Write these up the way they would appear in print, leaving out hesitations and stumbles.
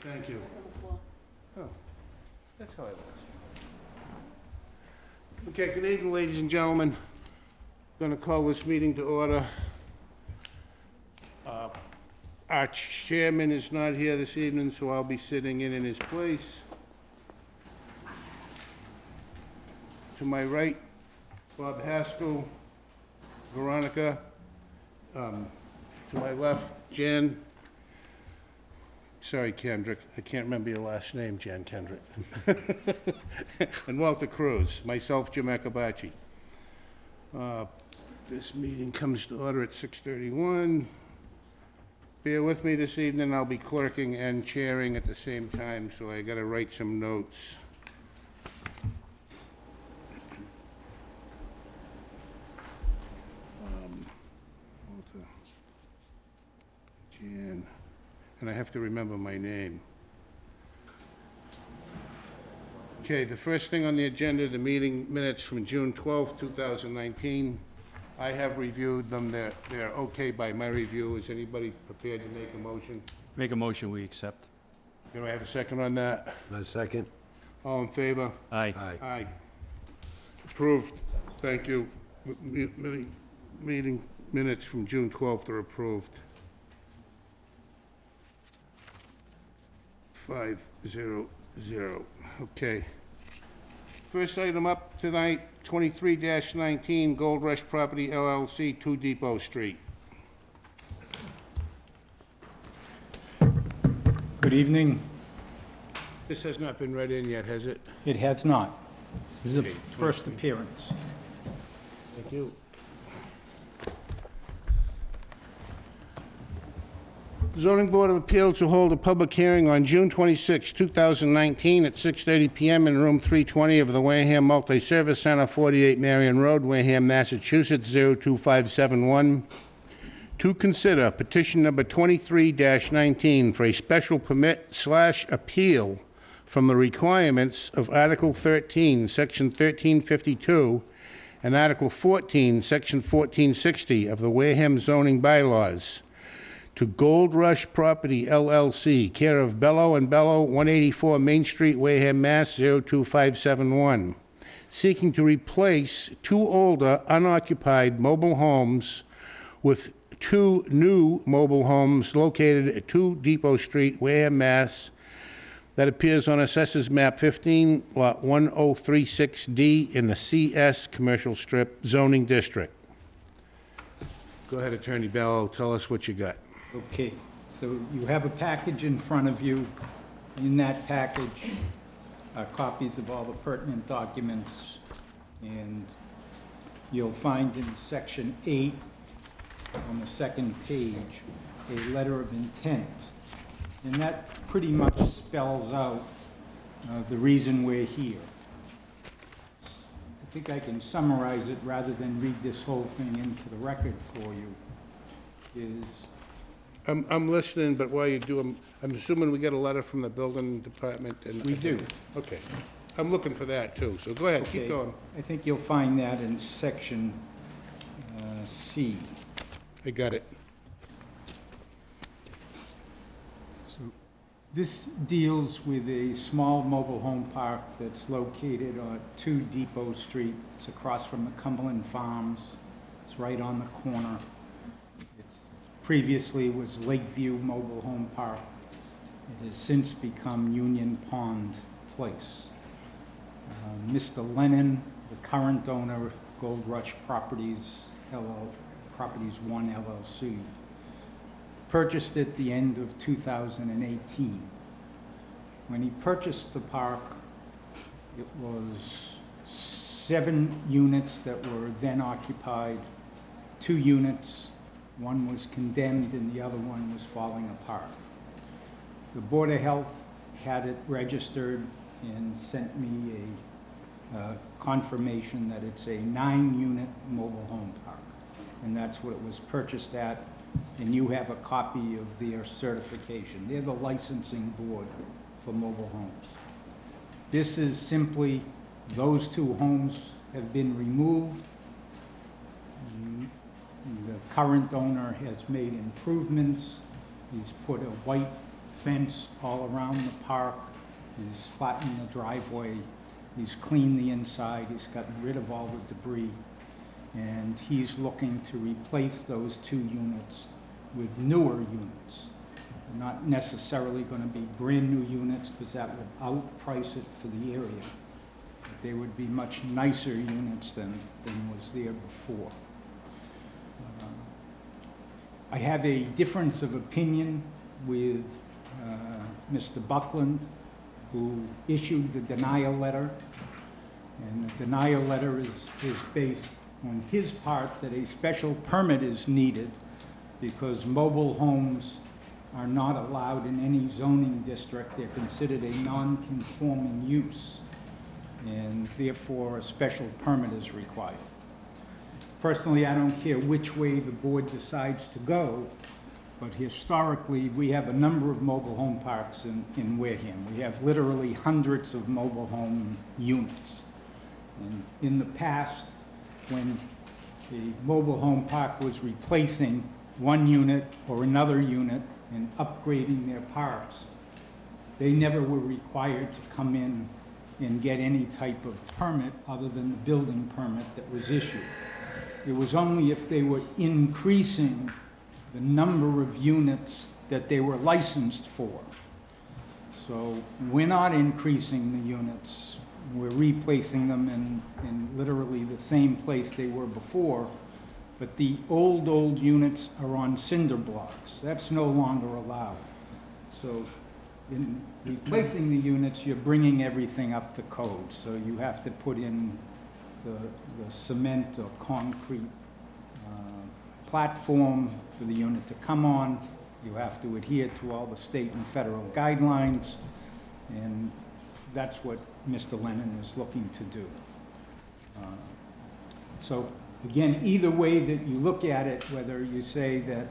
Thank you. It's on the floor. Oh, that's how I lost. Okay, good evening, ladies and gentlemen. Going to call this meeting to order. Our chairman is not here this evening, so I'll be sitting in his place. To my right, Bob Haskell, Veronica. To my left, Jen. Sorry, Kendrick, I can't remember your last name, Jen Kendrick. And Walter Cruz, myself, Jim Akabachi. This meeting comes to order at 6:31. Bear with me this evening, I'll be clerking and chairing at the same time, so I gotta write some notes. Walter, Jan, and I have to remember my name. Okay, the first thing on the agenda, the meeting minutes from June 12th, 2019. I have reviewed them, they're okay by my review. Is anybody prepared to make a motion? Make a motion, we accept. Do I have a second on that? A second. All in favor? Aye. Aye. Aye. Approved. Thank you. Meeting minutes from June 12th are approved. 500. Okay. First item up tonight, 23-19 Gold Rush Property LLC, 2 Depot Street. Good evening. This has not been read in yet, has it? It has not. This is a Okay, first appearance. Thank you. Zoning Board of Appeals will hold a public hearing on June 26, 2019 at 6:30 PM in room 320 of the Wareham Multi-Service Center, 48 Marion Road, Wareham, Massachusetts, 02571. To consider petition number 23-19 for a special permit/appeal from the requirements of Article 13, Section 1352, and Article 14, Section 1460 of the Wareham zoning bylaws to Gold Rush Property LLC, care of Bello and Bello, 184 Main Street, Wareham, Mass. 02571, seeking to replace 2 older unoccupied mobile homes with 2 new mobile homes located at 2 Depot Street, Wareham, Mass. That appears on Assessors Map 15, Lot 1036D in the CS Commercial Strip Zoning District. Go ahead, Attorney Bello, tell us what you got. Okay, so you have a package in front of you. In that package are copies of all the pertinent documents, and you'll find in Section 8 on the second page a letter of intent. And that pretty much spells out the reason we're here. I think I can summarize it rather than read this whole thing into the record for you. I'm listening, but while you do, I'm assuming we get a letter from the building department and... We do. Okay. I'm looking for that too, so go ahead, keep Okay. going. I think you'll find that in Section C. I got it. So this deals with a small mobile home park that's located on 2 Depot Street. It's across from the Cumberland Farms. It's right on the corner. It's previously was Lakeview Mobile Home Park. It has since become Union Pond Place. Mr. Lennon, the current owner of Gold Rush Properties, Properties 1 LLC, purchased it the end of 2018. When he purchased the park, it was 7 units that were then occupied, 2 units, one was condemned and the other one was falling apart. The Board of Health had it registered and sent me a confirmation that it's a 9-unit mobile home park. And that's what it was purchased at, and you have a copy of their certification. They're the licensing board for mobile homes. This is simply, those 2 homes have been removed. The current owner has made improvements. He's put a white fence all around the park. He's flattened the driveway. He's cleaned the inside. He's gotten rid of all the debris. And he's looking to replace those 2 units with newer units. They're not necessarily going to be brand-new units, because that would outprice it for the area. But they would be much nicer units than was there before. I have a difference of opinion with Mr. Buckland, who issued the denial letter. And the denial letter is based on his part that a special permit is needed because mobile homes are not allowed in any zoning district. They're considered a non-conforming use, and therefore a special permit is required. Personally, I don't care which way the board decides to go, but historically, we have a number of mobile home parks in Wareham. We have literally hundreds of mobile home units. And in the past, when the mobile home park was replacing one unit or another unit and upgrading their parks, they never were required to come in and get any type of permit other than the building permit that was issued. It was only if they were increasing the number of units that they were licensed for. So we're not increasing the units. We're replacing them in literally the same place they were before, but the old units are on cinder blocks. That's no longer allowed. So in replacing the units, you're bringing everything up to code. So you have to put in the cement or concrete platform for the unit to come on. You have to adhere to all the state and federal guidelines, and that's what Mr. Lennon is looking to do. So again, either way that you look at it, whether you say that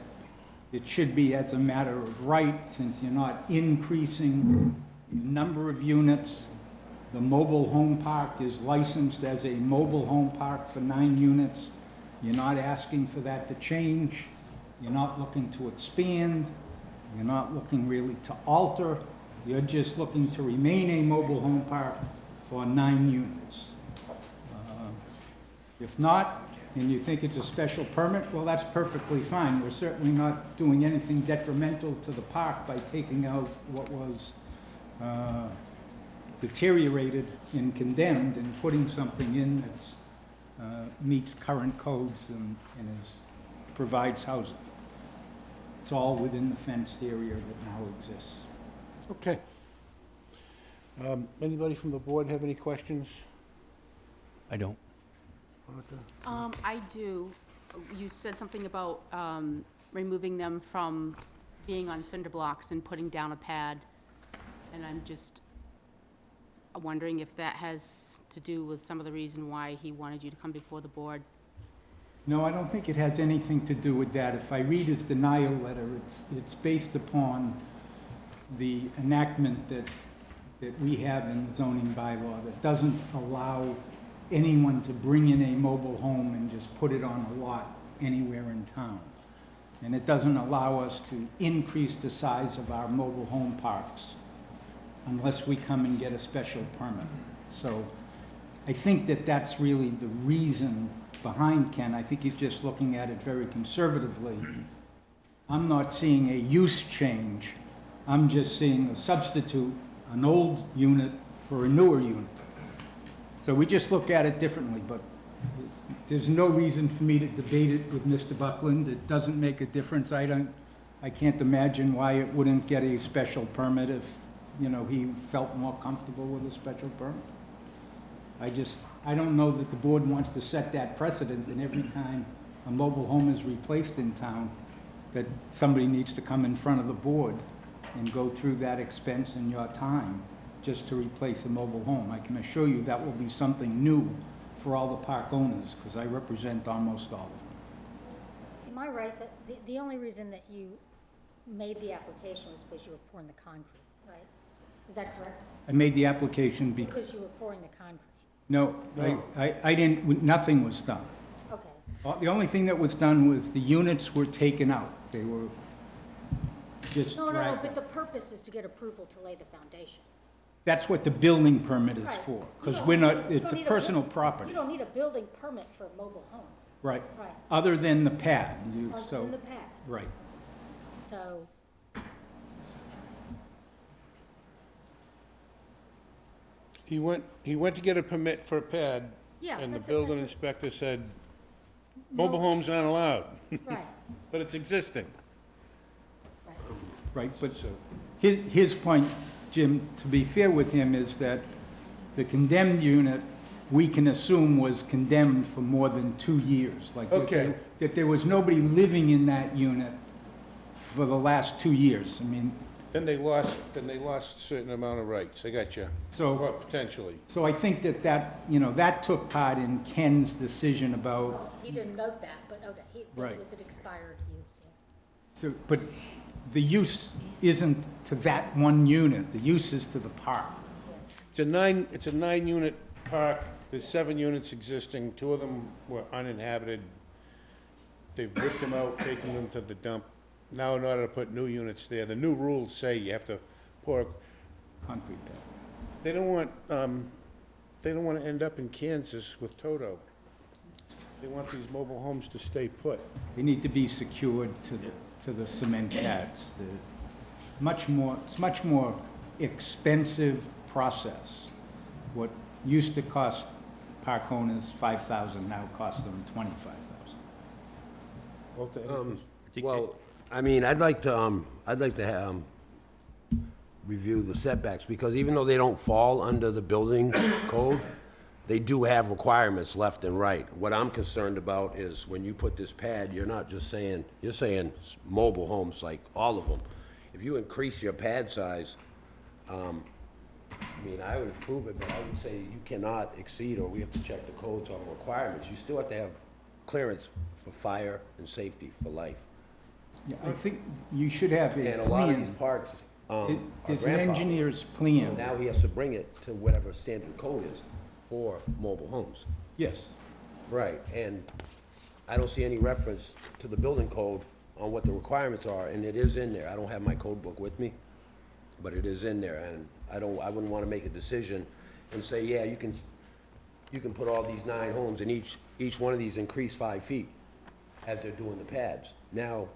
it should be as a matter of right, since you're not increasing the number of units, the mobile home park is licensed as a mobile home park for 9 units. You're not asking for that to change. You're not looking to expand. You're not looking really to alter. You're just looking to remain a mobile home park for 9 units. If not, and you think it's a special permit, well, that's perfectly fine. We're certainly not doing anything detrimental to the park by taking out what was deteriorated and condemned and putting something in that meets current codes and provides housing. It's all within the fenced area that now exists. Okay. Anybody from the board have any questions? I don't. I do. You said something about removing them from being on cinder blocks and putting down a pad, and I'm just wondering if that has to do with some of the reason why he wanted you to come before the board. No, I don't think it has anything to do with that. If I read his denial letter, it's based upon the enactment that we have in the zoning bylaw that doesn't allow anyone to bring in a mobile home and just put it on a lot anywhere in town. And it doesn't allow us to increase the size of our mobile home parks unless we come and get a special permit. So I think that that's really the reason behind Ken. I think he's just looking at it very conservatively. I'm not seeing a use change. I'm just seeing a substitute, an old unit for a newer unit. So we just look at it differently, but there's no reason for me to debate it with Mr. Buckland. It doesn't make a difference. I can't imagine why it wouldn't get a special permit if, you know, he felt more comfortable with a special permit. I don't know that the board wants to set that precedent, and every time a mobile home is replaced in town, that somebody needs to come in front of the board and go through that expense and your time just to replace a mobile home. I can assure you that will be something new for all the park owners, because I represent almost all of them. Am I right that the only reason that you made the application was because you were pouring the concrete, right? Is that correct? I made the application because Because you were pouring the concrete. no, I didn't, nothing was done. Okay. The only thing that was done was the units were taken out. just No, drag but them. the purpose is to get approval to lay the foundation. That's what the building permit is Right. for, You because don't- we're you not, don't it's a need personal You property, don't need a building permit for a mobile home, right? right, Other than the pad, other so, than the pad. right. So, He went to get a permit for a pad, Yeah, and the that's it, building that's inspector said, mobile homes aren't allowed, right, but it's existing. right. Right, but his point, Jim, to be fair with him, is that the condemned unit, we can assume was condemned for more than 2 years. Like that Okay. that there was nobody living in that unit for the last 2 years. I mean, Then they lost a certain amount of rights, I got you. So- Well, potentially. so I think that took part in Ken's decision about, Well, he didn't note that, but okay, Right. it was an expired use, yeah. so, but the use isn't to that one unit, the use is to the park. It's a 9-unit park, there's 7 units existing, 2 of them were uninhabited. They've ripped them out, taken them to the dump. Now, in order to put new units there, the new rules say you have to pour, Concrete pad. they don't want to end up in Kansas with Toto. They want these mobile homes to stay put. They need to be secured to the cement pads. It's much more expensive process. What used to cost park owners $5,000 now costs them $25,000. Walter, anything? Well, I mean, I'd like to review the setbacks, because even though they don't fall under the building code, they do have requirements left and right. What I'm concerned about is when you put this pad, you're not just saying, you're saying mobile homes, like all of them. If you increase your pad size, I mean, I would approve it, but I would say you cannot exceed, or we have to check the codes on requirements. You still have to have clearance for fire and safety for life. Yeah, I think you should have a And a lot of these plan. parks are There's an grandfathered. engineer's So plan. now he has to bring it to whatever standard code is for mobile homes. Yes. Right, and I don't see any reference to the building code on what the requirements are, and it is in there. I don't have my code book with me, but it is in there, and I wouldn't want to make a decision and say, yeah, you can put all these 9 homes, and each one of these increase 5 feet as they're doing the pads. Now,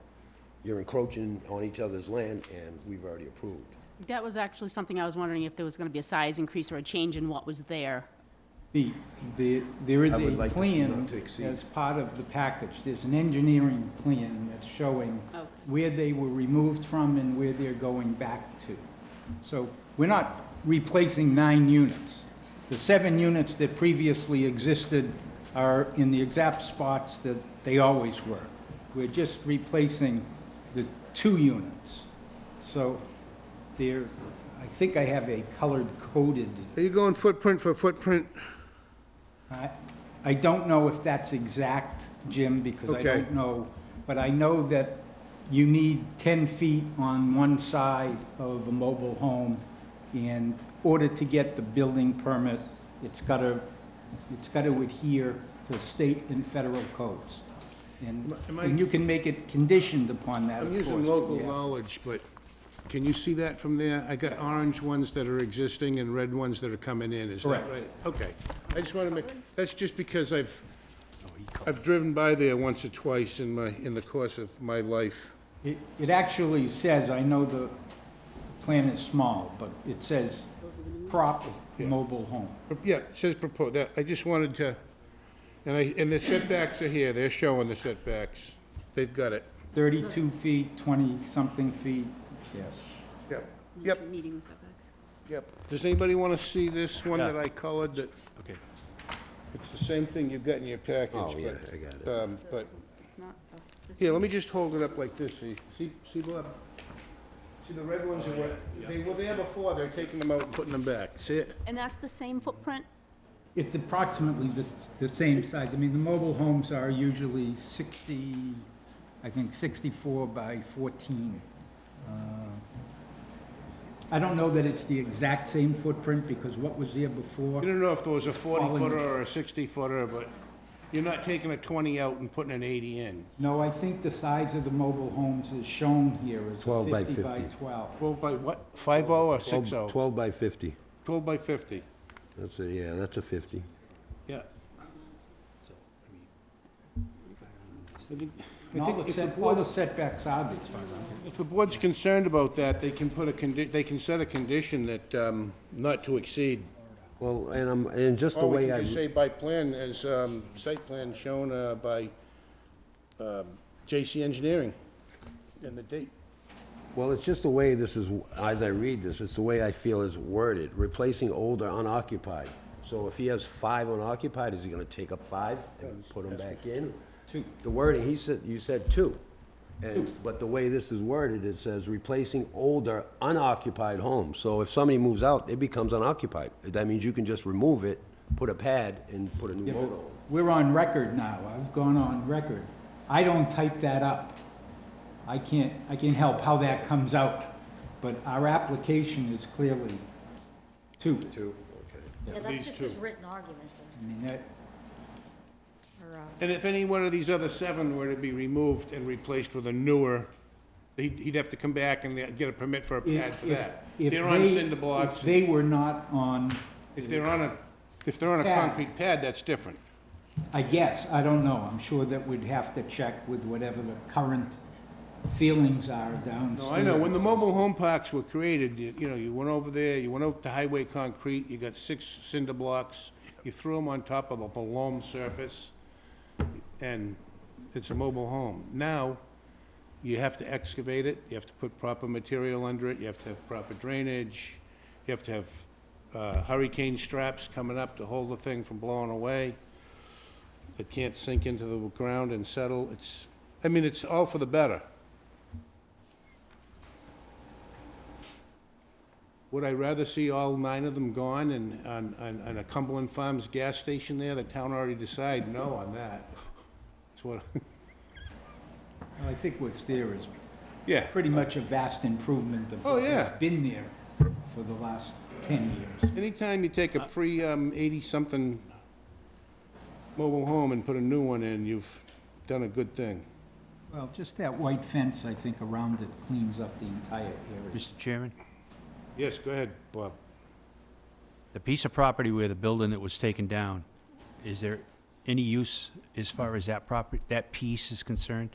you're encroaching on each other's land, and we've already approved. That was actually something I was wondering if there was gonna be a size increase or a change in what was there. There is I a would like to see plan not to exceed. as part of the package. There's an engineering plan that's showing Okay. where they were removed from and where they're going back to. So we're not replacing 9 units. The 7 units that previously existed are in the exact spots that they always were. We're just replacing the 2 units. So there, I think I have a colored coded. Are you going footprint for footprint? I don't know if that's exact, Jim, because I Okay. don't know, but I know that you need 10 feet on one side of a mobile home. In order to get the building permit, it's got to adhere to state and federal codes. Am I- And you can make it conditioned upon that, of I'm course. using but local yeah. knowledge, but can you see that from there? I got orange ones that are existing and red ones that are coming in, is that Correct. right? Okay. I just want to make, that's just because I've driven by there once or twice in the course of my life. It actually says, I know the plan is small, but it says prop mobile home. Yeah, it says proposed, that, I just wanted to, and the setbacks are here, they're showing the setbacks. They've got it. 32 feet, 20-something feet, yes. Yep. Yep. Meeting setbacks. Yep. Does anybody want to see this one that I colored that, Okay. it's the same thing you've got in your package, Oh, yeah, but, I got it. but, It's not, this here, let one? me just hold it up like this, see, Bob? See, the red ones are what, they were there before, they're taking them out and putting them back, see it? And that's the same footprint? It's approximately the same size. I mean, the mobile homes are usually 60, I think 64 by 14. I don't know that it's the exact same footprint, because what was there before? You don't know if there was a Falling- 40-footer or a 60-footer, but You're not taking a 20 out and putting an 80 in. No, I think the size of the mobile homes is shown here as 12 a by 50 by 50. 12. 12 by what? 50 or 60? 12 by 50. 12 by 50. That's a, yeah, that's a 50. Yeah. And all the setbacks are these, as far as I'm concerned. If the board's concerned about that, they can put they can set a condition that, not to exceed. Well, and just the Or we way can just say by plan, as, site plan shown, by, J.C. Engineering, and the date. Well, it's just the way this is, as I read this, it's the way I feel is worded, replacing older unoccupied. So if he has 5 unoccupied, is he gonna take up 5 and put them back in? 2. The wording, you said 2. But the way this is worded, it says replacing older unoccupied homes. So if somebody moves out, it becomes unoccupied. That means you can just remove it, put a pad, and put a new Yeah, but motor. we're on record now. I've gone on record. I don't type that up. I can't help how that comes out. But our application is clearly 2. 2, okay. Yeah, that's these just two. his written argument. I mean, that, And if any one of these other 7 were to be removed and replaced with a newer, he'd have to come back and get a permit for a pad for that. If they're on cinder blocks, if they were not on, if they're on a Pad. concrete pad, that's different. I guess, I don't know. I'm sure that we'd have to check with whatever the current feelings are downstairs. No, I know, when the mobile home parks were created, you know, you went over there, you went out to highway concrete, you got 6 cinder blocks, you threw them on top of a loam surface, and it's a mobile home. Now, you have to excavate it, you have to put proper material under it, you have to have proper drainage, you have to have hurricane straps coming up to hold the thing from blowing away. It can't sink into the ground and settle. It's all for the better. Would I rather see all 9 of them gone and on a Cumberland Farms gas station there? The town already decided no on that. That's what, I think what's there is yeah. pretty much a vast improvement of Oh, what yeah. has been there for the last 10 years. Anytime you take a pre-80-something mobile home and put a new one in, you've done a good thing. Well, just that white fence, I think, around it cleans up the entire area. Mr. Chairman, Yes, go ahead, Bob. the piece of property where the building that was taken down, is there any use as far as that property, that piece is concerned?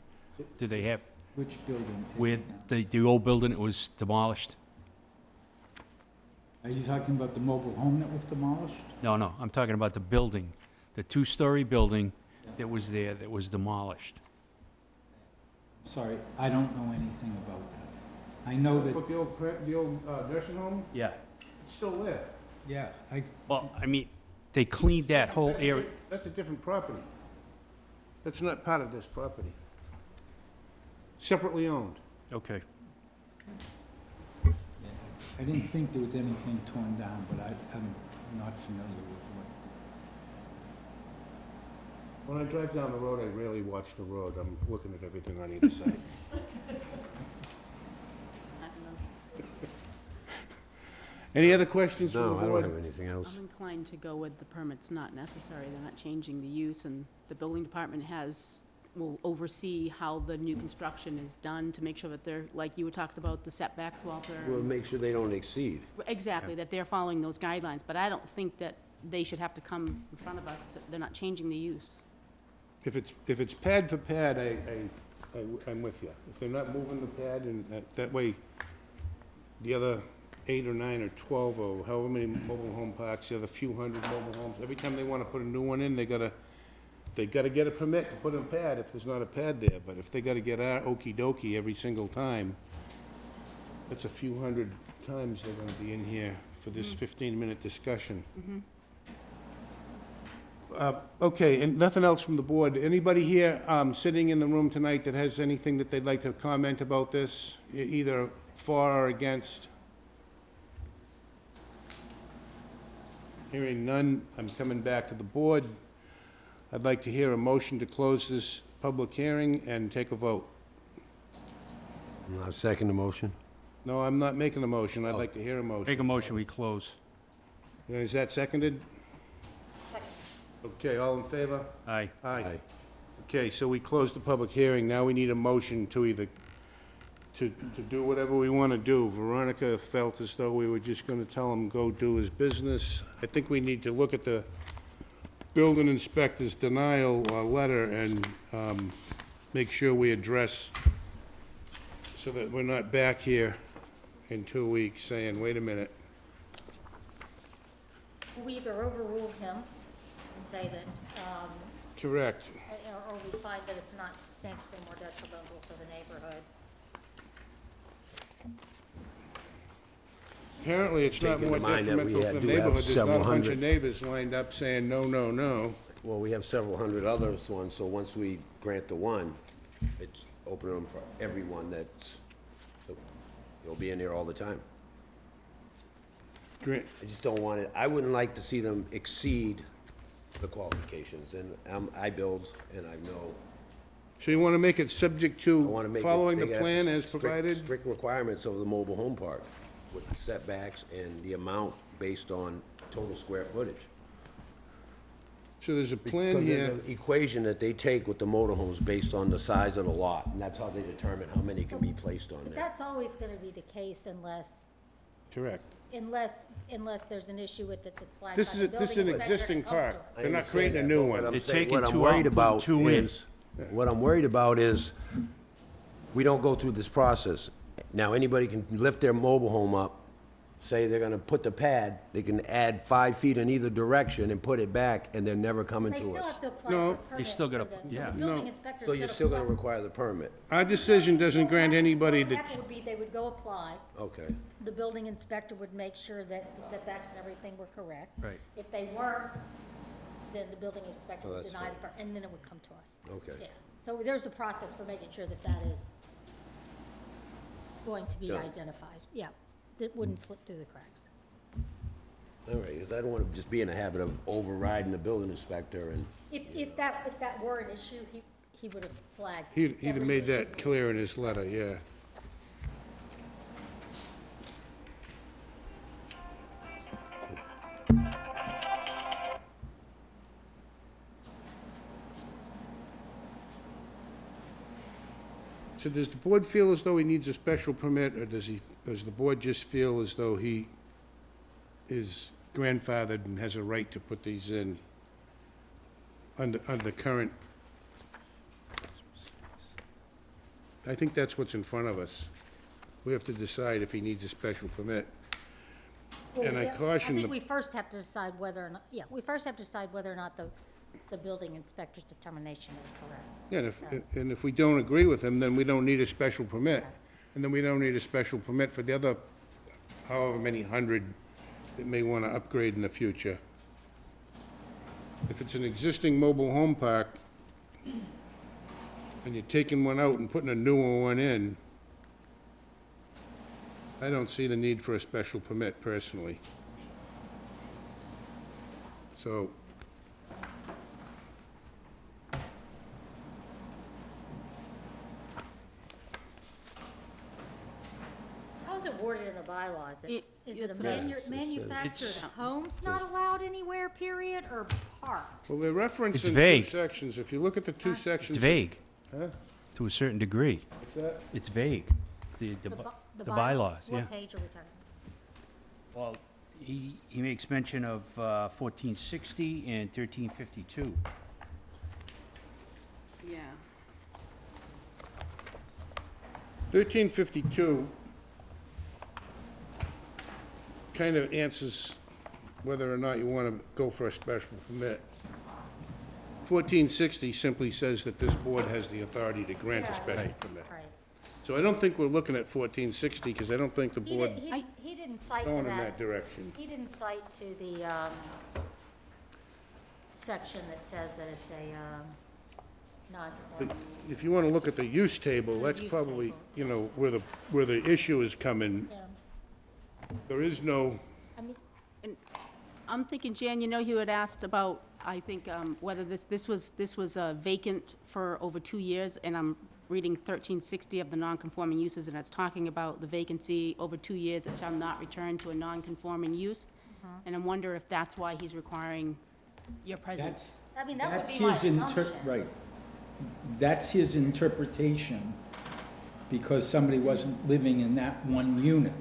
Do they have, Which building? where the old building that was demolished? Are you talking about the mobile home that was demolished? No, no, I'm talking about the building, the 2-story building that was there that was demolished. Sorry, I don't know anything about that. I know that, Put the old nursing home, Yeah. it's still there. yeah, Well, I mean, they cleaned that whole area. That's a different property. That's not part of this property. Separately owned. Okay. I didn't think there was anything torn down, but I'm not familiar with what. When I drive down the road, I rarely watch the road. I'm looking at everything on either side. I don't know. Any other questions from the No, I don't board? have anything else. I'm inclined to go with the permit's not necessary, they're not changing the use, and the building department will oversee how the new construction is done to make sure that they're, like you were talking about, the setbacks, Walter. We'll make sure they don't exceed. Exactly, that they're following those guidelines, but I don't think that they should have to come in front of us, they're not changing the use. If it's pad for pad, I'm with you. If they're not moving the pad, and that way, the other 8 or 9 or 12 or however many mobile home parks, the other few hundred mobile homes, every time they want to put a new one in, they gotta get a permit to put a pad if there's not a pad there. But if they gotta get our okey-dokey every single time, that's a few hundred times they're gonna be in here for this 15-minute discussion. Okay, and nothing else from the board. Anybody here sitting in the room tonight that has anything that they'd like to comment about this, either for or against? Hearing none, I'm coming back to the board. I'd like to hear a motion to close this public hearing and take a vote. I'll second the motion. No, I'm not making a motion. I'd like to hear a Make motion. a motion, we close. Is that seconded? Second. Okay, all in favor? Aye. Aye. Okay, so we closed the public hearing. Now we need a motion to either, to do whatever we want to do. Veronica felt as though we were just going to tell him, go do his business. I think we need to look at the building inspector's denial letter and make sure we address, so that we're not back here in 2 weeks saying, wait a minute. We either overrule him and say that, Correct. or we find that it's not substantially more detrimental to the neighborhood. Apparently, it's not Taking more in mind that we detrimental to the do have neighborhood. There's not a several bunch of hundred. neighbors lined up saying, no, no, no. Well, we have several hundred others ones, so once we grant the one, it's opening them for everyone that's, so you'll be in there all the time. Great. I just don't want it, I wouldn't like to see them exceed the qualifications, and I build, and I know, So you want to make it subject I to wanna make it. following the they have plan as strict- provided? Strict requirements of the mobile home park, with setbacks and the amount based on total square footage. So there's a plan Because here. there's an equation that they take with the motorhomes based on the size of the lot, and that's how they determine how many can be placed on But there. that's always gonna be the case unless Correct. there's an issue with it that's flagged This by is, the this is building an inspector existing that comes to park. us. They're not understand creating a that, new but what one. I'm They're saying- taking what I'm two worried out, about putting two in. is- What I'm worried about is, we don't go through this process. Now, anybody can lift their mobile home up, say they're gonna put the pad, they can add 5 feet in either direction and put it back, and they're never coming They to still us. have to apply No. for a permit. still gotta- for the- yeah. So the building inspector's So you're still gonna apply. require the permit? Our decision doesn't grant anybody What the, happened would be they would go apply, Okay. the building inspector would make sure that the setbacks and everything were correct. Right. If they weren't, then the building inspector Oh, would that's deny the, fine. and then it would come to us. Okay. Yeah, so there's a process for making sure that that is going to be Yeah. identified, yeah, that wouldn't slip through the cracks. All right, because I don't wanna just be in a habit of overriding the building inspector and, If that were an issue, he would have flagged. he'd have every made issue. that clear in his letter, yeah. So does the board feel as though he needs a special permit, or does the board just feel as though he is grandfathered and has a right to put these in under current? I think that's what's in front of us. We have to decide if he needs a special permit. Well, And I yeah, caution I think the- we first have to decide whether or not, yeah, we first have to decide whether or not the building inspector's determination is correct. Yeah, and if we don't agree with him, then we don't need a special permit. And then we don't need a special permit for the other however many hundred that may want to upgrade in the future. If it's an existing mobile home park, and you're taking one out and putting a newer one in, I don't see the need for a special permit personally. So, How's it worded in the bylaws? Is it It's a manufactured homes not allowed anywhere, period, or parks? well, they're referenced It's in two vague. sections. If you look at the two sections. It's vague, Huh? to a certain degree. What's that? It's vague, the The bylaws, yeah. What page are we talking? Well, he makes mention of 1460 and 1352. Yeah. 1352 kind of answers whether or not you want to go for a special permit. 1460 simply says that this board has the authority to grant a special permit. Right. So I don't think we're looking at 1460, because I don't think the He board he didn't cite to going in that that, direction. he didn't cite to the, section that says that it's a, non-conforming use. If you want to look at the use table, The that's use probably, table. you know, where the issue is coming. Yeah. There is no, I mean, I'm thinking, Jan, you know, you had asked about, I think, whether this was vacant for over 2 years, and I'm reading 1360 of the non-conforming uses, and it's talking about the vacancy over 2 years, it shall not return to a non-conforming use. And I wonder if that's why he's requiring your presence. I mean, that would That's be my his assumption. Right. That's his interpretation, because somebody wasn't living in that one unit.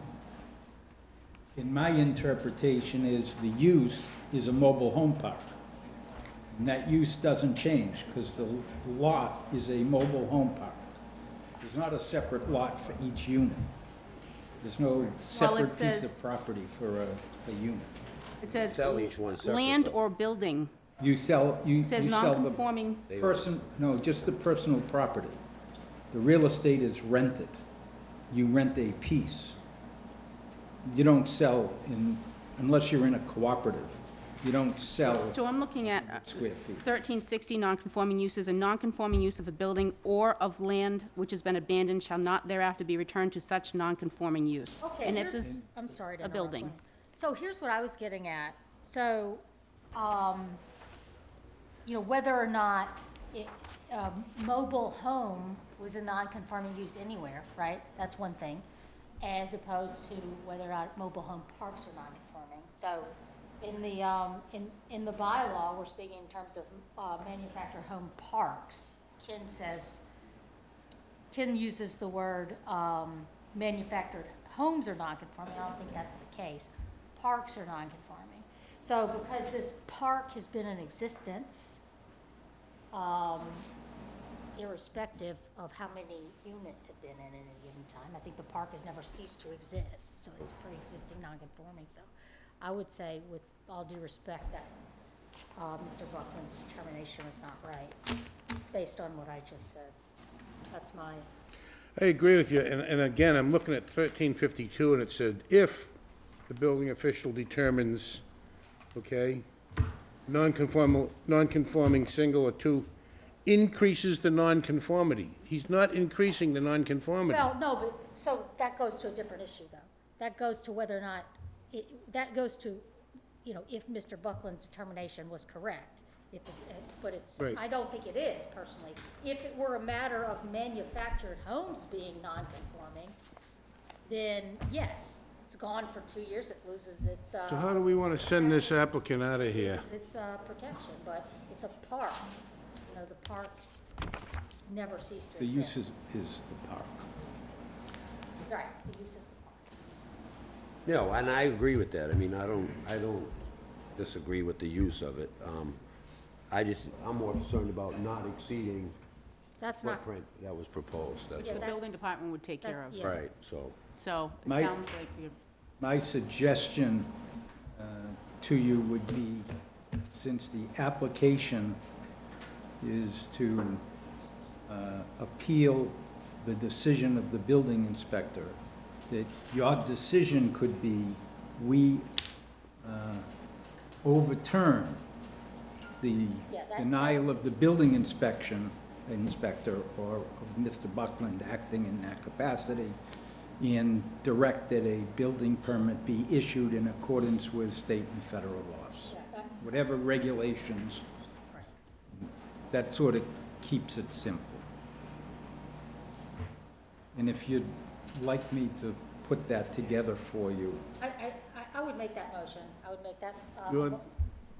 And my interpretation is the use is a mobile home park. And that use doesn't change, because the lot is a mobile home park. There's not a separate lot for each unit. There's no separate piece says- of property for a unit. It says Sell each one separate, land though. or building. You sell, you It says you sell the non-conforming. person, no, just the personal property. The real estate is rented. You rent a piece. You don't sell in, unless you're in a cooperative, you don't sell So I'm looking at square feet. 1360, non-conforming uses. A non-conforming use of a building or of land which has been abandoned shall not thereafter be returned to such non-conforming use. Okay, And it here's, says, I'm sorry to a interrupt. building. Wayne. So here's what I was getting at. So, whether or not mobile home was a non-conforming use anywhere, right? That's one thing, as opposed to whether or not mobile home parks are non-conforming. So in the bylaw, we're speaking in terms of manufactured home parks. Ken uses the word manufactured homes are non-conforming. I don't think that's the case. Parks are non-conforming. So because this park has been in existence, irrespective of how many units have been in it at a given time, I think the park has never ceased to exist, so it's pre-existing non-conforming. So I would say, with all due respect, that Mr. Buckland's determination was not right, based on what I just said. That's my, I agree with you, and again, I'm looking at 1352, and it said, if the building official determines, okay, non-conforming single or two, increases the non-conformity. He's not increasing the non-conformity. well, no, but, so that goes to a different issue, though. That goes to whether or not, that goes to, if Mr. Buckland's determination was correct. But it's, Right. I don't think it is, personally. If it were a matter of manufactured homes being non-conforming, then yes, it's gone for 2 years, it loses its, So how do we want to send this applicant out of here? its protection, but it's a park. The park never ceased to The use exist. is the park. Right, the use is the park. No, and I agree with that. I mean, I don't disagree with the use of it. I'm more concerned about not exceeding That's not, footprint that was proposed, that's Yeah, the all. building department would take care of. that's- yeah. Right, so, So it My- sounds like you're, My suggestion to you would be, since the application is to appeal the decision of the building inspector, that your decision could be, we overturn the Yeah, that- denial of the building inspector or of Mr. Buckland acting in that capacity, and direct that a building permit be issued in accordance with state and federal laws. Yeah, that- Whatever regulations, that sort of keeps it simple. And if you'd like me to put that together for you, I would make that motion. I would make that. You want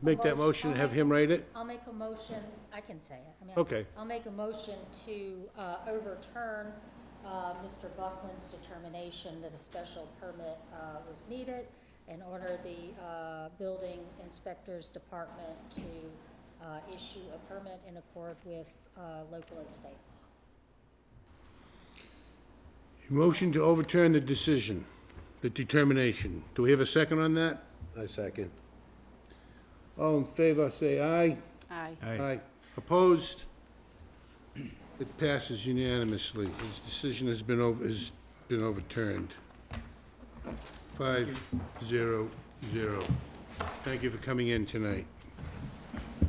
make that motion and have him write it? I'll make a motion, I can say it. I mean, Okay. I'll make a motion to overturn Mr. Buckland's determination that a special permit was needed, and order the building inspector's department to issue a permit in accord with local and state law. Motion to overturn the decision, the determination. Do we have a second on that? I second. All in favor, say aye. aye. Aye. Opposed? It passes unanimously. His decision has been overturned. 5-0-0. Thank you for coming in tonight.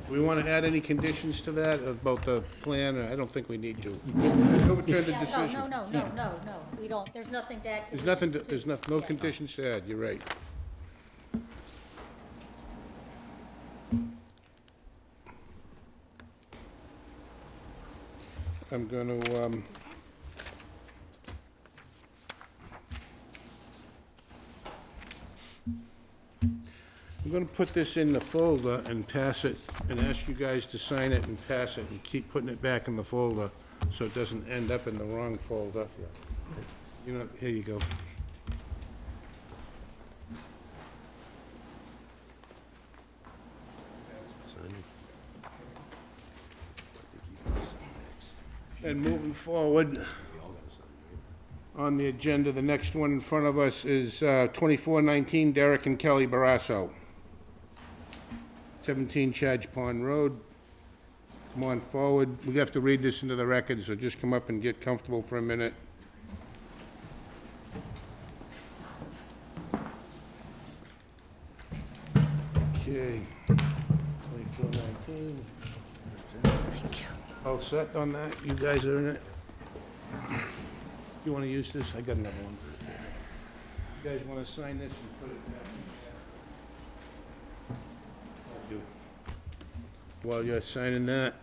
Do we want to add any conditions to that about the plan? I don't think we need to. Overturn the Yeah, decision. no, we don't, there's nothing to add. There's nothing, conditions there's no Yeah. conditions to add, you're right. I'm gonna, gonna put this in the folder and pass it, and ask you guys to sign it and pass it, and keep putting it back in the folder, so it doesn't end up in the wrong folder. You know, here you go. And moving forward, on the agenda, the next one in front of us is 2419 Derek and Kelly Barrasso, 17 Chadge Pond Road. Come on forward. We have to read this into the record, so just come up and get comfortable for a minute. Okay. 2419. Thank you. All set on that? You guys are in it? You want to use this? I got another one. You guys want to sign this and put it back? Do. While you're signing that.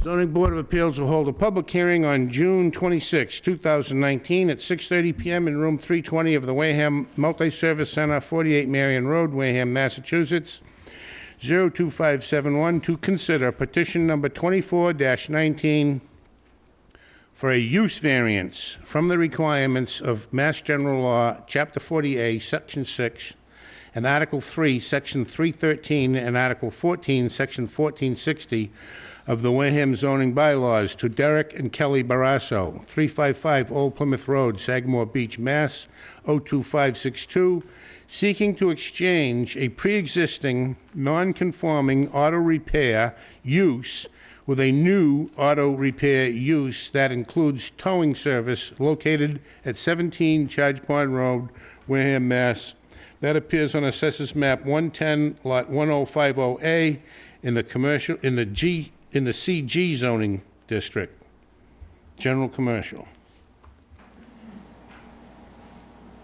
Zoning Board of Appeals will hold a public hearing on June 26, 2019, at 6:30 PM in room 320 of the Wareham Multi-Service Center, 48 Marion Road, Wareham, Massachusetts, 02571, to consider petition number 24-19 for a use variance from the requirements of Mass General Law, Chapter 40A, Section 6, and Article 3, Section 313, and Article 14, Section 1460 of the Wareham zoning bylaws to Derek and Kelly Barrasso, 355 Old Plymouth Road, Sagamore Beach, Mass. 02562, seeking to exchange a pre-existing, non-conforming auto repair use with a new auto repair use that includes towing service located at 17 Chadge Pond Road, Wareham, Mass. That appears on Assessors Map 110, Lot 1050A, in the commercial, in the CG zoning district, general commercial.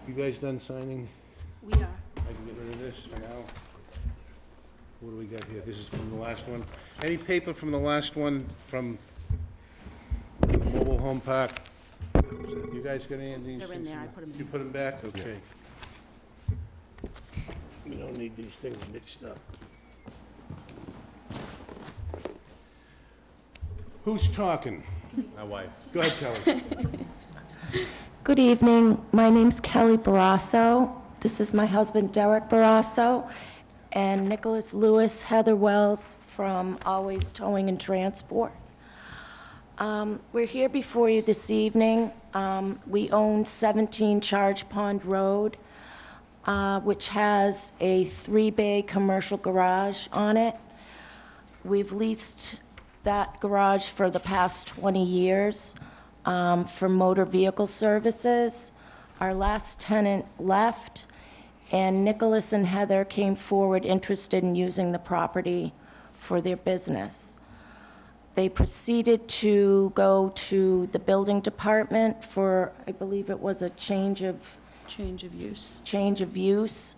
You guys done signing? We are. I can get rid of this for now. What do we got here? This is from the last one. Any paper from the last one from the mobile home park? You guys got any of these? They're in there. I put 'em in. You put them back? Okay. We don't need these things mixed up. Who's talking? My wife. Go ahead, Kelly. Good evening. My name's Kelly Barrasso. This is my husband Derek Barrasso, and Nicholas Lewis, Heather Wells from Always Towing and Transport. We're here before you this evening. We own 17 Chadge Pond Road, which has a 3-bay commercial garage on it. We've leased that garage for the past 20 years for motor vehicle services. Our last tenant left, and Nicholas and Heather came forward interested in using the property for their business. They proceeded to go to the building department for, I believe it was a change of use,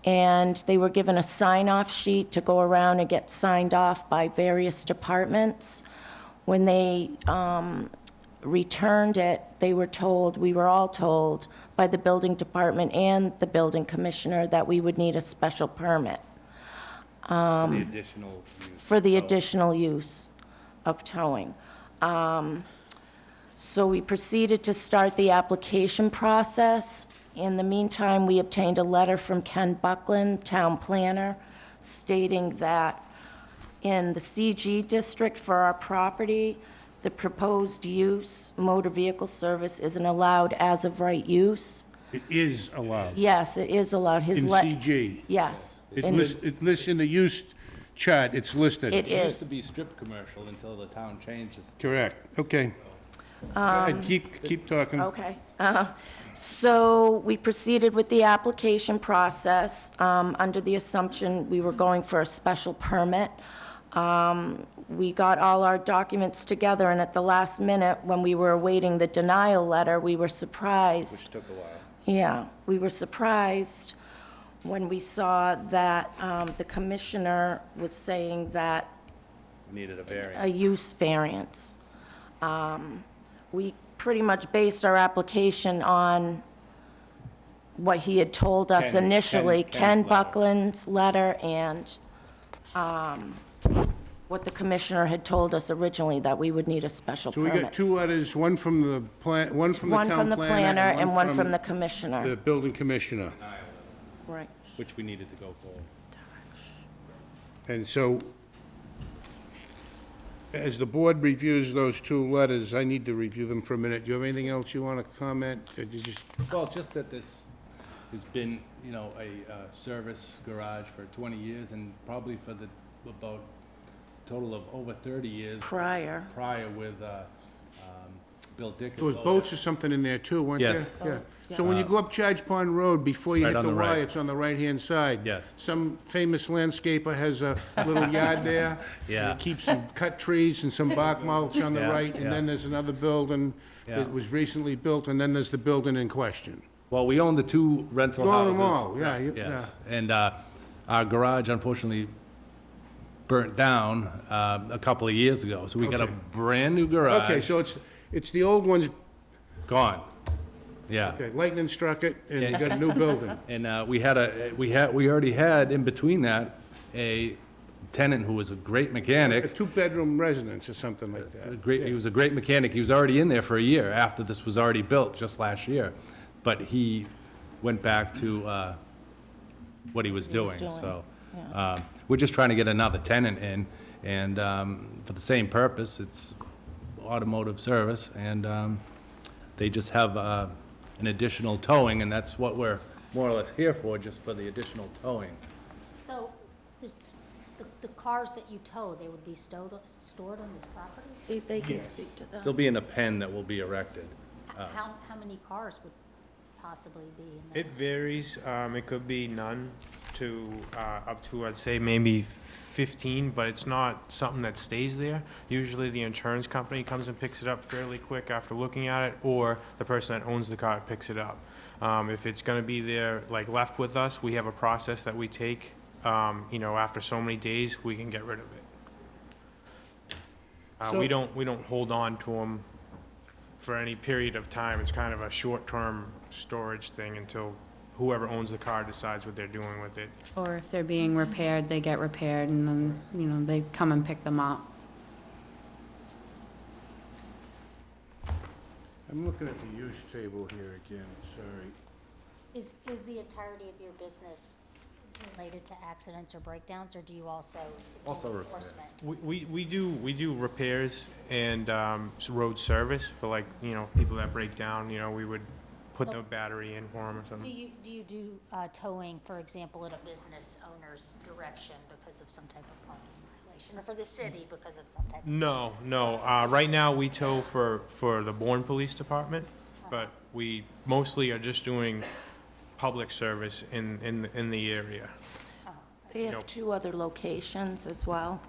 and they were given a sign-off sheet to go around and get signed off by various departments. When they returned it, they were told, we were all told, by the building department and the building commissioner that we would need a special permit for the additional use of towing. So we proceeded to start the application process. In the meantime, we obtained a letter from Ken Buckland, town planner, stating that in the CG district for our property, the proposed use, motor vehicle service, isn't allowed as of right use. It is allowed. Yes, it is allowed. In CG. Yes. It In- lists in the use chart, it's listed. It It used is. to be strip commercial until the town changes. Correct, okay. Go ahead, keep talking. Okay. So we proceeded with the application process under the assumption we were going for a special permit. We got all our documents together, and at the last minute, when we were awaiting the denial letter, we were surprised. Which took a while. Yeah, we were surprised when we saw that the commissioner was saying that Needed a variance. a use variance. We pretty much based our application on what he had told us Ken's initially, Ken letter. Buckland's letter, and what the commissioner had told us originally, that we would need a special So we permit. got two letters, one from the one from the One town from the planner and one from the the commissioner. building commissioner. Right. Which we needed to go forward. And so, as the board reviews those two letters, I need to review them for a minute. Do you have anything else you want to comment? Or you just, Well, just that this has been, you know, a service garage for 20 years and probably for the, about total of over 30 years Prior. prior with Bill Dickens. there was boats or something in there too, weren't there? Yes. Yeah. Boats, So when you go up Charge Pond Road, before you Right hit on the the Y, right. it's on the right-hand side. Yes. Some famous landscaper has a little yard there. Yeah. And he keeps some cut trees and some bark mulch on the Yeah, right, and yeah. then there's another building Yeah. that was recently built, and then there's the building in question. Well, we own the two rental You own houses. them all, yeah, Yes. And our garage unfortunately burnt down a couple of years ago, so we got a Okay. brand-new garage. Okay, so it's the old ones, Gone. Yeah. okay, lightning struck it, and you got a new building. And we already had in between that a tenant who was a great A mechanic. two-bedroom residence or something like that. He was a great mechanic. He was already in there for a year after this was already built, just last year. But he went back to what he was doing, doing, so. We're just trying to get another tenant in, and for the same purpose, it's automotive service, and they just have an additional towing, and that's what we're more or less here for, just for the additional towing. So the cars that you tow, they would be stored on this property? They can speak to They'll that. be in a pen that will be erected. How many cars would possibly be in there? It varies. It could be none to up to, I'd say, maybe 15, but it's not something that stays there. Usually the insurance company comes and picks it up fairly quick after looking at it, or the person that owns the car picks it up. If it's going to be there, like left with us, we have a process that we take. After so many days, we can get rid of it. So- We don't hold on to them for any period of time. It's kind of a short-term storage thing until whoever owns the car decides what they're doing with it. Or if they're being repaired, they get repaired, and then, they come and pick them up. I'm looking at the use table here again, sorry. Is the entirety of your business related to accidents or breakdowns, or do you also do Also repair. enforcement? We do repairs and road service for people that break down, we would put the battery in for them or Do something. you do towing, for example, in a business owner's direction because of some type of parking violation, or for the city because of some type of? No. Right now, we tow for the Bourne Police Department, but we mostly are just doing public service in the area. They have Nope. 2 other locations as well.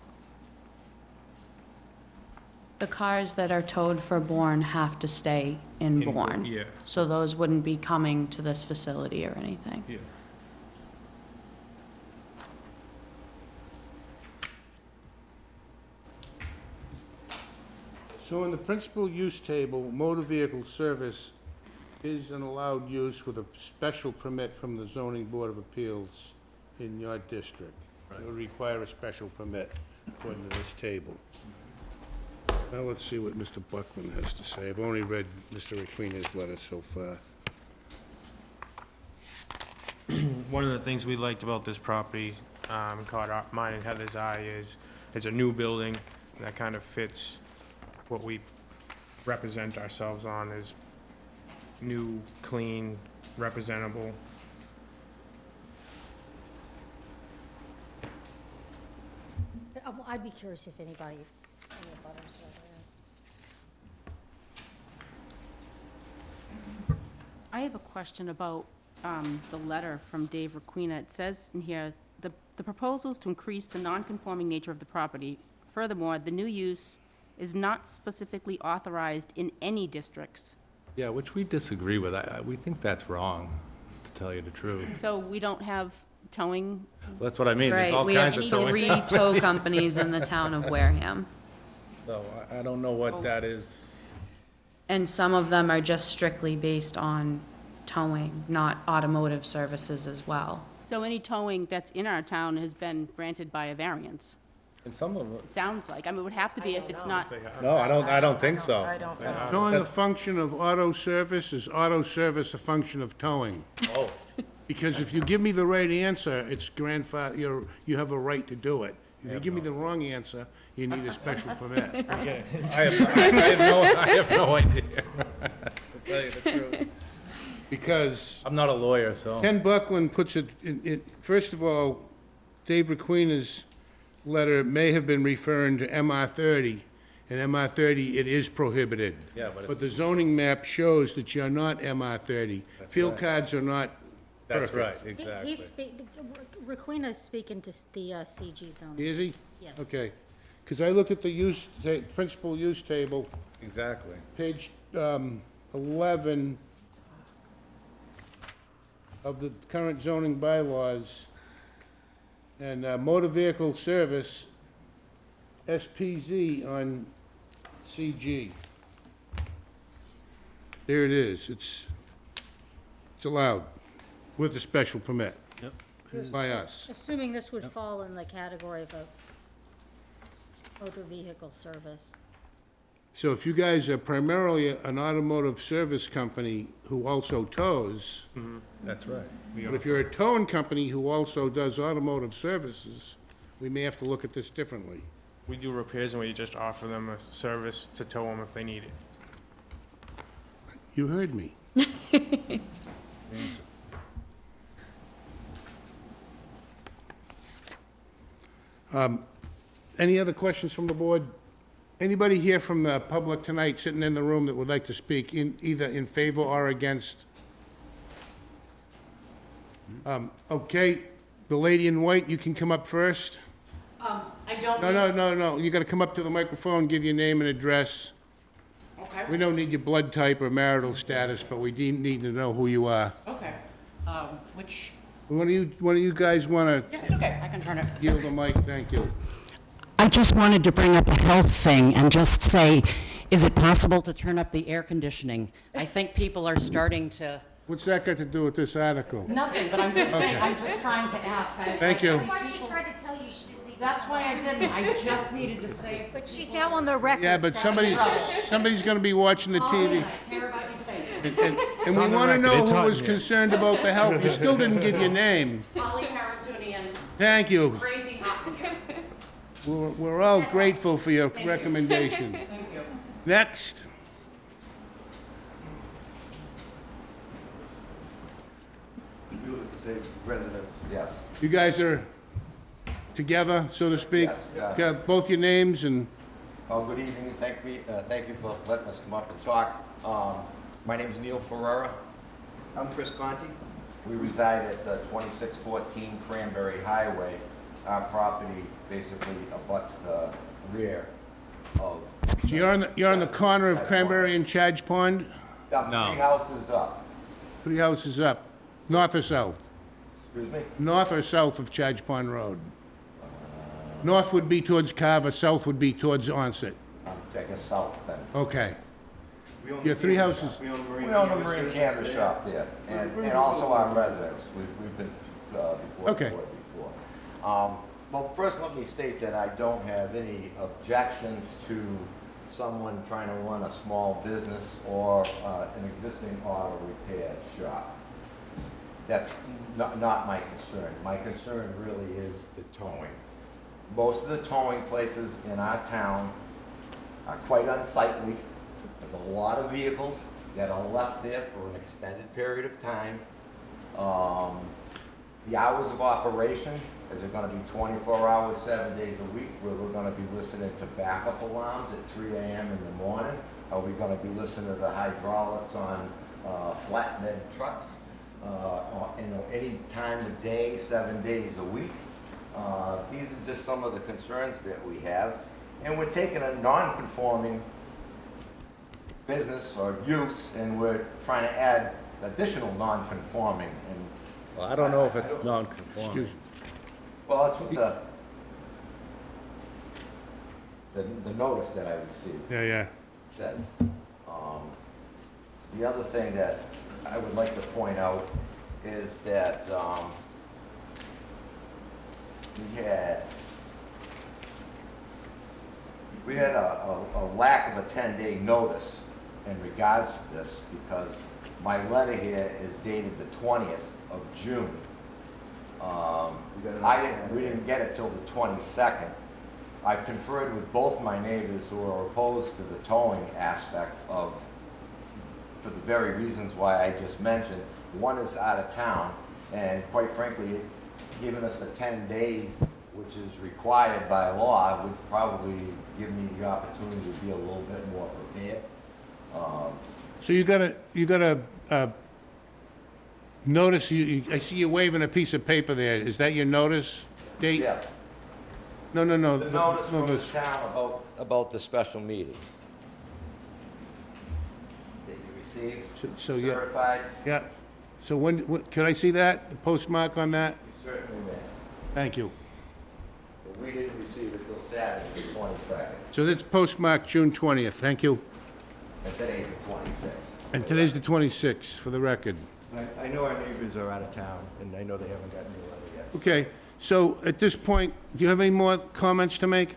The cars that are towed for Bourne have to stay in Bourne. Yeah, So those wouldn't be coming to this facility or anything. yeah. So in the principal use table, motor vehicle service is an allowed use with a special permit from the zoning board of appeals in your district. It would require a special permit according to this table. Now let's see what Mr. Buckland has to say. I've only read Mr. Requena's letter so far. One of the things we liked about this property, caught mine and Heather's eye, is it's a new building that kind of fits what we represent ourselves on, as new, clean, representable. I'd be curious if any butters were there. I have a question about the letter from Dave Requena. It says in here, the proposals to increase the non-conforming nature of the property. Furthermore, the new use is not specifically authorized in any districts. Yeah, which we disagree with. We think that's wrong, to tell you the truth. So we don't have towing. That's what I mean. There's Right, all we have kinds of towing. 3 tow companies in the town of Wareham. So I don't know what that is. And some of them are just strictly based on towing, not automotive services as well. So any towing that's in our town has been granted by a variance, And some of it sounds like. I mean, it would have to be if it's not, no, I don't think so. I don't know. Towing a function of auto service, is auto service a function of towing? Oh. Because if you give me the right answer, it's grandfather, you have a right to do it. If you give me the wrong answer, you need a special permit. I have no idea. To tell you the truth. Because I'm not a lawyer, so. Ken Buckland puts first of all, Dave Requena's letter may have been referring to MR 30, and MR 30, it is prohibited. Yeah, but But it's, the zoning map shows that you're not MR 30. Field right. cards are not that's perfect. right, exactly. He's Requena's speaking to the CG zone. Is he? Yes. Okay. Because I looked at the principal use table, Exactly. page 11 of the current zoning bylaws, and motor vehicle service, SPZ on CG. There it is. It's allowed with a special permit by us. Assuming this would fall in the category of a motor vehicle service. So if you guys are primarily an automotive service company who also tows, That's right. but if you're a towing company who also does automotive services, we may have to look at this differently. We do repairs and we just offer them a service to tow them if they need it. You heard me. Any other questions from the board? Anybody here from the public tonight sitting in the room that would like to speak either in favor or against? Okay, the lady in white, you can come up first. I don't. No, you gotta come up to the microphone, give your name and address. Okay, We don't need your blood type or marital status, but we need to know who you are. okay. Which, One of you guys wanna yeah, it's okay, I can turn it. yield the mic? Thank you. I just wanted to bring up a health thing and just say, is it possible to turn up the air conditioning? I think people are starting to, What's that got to do with this article? nothing, but I'm just saying, I'm just trying to ask. Thank you. That's why she tried to tell you she didn't leave. That's why I didn't, I just needed to say. But she's now on the record. Yeah, but somebody's gonna be watching the Oh, TV. yeah, I care about your faith. And we wanna know who was concerned about the health. You still didn't give your name. Holly Paratunian, Thank you. crazy hot in here. We're all grateful for your recommendation. Thank you. Next. Residents, yes. You guys are together, so to speak? Yes, Got both your names and, Good evening, thank you for letting us come up and talk. My name's Neil Ferrera. I'm Chris Conti. We reside at 2614 Cranberry Highway. Our property basically abuts the rear of... so you're on the corner of Cranberry and Chadge Pond? About No. 3 houses up. 3 houses up, north or south? Excuse me? North or south of Chadge Pond Road? North would be towards Carver, south would be towards Onset. Take us south then. Okay. Your 3 houses, We own a marine canvas shop there, and also our residents. We've been before. Okay. Well, first let me state that I don't have any objections to someone trying to run a small business or an existing auto repair shop. That's not my concern. My concern really is the towing. Most of the towing places in our town are quite unsightly. There's a lot of vehicles that are left there for an extended period of time. The hours of operation, is it gonna be 24 hours, 7 days a week, where we're gonna be listening to backup alarms at 3 a.m. in the morning? Are we gonna be listening to the hydraulics on flatbed trucks? Any time of day, 7 days a week? These are just some of the concerns that we have. And we're taking a non-conforming business or use, and we're trying to add additional non-conforming. And Well, I don't know if it's non-conforming. excuse me. well, that's what the notice that I received Yeah. says. The other thing that I would like to point out is that we had a lack of a 10-day notice in regards to this because my letter here is dated the 20th of June. We didn't get it till the 22nd. I've conferred with both my neighbors who are opposed to the towing aspect of, for the very reasons why I just mentioned. One is out of town, and quite frankly, giving us the 10 days, which is required by law, would probably give me the opportunity to be a little bit more prepared. So you got a notice, I see you waving a piece of paper there. Is that your notice date? Yes. No. The notice no, from the this- town about the special meeting that you received, So, yeah. certified, Yeah. So can I see that, the postmark on that? you certainly may. Thank you. But we didn't receive it till Saturday, the 22nd, So that's postmarked June 20th, thank you. and today's the 26th. And today's the 26th, for the record. I know our neighbors are out of town, and I know they haven't gotten your letter yet. Okay, so at this point, do you have any more comments to make?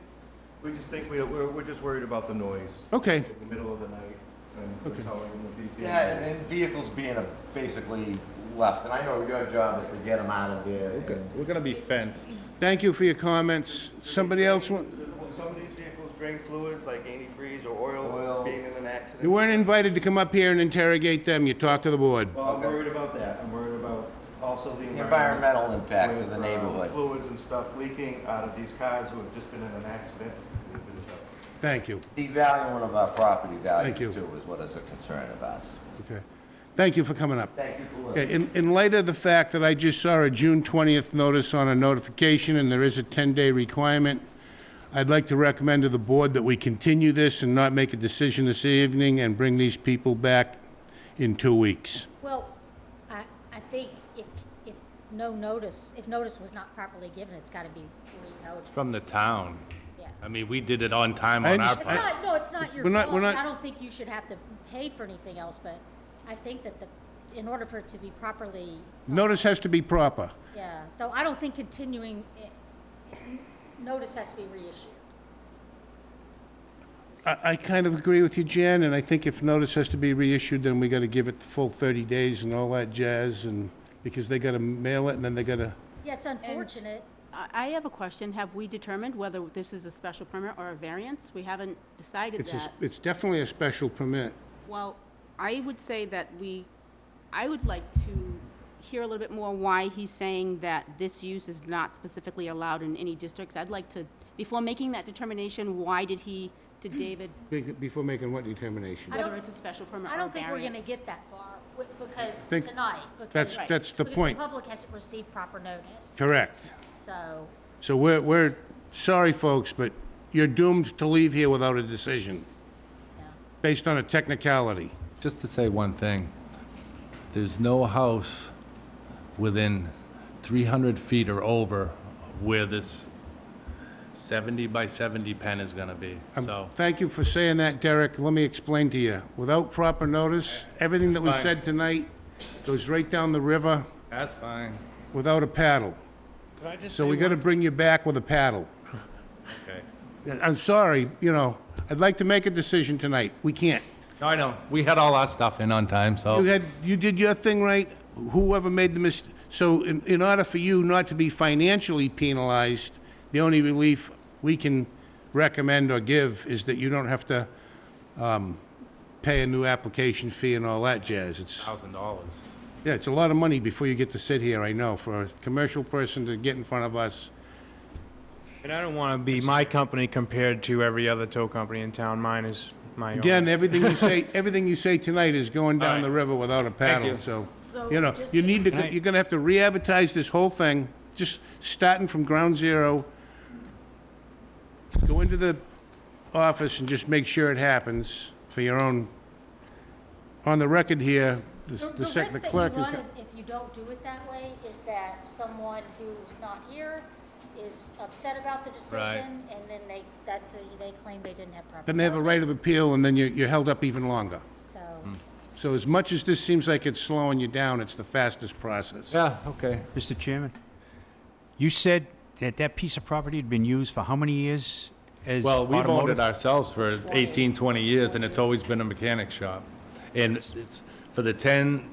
We just think we're just worried about the noise. Okay. In the middle of the night, and we're towing them the beeping. Yeah, and vehicles being basically left, and I know your job is to get them out of there. and- We're gonna be fenced. Thank you for your comments. Somebody else want? Some of these vehicles drain fluids like antifreeze or oil being in an accident. You weren't invited to come up here and interrogate them, you talked to the board. Well, I'm worried about that. I'm worried about also the The environmental impacts of the with, neighborhood. Fluids and stuff leaking out of these cars who have just been in an accident. Thank you. Devaluing of our property value Thank you. too is what is a concern of ours. Okay. Thank you for coming up. Thank you for Okay, listening. in light of the fact that I just saw a June 20th notice on a notification, and there is a 10-day requirement, I'd like to recommend to the board that we continue this and not make a decision this evening and bring these people back in 2 weeks. Well, I think if notice was not properly given, it's gotta be re-noticed. From the town. Yeah. I mean, we did it on time I on our just- part. It's not your We're not- fault. we're not- I don't think you should have to pay for anything else, but I think that in order for it to be properly, Notice has to be proper. yeah, so I don't think continuing, notice has to be reissued. I kind of agree with you, Jan, and I think if notice has to be reissued, then we got to give it the full 30 days and all that jazz, and, because they got to mail it, and then they got to, Yeah, it's unfortunate. I have a question. Have we determined whether this is a special permit or a variance? We haven't decided that. it's definitely a special permit. Well, I would say that I would like to hear a little bit more why he's saying that this use is not specifically allowed in any districts. I'd like to, before making that determination, why did he, to David, Before making what determination? I don't- whether it's a special permit or I a don't think we're gonna variance? get that far, because Think- tonight, because. That's the point. Because the public hasn't received proper notice, Correct. so, So we're sorry, folks, but you're doomed to leave here without a decision, yeah. based on a technicality. Just to say one thing, there's no house within 300 feet or over where this 70 by 70 pen is gonna be, so. Thank you for saying that, Derek. Let me explain to you. Without proper notice, everything that was Fine. said tonight goes right down the river That's fine. without a paddle. Can I just So say we got to one- bring you back with a paddle. Okay. I'm sorry, I'd like to make a decision tonight. We can't. No, I know, we had all our stuff in on time, so. You did your thing right, whoever made the mistake. So in order for you not to be financially penalized, the only relief we can recommend or give is that you don't have to pay a new application fee and all that jazz. $1,000. Yeah, it's a lot of money before you get to sit here, I know, for a commercial person to get in front of us. And I don't want to be my company compared to every other tow company in town. Mine is my own. Again, everything you say tonight is going down All right. the river without a paddle, you. so, So just- you need to, Right. you're gonna have to re-advertise this whole thing, just starting from ground zero. Go into the office and just make sure it happens for your own, on the record here, The the risk the that you clerk is. run if you don't do it that way is that someone who's not here is upset about the decision, and then they claim they didn't have proper Then they have a right of notice. appeal, and then you're held up even longer. So, So as much as this seems like it's slowing you down, it's the fastest process. Yeah, okay. Mr. Chairman, you said that that piece of property had been used for how many years as Well, we've owned automotive? it ourselves for 18, 20 years, and it's always been a mechanic shop. And it's for the 10,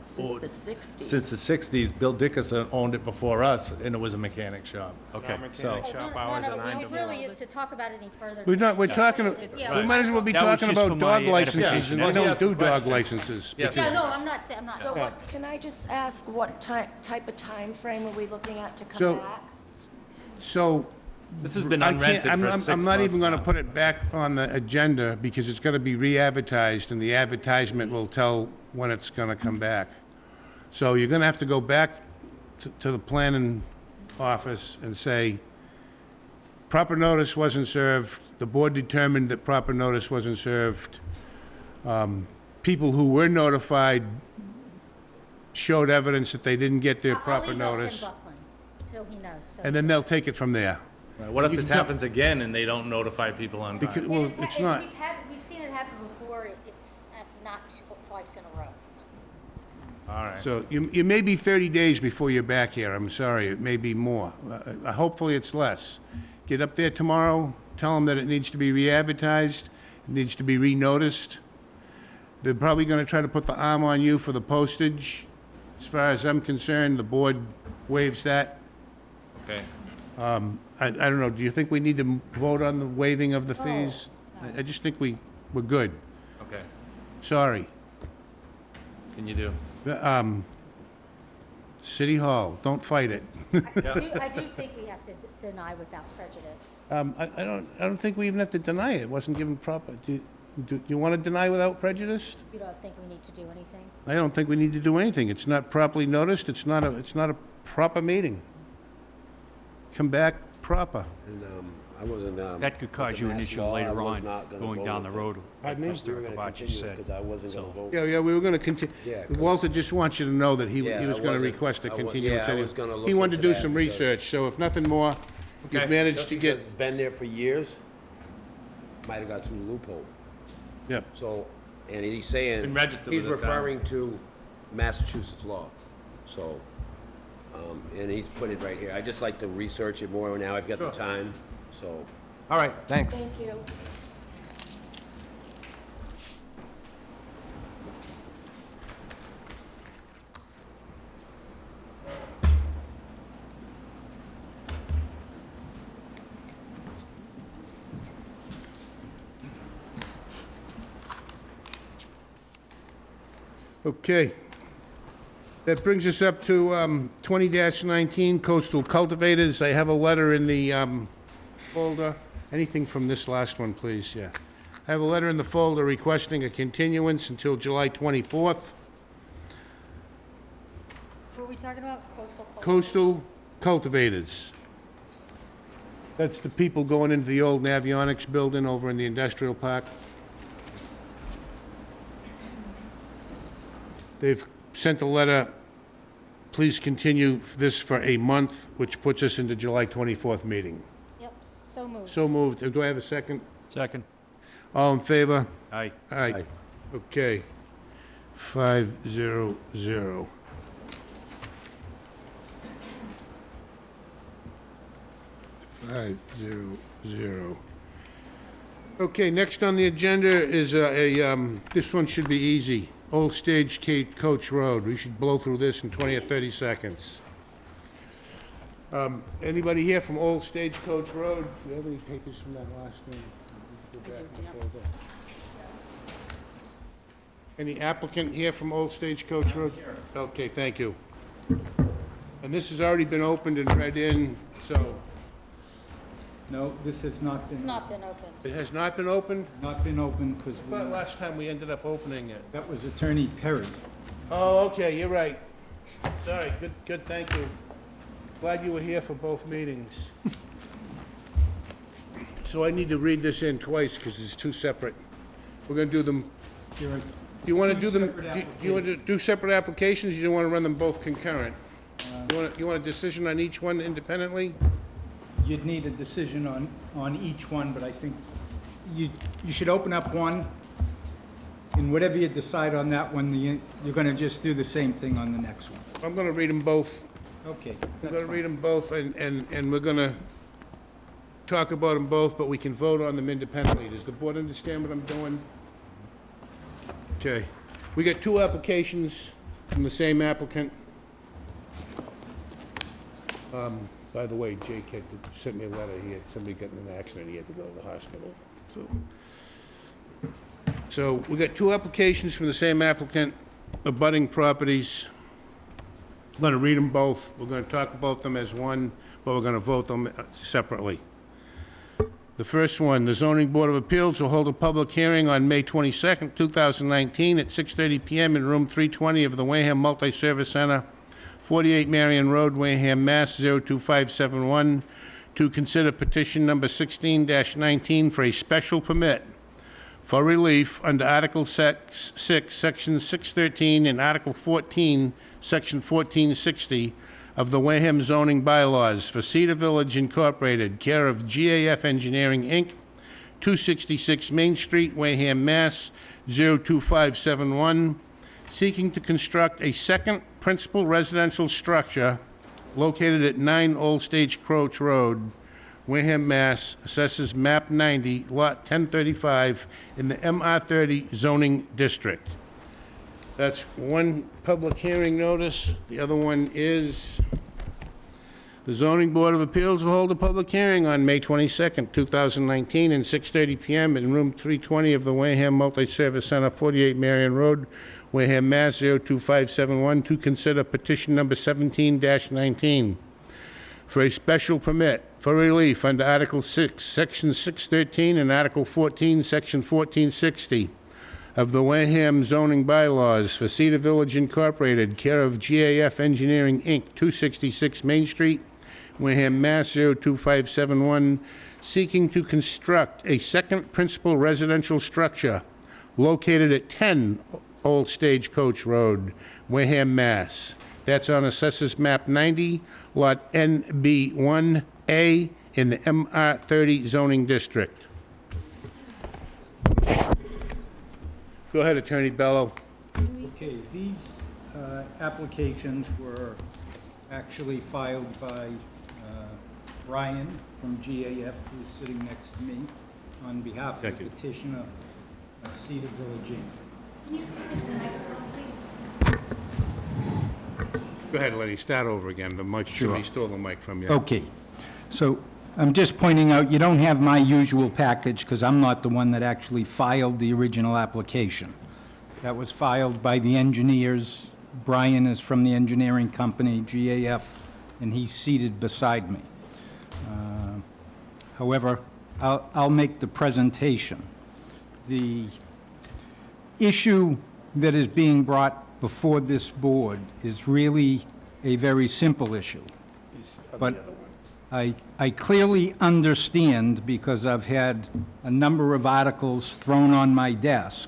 Since the 60s. since the 60s, Bill Dickerson owned it before us, and it was a mechanic shop. Okay. Our mechanic So- shop No, hours no, are no, 9 to it 4. really is to talk about any further. We're not, we're talking, Yeah. we might as well be That was talking just about for my dog licenses, edification. and we Well, don't yes, do the question. dog licenses. Yes. because- Yeah, no, I'm not saying, I'm not. So what, can I just ask what type of time frame are we looking at to So- come back? So, This has been I can't, unrented I'm, for I'm 6 I'm not even months gonna now. put it back on the agenda, because it's gonna be re-advertised, and the advertisement will tell when it's gonna come back. So you're gonna have to go back to the planning office and say, proper notice wasn't served, the board determined that proper notice wasn't served. People who were notified showed evidence that they didn't get their proper I'll email Ken notice, Buckland, so he knows. So and then they'll take it from there. Right, what if You this can tell- happens again and they don't notify people on Because, time? well, It is it's ha- not. We've seen it happen before, it's not twice in a row. All right. So you may be 30 days before you're back here, I'm sorry, it may be more. Hopefully it's less. Get up there tomorrow, tell them that it needs to be re-advertised, it needs to be re-noticed. They're probably gonna try to put the arm on you for the postage. As far as I'm concerned, the board waives that. Okay. I don't know, do you think we need to vote on the waiving of the fees? I just think we're good. Okay. Sorry. Can you do? City Hall, don't fight it. I do think we have to deny without prejudice. I don't think we even have to deny it. It wasn't given proper. Do you want to deny without prejudice? You don't think we need to do anything? I don't think we need to do anything. It's not properly noticed. It's not a proper meeting. Come back proper. And, I wasn't, That could cause with you the an mass issue law, I later was on, not gonna going vote down the it. road, like Pardon me? We Mr. were gonna Kabachi continue said. because I wasn't gonna So- vote. Yeah, we were going to continue. Yeah, 'cause- Walter just wants you to know that he Yeah, was I going to wasn't- request a I wa- continuance. yeah, I anyway. was gonna He look wanted to into do that some because- research, so if nothing more, you've Okay. managed Just to because get, it's been there for years, might have got through the loophole. yep. So, and he's saying, Been registered he's with the town. referring to Massachusetts law. So, and he's put it right here. I just like to research it more now. I've got the time, so. All right, thanks. Thank you. Okay. That brings us up to 20-19 Coastal Cultivators. I have a letter in the folder. Anything from this last one, please, yeah. I have a letter in the folder requesting a continuance until July 24th. Who are we talking about? Coastal? Coastal Cultivators. That's the people going into the old Navionics building over in the industrial park. They've sent a letter, please continue this for a month, which puts us into July 24th meeting. Yep, so moved. So moved. Do I have a second? Second. All in favor? Aye. Aye. Aye. Okay. 500. 500. Okay, next on the agenda is this one should be easy. Old Stage Coach Road. We should blow through this in 20 or 30 seconds. Anybody here from Old Stagecoach Road? Do you have any papers from that last one? Go back in the folder. Any applicant here from Old Stagecoach Road? Okay, thank you. And this has already been opened and read in, so No, this has not It's been, not been opened. it has not been opened? because But last time we ended up opening it. that was Attorney Perry. Oh, okay, you're right. Sorry, good, thank you. Glad you were here for both meetings. So I need to read this in twice, because it's two separate. We're gonna do them, There are do you wanna two do them, separate do you want to do separate applications, or you wanna run them both concurrent? You want a decision on each one independently? You'd need a decision on each one, but I think you should open up one And whatever you decide on that one, you're going to just do the same thing on the next one. I'm gonna read them both. Okay, I'm that's gonna fine. read them both, and we're gonna talk about them both, but we can vote on them independently. Does the board understand what I'm doing? Okay. We got two applications from the same applicant. By the way, Jake had sent me a letter. Somebody got in an accident. He had to go to the hospital. So we got two applications from the same applicant, abutting properties. I'm going to read them both. We're going to talk about them as one, but we're going to vote them separately. The first one, the Zoning Board of Appeals will hold a public hearing on May 22nd, 2019, at 6:30 PM in Room 320 of the Wareham Multi-Service Center, 48 Marion Road, Wareham, Mass. 02571, to consider petition number 16-19 for a special permit for relief under Article 6, Section 613, and Article 14, Section 1460 of the Wareham zoning bylaws for Cedar Village Incorporated, care of GAF Engineering, Inc., 266 Main Street, Wareham, Mass. 02571, seeking to construct a second principal residential structure located at 9 Old Stagecoach Road, Wareham, Mass., assesses map 90, lot 1035, in the MR30 zoning district. That's one public hearing notice. The other one is the Zoning Board of Appeals will hold a public hearing on May 22nd, 2019, at 6:30 PM in Room 320 of the Wareham Multi-Service Center, 48 Marion Road, Wareham, Mass. 02571, to consider petition number 17-19 for a special permit for relief under Article 6, Section 613, and Article 14, Section 1460 of the Wareham zoning bylaws for Cedar Village Incorporated, care of GAF Engineering, Inc., 266 Main Street, Wareham, Mass. 02571, seeking to construct a second principal residential structure located at 10 Old Stagecoach Road, Wareham, Mass. That's on Assessors Map 90, Lot NB1A, in the MR30 zoning district. Go ahead, Attorney Bello. Okay, these applications were actually filed by Brian from GAF, who's sitting next to me, on behalf of Thank the you. petitioner, Cedar Village Inc. Go ahead, Lenny, start over again. The mic, somebody stole the mic from you. Okay, so I'm just pointing out, you don't have my usual package, because I'm not the one that actually filed the original application. That was filed by the engineers. Brian is from the engineering company, GAF, and he's seated beside me. However, I'll make the presentation. The issue that is being brought before this board is really a very simple issue. But I clearly understand, because I've had a number of articles thrown on my desk,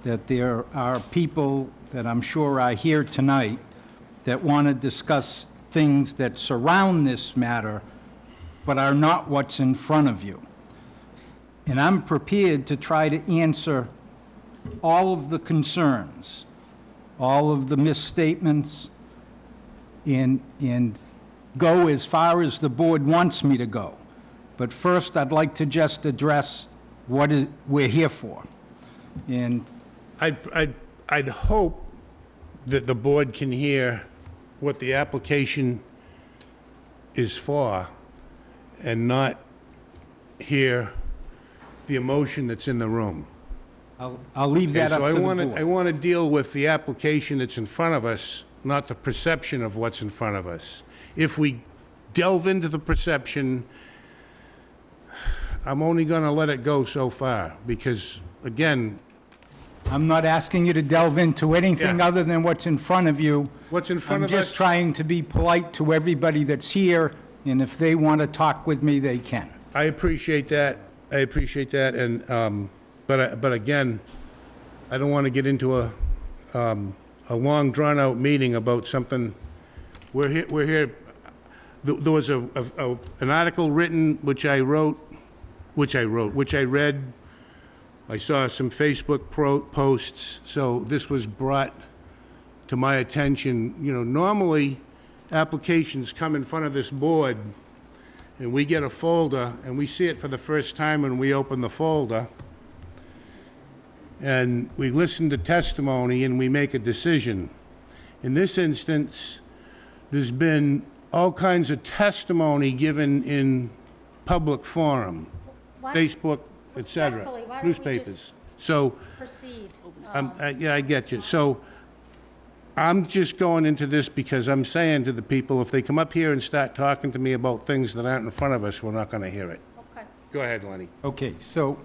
that there are people that I'm sure are here tonight that want to discuss things that surround this matter, but are not what's in front of you. And I'm prepared to try to answer all of the concerns, all of the misstatements, and go as far as the board wants me to go. But first, I'd like to just address what we're here for. And I'd hope that the board can hear what the application is for and not hear the emotion that's in the room. I'll leave that up to the board. I want to deal with the application that's in front of us, not the perception of what's in front of us. If we delve into the perception, I'm only going to let it go so far, because, again... I'm not asking you to delve into anything other than what's in front of you. What's in front of us? I'm just trying to be polite to everybody that's here, and if they want to talk with me, they can. I appreciate that. And, but again, I don't want to get into a long, drawn-out meeting about something. We're here, there was an article written, which I read I saw some Facebook posts, so this was brought to my attention. You know, normally, applications come in front of this board, and we get a folder, and we see it for the first time when we open the folder, and we listen to testimony, and we make a decision. In this instance, there's been all kinds of testimony given in public forum, Why- Facebook, et cetera, Respectfully, why don't we newspapers. just So, proceed? yeah, I get you. So, I'm just going into this because I'm saying to the people, if they come up here and start talking to me about things that aren't in front of us, we're not gonna hear it. Okay. Go ahead, Lenny. Okay, so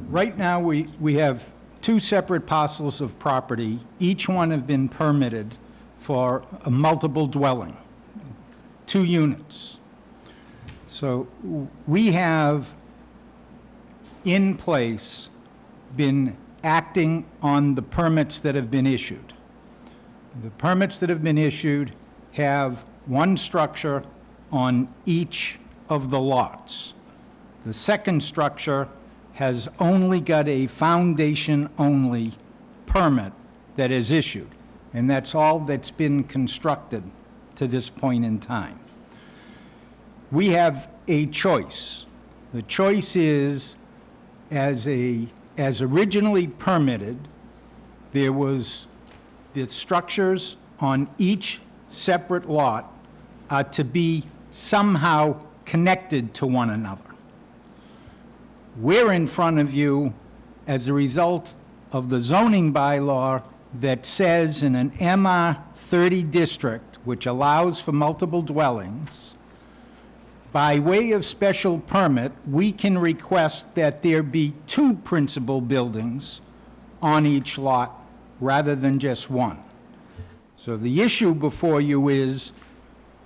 right now, we have two separate parcels of property. Each one have been permitted for a multiple dwelling, 2 units. So we have in place been acting on the permits that have been issued. The permits that have been issued have one structure on each of the lots. The second structure has only got a foundation-only permit that is issued, and that's all that's been constructed to this point in time. We have a choice. The choice is, as originally permitted, there was the structures on each separate lot are to be somehow connected to one another. We're in front of you as a result of the zoning bylaw that says in an MR 30 district, which allows for multiple dwellings, by way of special permit, we can request that there be 2 principal buildings on each lot rather than just one. So the issue before you is,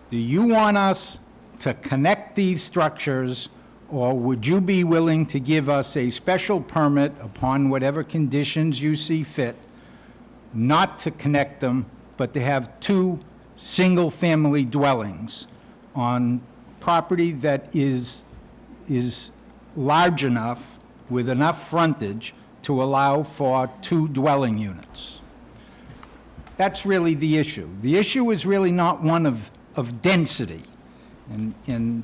do you want us to connect these structures, or would you be willing to give us a special permit upon whatever conditions you see fit, not to connect them, but to have 2 single-family dwellings on property that is large enough, with enough frontage, to allow for 2 dwelling units? That's really the issue. The issue is really not one of density, and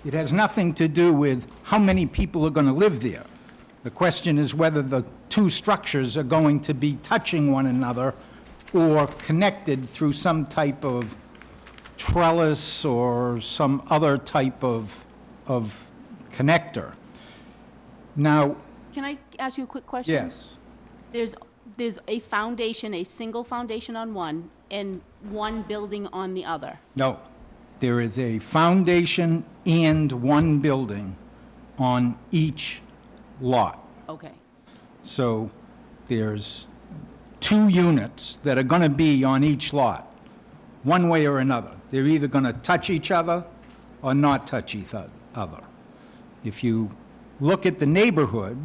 it has nothing to do with how many people are going to live there. The question is whether the 2 structures are going to be touching one another or connected through some type of trellis or some other type of connector. Now, Can I ask you a quick question? yes, There's a foundation, a single foundation on one, and one building on the other. no, there is a foundation and 1 building on each lot. Okay. So there's 2 units that are going to be on each lot, one way or another. They're either going to touch each other or not touch each other. If you look at the neighborhood,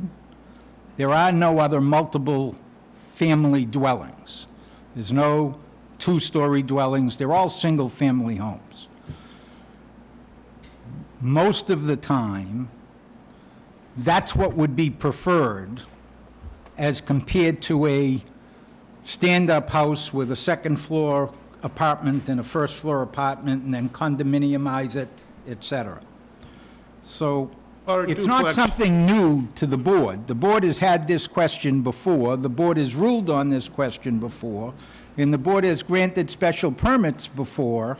there are no other multiple family dwellings. There's no 2-story dwellings. They're all single-family homes. Most of the time, that's what would be preferred as compared to a stand-up house with a second-floor apartment and a first-floor apartment, and then condominiumize it, et cetera. So Or a it's not duplex. something new to the board. The board has had this question before, the board has ruled on this question before, and the board has granted special permits before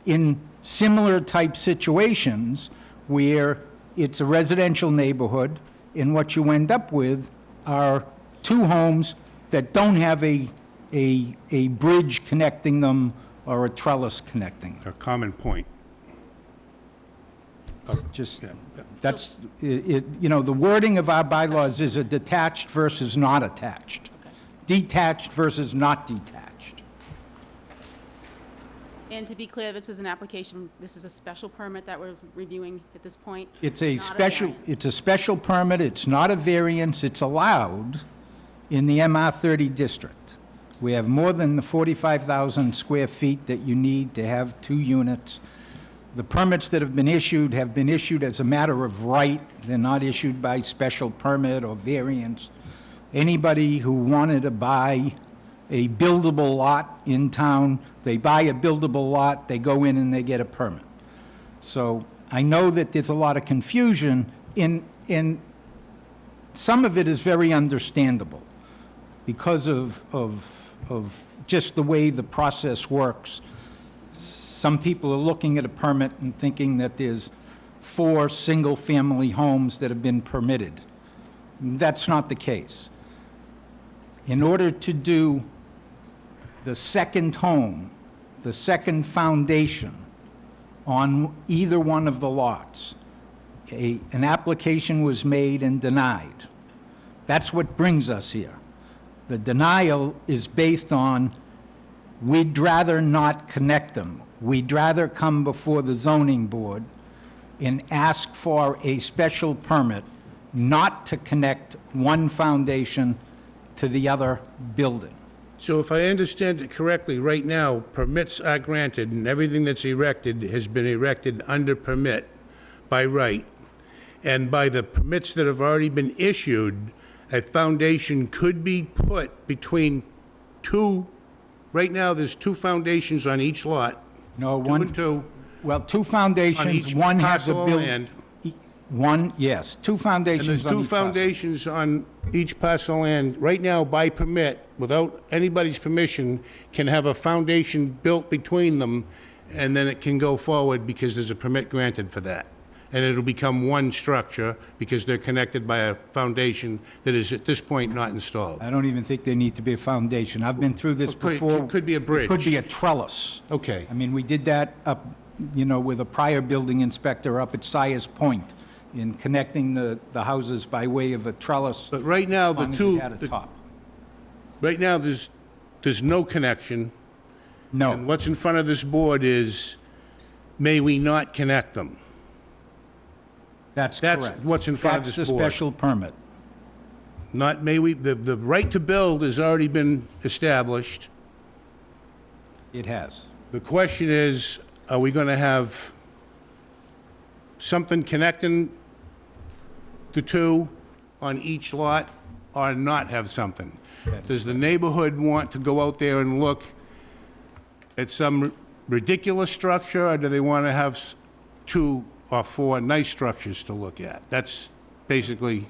in similar type situations where it's a residential neighborhood, and what you end up with are 2 homes that don't have a bridge connecting them or a trellis connecting them. A common point. Just, Yeah. that's, you know, the wording of our bylaws is a detached versus not attached. Detached versus not detached. And to be clear, this is an application, this is a special permit that we're reviewing at this point? It's a Not special, variance. it's a special permit, it's not a variance, it's allowed in the MR 30 district. We have more than the 45,000 square feet that you need to have 2 units. The permits that have been issued as a matter of right. They're not issued by special permit or variance. Anybody who wanted to buy a buildable lot in town, they buy a buildable lot, they go in and they get a permit. So I know that there's a lot of confusion in some of it is very understandable because of just the way the process works. Some people are looking at a permit and thinking that there's 4 single-family homes that have been permitted. That's not the case. In order to do the second home, the second foundation on either one of the lots, an application was made and denied. That's what brings us here. The denial is based on, we'd rather not connect them. We'd rather come before the zoning board and ask for a special permit not to connect one foundation to the other building. So if I understand it correctly, right now, permits are granted, and everything that's erected has been erected under permit by right. And by the permits that have already been issued, a foundation could be put between 2, right now, there's 2 foundations on each lot. No, 2 and 2. Well, 2 foundations, each one has a parcel of build. land. One, yes, 2 And foundations there's on 2 each parcel. foundations on each parcel of land. Right now, by permit, without anybody's permission, can have a foundation built between them, and then it can go forward because there's a permit granted for that. And it'll become one structure because they're connected by a foundation that is at this point not installed. I don't even think there need to be a foundation. I've been through this Well, before. it could be a bridge. It could be a trellis. Okay. I mean, we did that up, with a prior building inspector up at Sayers Point in connecting the houses by way of a trellis. But right now, as the long as two, it had a top. right now, there's no connection. And No, what's in front of this board is, may we not connect them? that's That's correct. what's in front of That's this the board. special permit. Not may we, the right to build has already been established. It has. The question is, are we going to have something connecting the 2 on each lot or not have something? Does the neighborhood want to go out there and look at some ridiculous structure, or do they want to have 2 or 4 nice structures to look at? That's basically,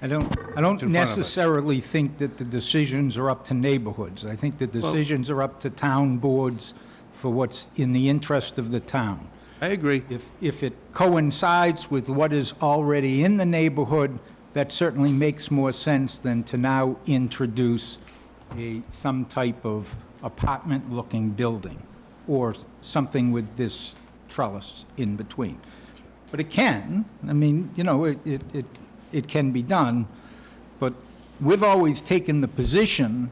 I don't in front of us. necessarily think that the decisions are up to neighborhoods. I think the decisions are up to town boards for what's in the interest of the town. I agree. If it coincides with what is already in the neighborhood, that certainly makes more sense than to now introduce some type of apartment-looking building or something with this trellis in between. But it can, I mean, it can be done, but we've always taken the position,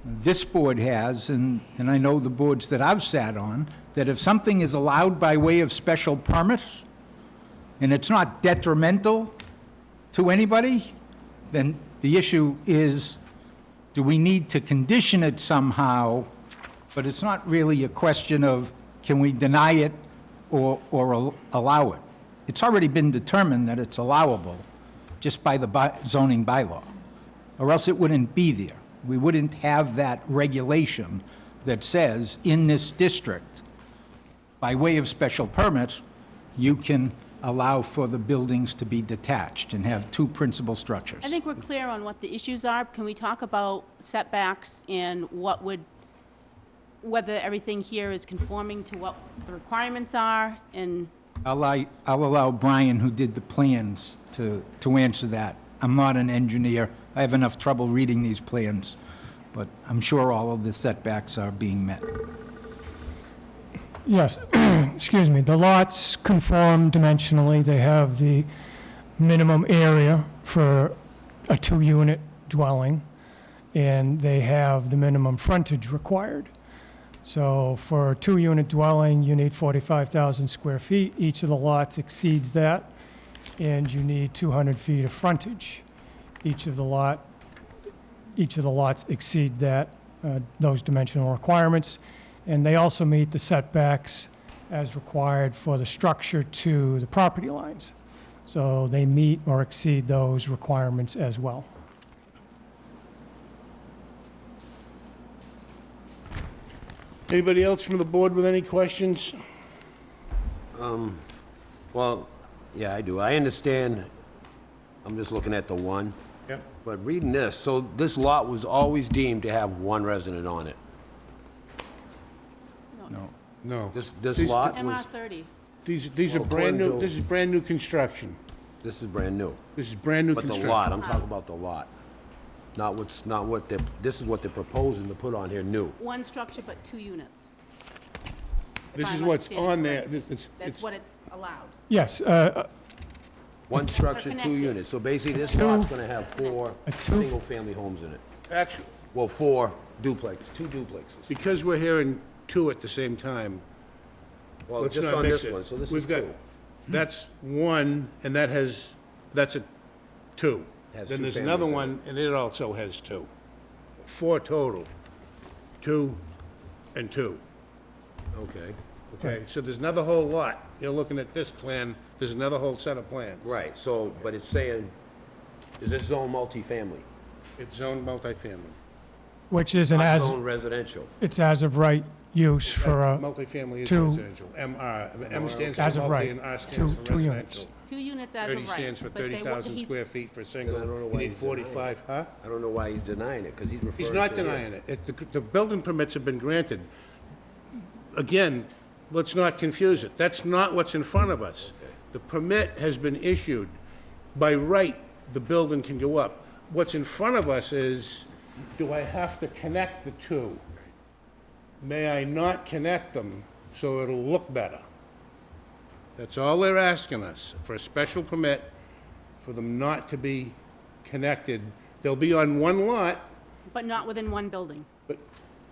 this board has, and I know the boards that I've sat on, that if something is allowed by way of special permit, and it's not detrimental to anybody, then the issue is, do we need to condition it somehow? But it's not really a question of, can we deny it or allow it? It's already been determined that it's allowable just by the zoning bylaw, or else it wouldn't be there. We wouldn't have that regulation that says, in this district, by way of special permit, you can allow for the buildings to be detached and have 2 principal structures. I think we're clear on what the issues are. Can we talk about setbacks and whether everything here is conforming to what the requirements are? And I'll allow Brian, who did the plans, to answer that. I'm not an engineer. I have enough trouble reading these plans, but I'm sure all of the setbacks are being met. Yes, excuse me, the lots conform dimensionally. They have the minimum area for a 2-unit dwelling, and they have the minimum frontage required. So for a 2-unit dwelling, you need 45,000 square feet. Each of the lots exceeds that, and you need 200 feet of frontage. Each of the lots exceed that, those dimensional requirements. And they also meet the setbacks as required for the structure to the property lines. So they meet or exceed those requirements as well. Anybody else from the board with any questions? Well, yeah, I do. I understand, I'm just looking at the one. Yep. But reading this, so this lot was always deemed to have one resident on it. No. This These- lot MR was, 30. These are Well, brand new, according to- this is brand new construction. this is brand new. This is brand new But the construction. lot, I'm talking about the lot. Not what they're, this is what they're proposing to put on here new. One structure, but 2 units. This I'm is what's understanding on there. correctly. This- That's what it's allowed. Yes, One structure, 2 connected. units. So basically, this Two- lot's gonna have 4 a two- single-family homes in it. Actually, Well, 4 duplexes, 2 duplexes. because we're hearing two at the same time, Well, let's just not on mix this it. one, so this is We've got, 2. that's one, and that's a two. Has Then two there's another families in one, and it also has 2. 4 total. 2 and 2. Okay. Okay, so there's another whole lot. You're looking at this plan, there's another whole set of plans. Right, so, but it's saying, is this zone multifamily? It's zoned multifamily. which is an Not as, zone residential. it's as of right use for a, Multifamily is two- residential. M stands As for of multi right. and R Two- stands for two units. residential. 2 units as 30 of right. stands for but they wa- 30,000 he's- square feet for I single. don't know You why need he's denying it. 45, huh? I don't know why he's denying it, because he's referring to... He's not here. denying it. The building permits have been granted. Again, let's not confuse it. That's not what's in front of us. The permit has been issued. By right, the building can go up. What's in front of us is, do I have to connect the two? May I not connect them so it'll look better? That's all they're asking us, for a special permit, for them not to be connected. They'll be on one lot, But not within one building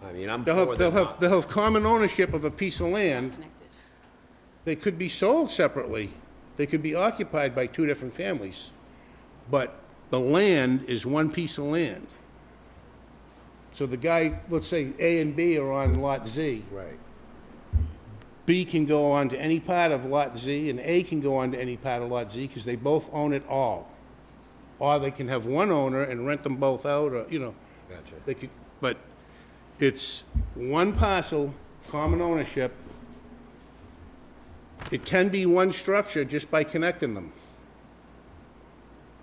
I mean, I'm they'll for have, the... they'll have common ownership of a piece of land. connected. They could be sold separately. They could be occupied by 2 different families. But the land is one piece of land. So the guy, let's say A and B are on Lot Z. Right. B can go on to any part of Lot Z, and A can go on to any part of Lot Z, because they both own it all. Or they can have one owner and rent them both out, or, Gotcha. they could, but it's one parcel, common ownership. It can be one structure just by connecting them.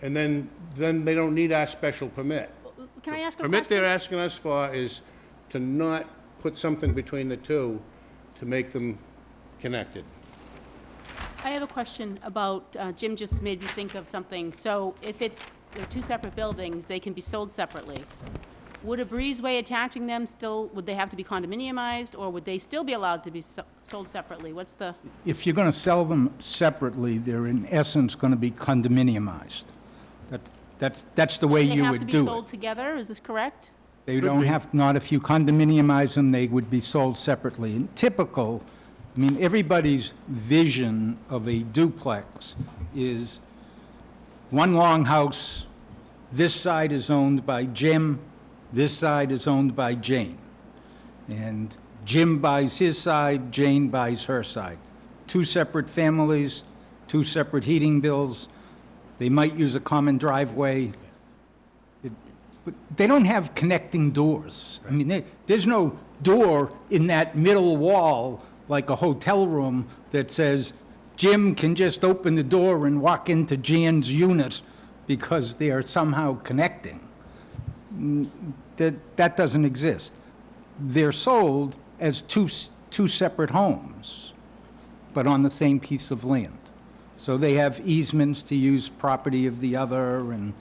And then they don't need our special permit. Can I ask a Permit they're question? asking us for is to not put something between the two to make them connected. I have a question about, Jim just made me think of something. So if they're 2 separate buildings, they can be sold separately. Would a breezeway attaching them still, would they have to be condominiumized, or would they still be allowed to be sold separately? What's the, If you're going to sell them separately, they're in essence going to be condominiumized. That's the way they you have would to be do sold it. together? Is this correct? They don't have, not if you condominiumize them, they would be sold separately. And typical, I mean, everybody's vision of a duplex is one long house, this side is owned by Jim, this side is owned by Jane. And Jim buys his side, Jane buys her side. 2 separate families, 2 separate heating bills. They might use a common driveway. But they don't have connecting doors. I mean, there's no door in that middle wall, like a hotel room, that says, Jim can just open the door and walk into Jan's unit because they are somehow connecting. That doesn't exist. They're sold as two separate homes, but on the same piece of land. So they have easements to use property of the other, and,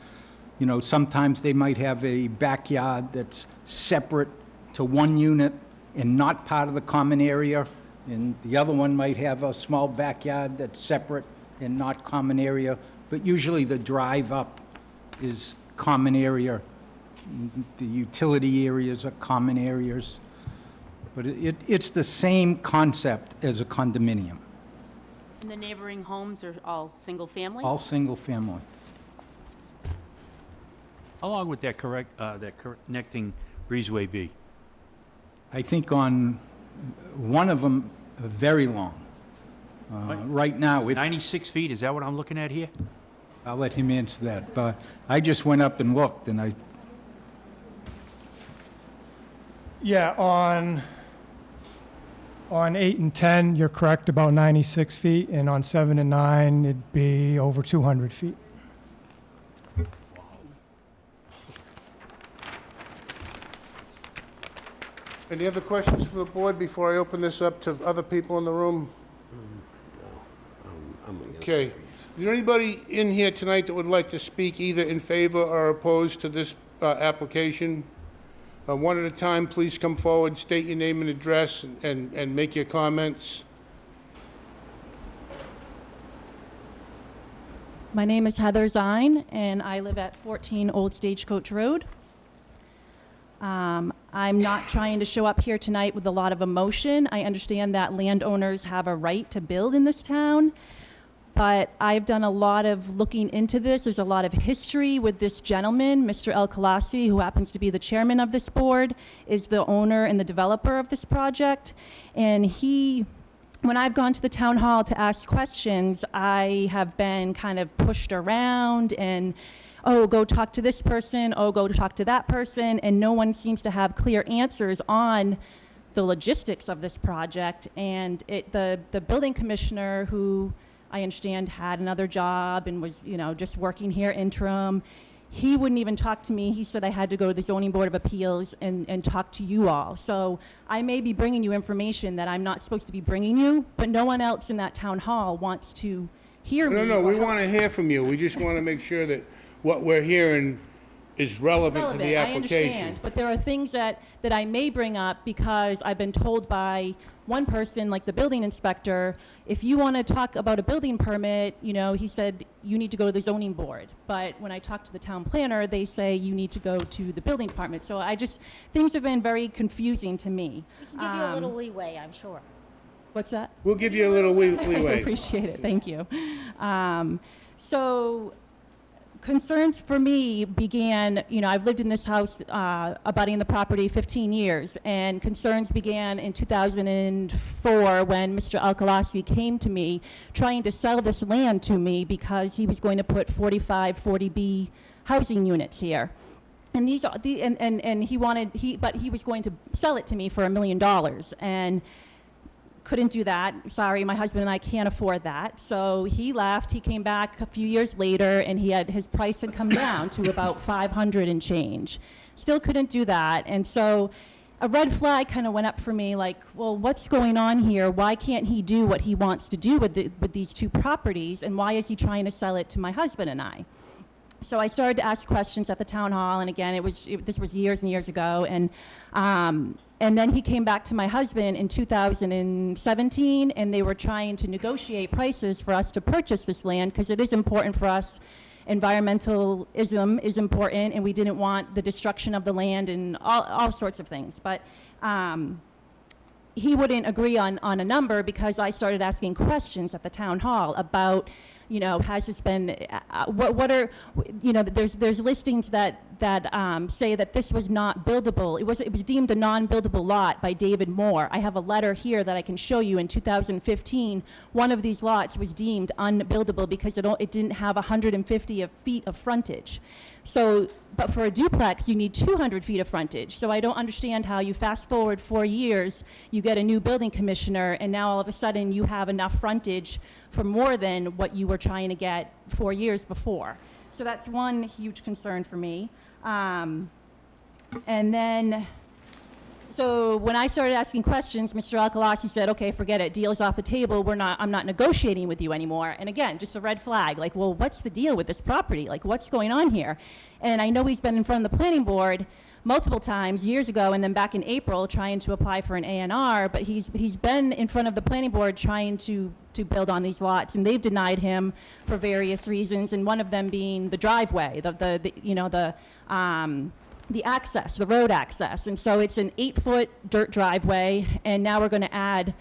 sometimes they might have a backyard that's separate to one unit and not part of the common area, and the other one might have a small backyard that's separate and not common area, but usually the drive up is common area. The utility areas are common areas. But it's the same concept as a condominium, And the neighboring homes are all single-family? all single family. How long would that connecting breezeway be? I think on one of them, very long. Right now, if, 96 feet, is that what I'm looking at here? I'll let him answer that, but I just went up and looked, and Yeah, on 8 and 10, you're correct, about 96 feet, and on 7 and 9, it'd be over 200 feet. Any other questions from the board before I open this up to other people in the room? I'm against Okay. trees. Is there anybody in here tonight that would like to speak either in favor or opposed to this application? One at a time, please come forward, state your name and address, and make your comments. My name is Heather Zine, and I live at 14 Old Stagecoach Road. I'm not trying to show up here tonight with a lot of emotion. I understand that landowners have a right to build in this town, but I've done a lot of looking into this. There's a lot of history with this gentleman, Mr. El Khalasi, who happens to be the chairman of this board, is the owner and the developer of this project. And when I've gone to the town hall to ask questions, I have been kind of pushed around and, oh, go talk to this person, oh, go talk to that person, and no one seems to have clear answers on the logistics of this project. And the building commissioner, who I understand had another job and was, just working here interim, he wouldn't even talk to me. He said I had to go to the Zoning Board of Appeals and talk to you all. So I may be bringing you information that I'm not supposed to be bringing you, but no one else in that town hall wants to hear me. No, we want to hear from you. We just want to make sure that what we're hearing is relevant to the I application. understand, but there are things that I may bring up because I've been told by one person, like the building inspector, if you want to talk about a building permit, he said, you need to go to the zoning board. But when I talk to the town planner, they say you need to go to the building department. So things have been very confusing to me. We can give you a little leeway, I'm sure. What's that? We'll give you a little I leeway. appreciate it, thank you. So concerns for me began, I've lived in this house abutting the property 15 years, and concerns began in 2004 when Mr. Al Khalasi came to me trying to sell this land to me because he was going to put 45 40B housing units here. And these are and he was going to sell it to me for $1 million, and couldn't do that. Sorry, my husband and I can't afford that. So he left. He came back a few years later, and his price had come down to about 500 and change. Still couldn't do that. And so a red flag kind of went up for me, like, well, what's going on here? Why can't he do what he wants to do with these two properties, and why is he trying to sell it to my husband and I? So I started to ask questions at the town hall, and again, this was years and years ago, and then he came back to my husband in 2017, and they were trying to negotiate prices for us to purchase this land, because it is important for us. Environmentalism is important, and we didn't want the destruction of the land and all sorts of things. But he wouldn't agree on a number because I started asking questions at the town hall about, has this been, what are, there's listings that say that this was not buildable. It was deemed a non-buildable lot by David Moore. I have a letter here that I can show you. In 2015, one of these lots was deemed unbuildable because it didn't have 150 feet of frontage. So, but for a duplex, you need 200 feet of frontage. So I don't understand how you fast forward 4 years, you get a new building commissioner, and now all of a sudden you have enough frontage for more than what you were trying to get 4 years before. So that's one huge concern for me. And then, so when I started asking questions, Mr. Al Khalasi said, okay, forget it, deal's off the table, I'm not negotiating with you anymore. And again, just a red flag, like, well, what's the deal with this property? Like, what's going on here? And I know he's been in front of the planning board multiple times, years ago, and then back in April, trying to apply for an A&R, but he's been in front of the planning board trying to build on these lots, and they've denied him for various reasons, and one of them being the driveway, the access, the road access. And so it's an 8-foot dirt driveway, and now we're going to add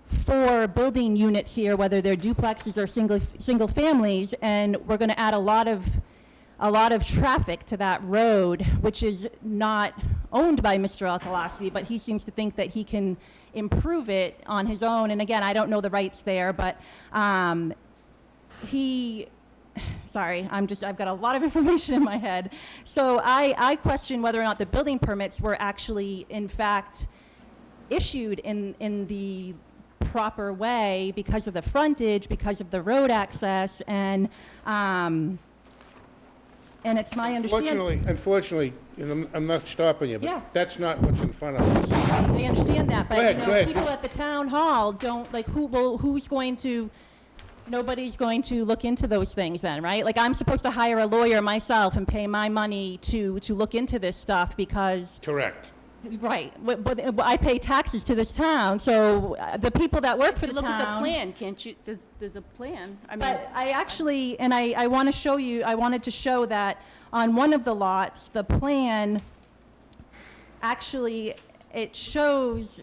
4 building units here, whether they're duplexes or single families, and we're going to add a lot of traffic to that road, which is not owned by Mr. Al Khalasi, but he seems to think that he can improve it on his own. And again, I don't know the rights there, but sorry, I've got a lot of information in my head. So I question whether or not the building permits were actually, in fact, issued in the proper way because of the frontage, because of the road access, and it's my understanding. Unfortunately, and I'm not stopping you, Yeah. but that's not what's in front of us. I understand that, but Go ahead, you go know, ahead, people just- at the town hall don't, like, who's going to, nobody's going to look into those things then, right? Like, I'm supposed to hire a lawyer myself and pay my money to look into this stuff because, Correct. right, but I pay taxes to this town, so the people that work for You the look at the town. plan, can't you? There's a plan. I mean, But I actually, and I want to show you, I wanted to show that on one of the lots, the plan, actually, it shows,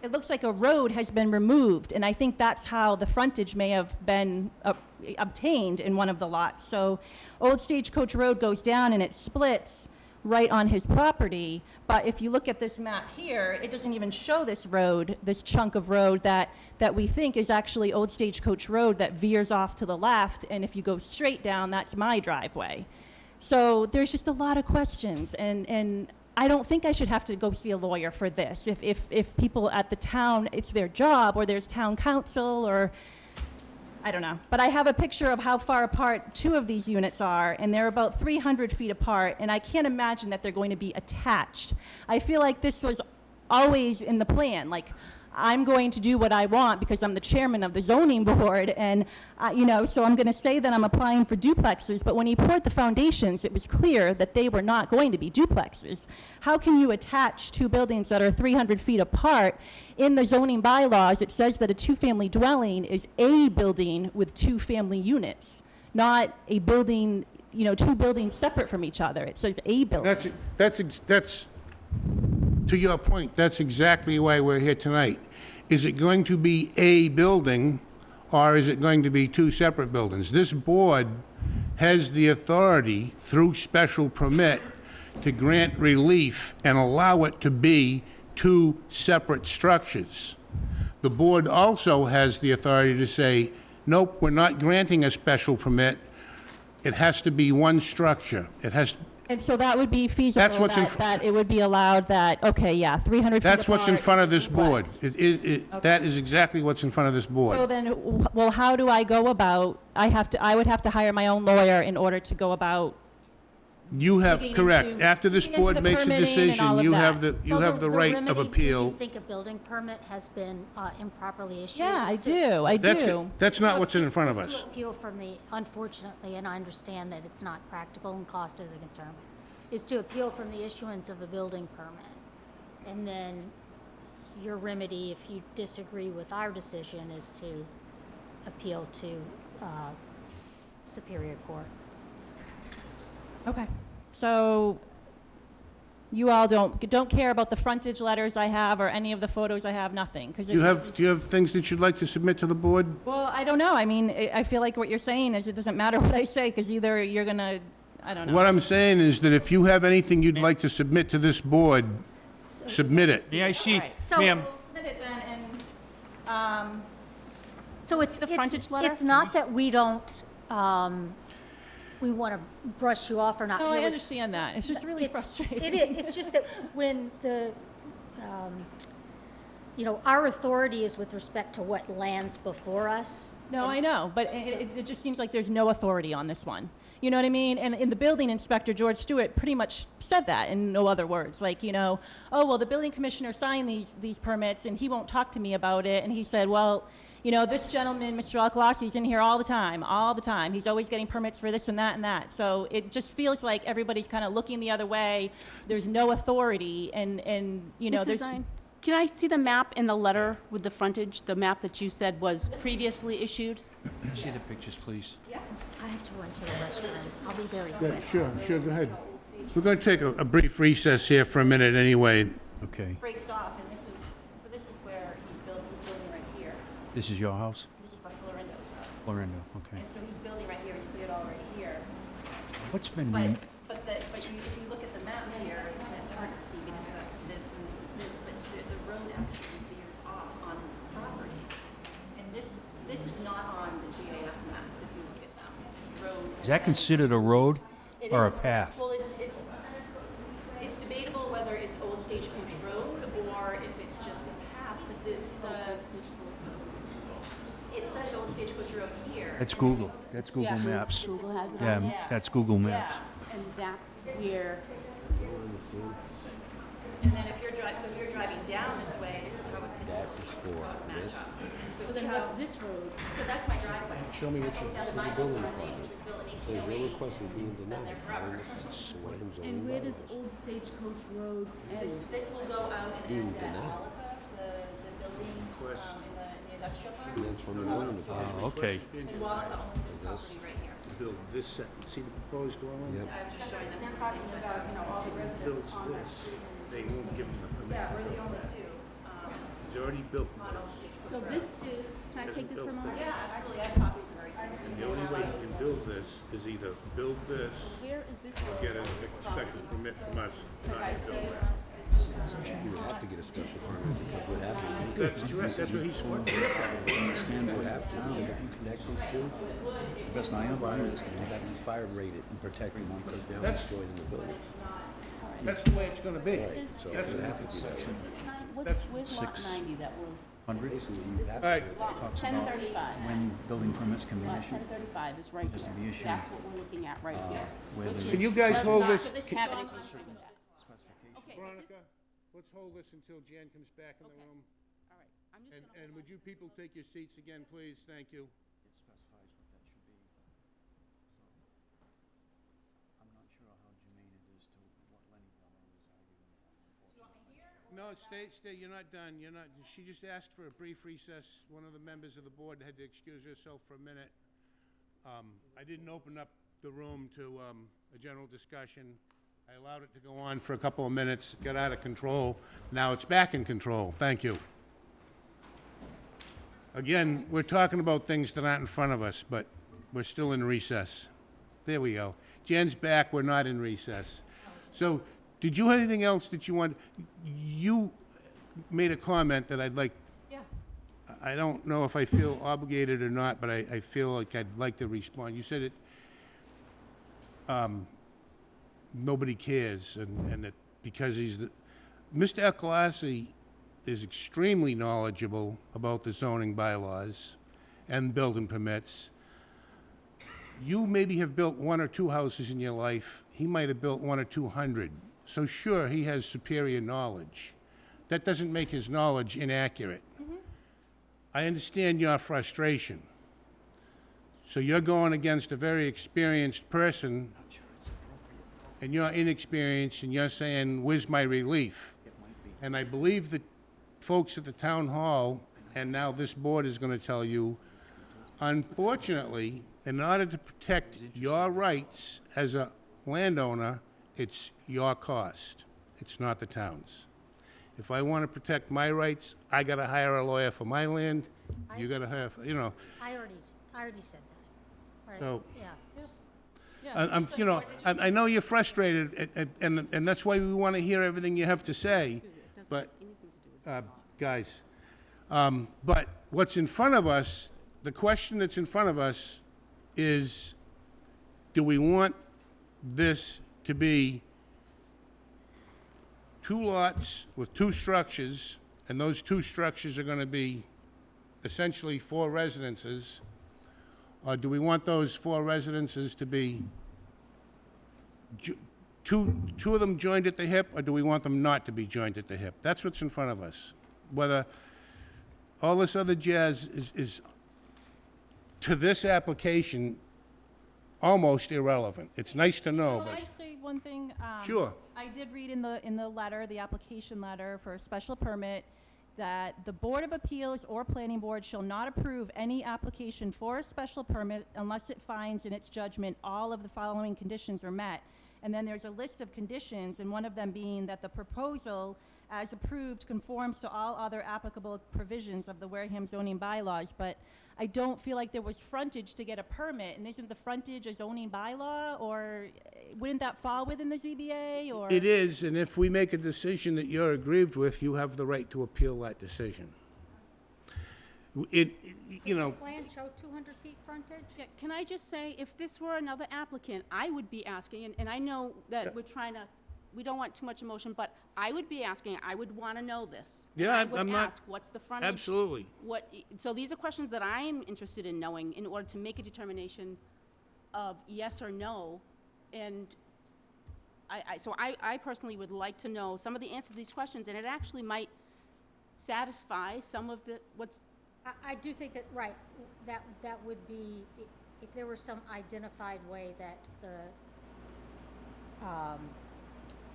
it looks like a road has been removed, and I think that's how the frontage may have been obtained in one of the lots. So Old Stagecoach Road goes down and it splits right on his property, but if you look at this map here, it doesn't even show this road, this chunk of road that we think is actually Old Stagecoach Road that veers off to the left, and if you go straight down, that's my driveway. So there's just a lot of questions, and I don't think I should have to go see a lawyer for this. If people at the town, it's their job, or there's town council, or I don't know. But I have a picture of how far apart two of these units are, and they're about 300 feet apart, and I can't imagine that they're going to be attached. I feel like this was always in the plan, like, I'm going to do what I want because I'm the chairman of the zoning board, and, so I'm going to say that I'm applying for duplexes, but when he poured the foundations, it was clear that they were not going to be duplexes. How can you attach two buildings that are 300 feet apart? In the zoning bylaws, it says that a two-family dwelling is a building with two family units, not a building, two buildings separate from each other. It says a building. That's, to your point, that's exactly why we're here tonight. Is it going to be a building, or is it going to be two separate buildings? This board has the authority, through special permit, to grant relief and allow it to be two separate structures. The board also has the authority to say, nope, we're not granting a special permit. It has to be one structure. It has, And so that would be feasible, That's what's in that it would be allowed that, okay, yeah, 300 feet that's what's in apart front of is this board. duplex. That is exactly what's in front of this board. So then, well, how do I go about, I would have to hire my own lawyer in order to go about, You have, Digging correct. into- After this digging into board the makes a permitting and all decision, of you that. have the right of remedy, do appeal. you think a building permit has been improperly issued? yeah, I Is to- do, I That's, do. that's not what's in front of is to us. appeal from the, unfortunately, and I understand that it's not practical and cost is a concern, is to appeal from the issuance of a building permit. And then your remedy, if you disagree with our decision, is to appeal to Superior Court. Okay, so you all don't care about the frontage letters I have or any of the photos I have, nothing? 'Cause Do you have things that you'd like to submit to the board? Well, I don't know. I mean, I feel like what you're saying is it doesn't matter what I say, because either you're gonna, I don't know. What I'm saying is that if you have anything you'd like to submit to this board, submit it. May I see, So- ma'am, Submit it then, and, So it's the frontage letter? It's not that we don't, we want to brush you off or not. no, I really. understand that. It's just really frustrating. It's just that when the, our authority is with respect to what lands before us. No, I know, but it just seems like there's no authority on this one. You know what I mean? And in the building inspector, George Stewart, pretty much said that in no other words. Like, oh, well, the building commissioner signed these permits, and he won't talk to me about it. And he said, well, this gentleman, Mr. Alcalasi, is in here all the time. He's always getting permits for this and that and that. So it just feels like everybody's kind of looking the other way. There's no authority, and Mrs. there's... Zine, can I see the map in the letter with the frontage, the map that you said was previously issued? see the pictures, please. I have to run to the restroom. I'll be very quick. Sure, go ahead. We're going to take a brief recess here for a minute anyway. Okay. breaks off, and this is where he's building right here. This is your house? This is by Florendo's house. Florendo, okay. And so he's building right here, he's cleared already here. What's been, But if you look at the map here, it's hard to see because that's this and this is this, but the road actually veers Is that considered a road or a path? Well, it's debatable whether it's Old Stagecoach Road or if it's just a path, but it says Old Stagecoach Road here. That's Google. That's Google Yeah. Maps. Google has it on Yeah, there. that's Google Maps. And that's where, And then if you're driving down this way, this is how it That is for this. so then what's this road? So that's my driveway. Show me what you, Down to the my building house, department. which was built in Says your 1808. request is being denied. forever. Wareham zoning And where does bylaws. Old Stagecoach Road end? This will go out and Being end at denied. Malika, the building, in the industrial park. And that's from the building department. Oh, okay. And Malika owns this property right here. Build this, see the proposed dwelling? Yep. I'm just showing them. They're talking about, you know, all the Builds residents on that this, street. they won't give him the permit. Yeah, we're the only two. He's already built this. So this is, can I take this for a moment? Yeah, absolutely, I have copies of everything. The only way you can build this is either build this, Where is this or road? get a special permit from us. Because I see this. You would have to get a special permit because what happens. That's correct, that's what he's for. Understand what happens, if you connect these two, Best I am, fire, you have to be fire rated and protected because now it's destroyed in the building. That's the way it's gonna be. Right, so it would have to be that. Is this what's, where's lot 90 that we're, hundreds, All right, lot talks 1035? about when building permits can be Lot issued. 1035 is right Just to be here. issued, That's what we're looking at right here. where Which the- is, Can you guys does hold not this? have anything to do with that. Okay, Veronica, let's hold this until Jan comes back in the room. all right. I'm just gonna And would you people take your seats again, please? Thank you. It specifies what that should be. So, I'm not sure how germane it is to what Lenny Bellmer is arguing. No, stay, you're not done, you're not, she just asked for a brief recess. One of the members of the board had to excuse herself for a minute. I didn't open up the room to, a general discussion. I allowed it to go on for a couple of minutes, got out of control. Now it's back in control. Thank you. Again, we're talking about things that aren't in front of us, but we're still in recess. There we go. Jen's back, we're not in recess. So, did you have anything else that you want? You made a comment that I'd like, Yeah. I don't know if I feel obligated or not, but I feel like I'd like to respond. You said it, nobody cares, and that because he's the, Mr. Ecolasi is extremely knowledgeable about the zoning bylaws and building permits. You maybe have built 1 or 2 houses in your life. He might have built 100 or 200. So sure, he has superior knowledge. That doesn't make his knowledge inaccurate. I understand your frustration. So you're going against a very experienced person, and you're inexperienced, and you're saying, where's my relief? And I believe that folks at the town hall, and now this board is gonna tell you, unfortunately, in order to protect your rights as a landowner, it's your cost. It's not the town's. If I want to protect my rights, I gotta hire a lawyer for my land, you gotta hire, you know, I already said that. Right. so. Yeah. I'm, you know, I know you're frustrated, and that's why we want to hear everything you have to say, but, guys, but what's in front of us, the question that's in front of us is, do we want this to be 2 lots with 2 structures, and those 2 structures are going to be essentially 4 residences, or do we want those 4 residences to be two of them joined at the hip, or do we want them not to be joined at the hip? That's what's in front of us. Whether all this other jazz is to this application, almost irrelevant. It's nice to know, Can but... I say one thing? Sure. I did read in the letter, the application letter for a special permit, that the Board of Appeals or Planning Board shall not approve any application for a special permit unless it finds in its judgment all of the following conditions are met. And then there's a list of conditions, and one of them being that the proposal, as approved, conforms to all other applicable provisions of the Wareham zoning bylaws. But I don't feel like there was frontage to get a permit, and isn't the frontage a zoning bylaw, or wouldn't that fall within the ZBA, or? It is, and if we make a decision that you're aggrieved with, you have the right to appeal that decision. you know, Plan show 200 feet frontage? Yeah, can I just say, if this were another applicant, I would be asking, and I know that we're trying to, we don't want too much emotion, but I would be asking, I would want to know this. And Yeah, I I'm would not- ask, what's the frontage? absolutely. So these are questions that I am interested in knowing in order to make a determination of yes or no. And I personally would like to know some of the answers to these questions, and it actually might satisfy some of the, I do think that, right, that would be, if there were some identified way that the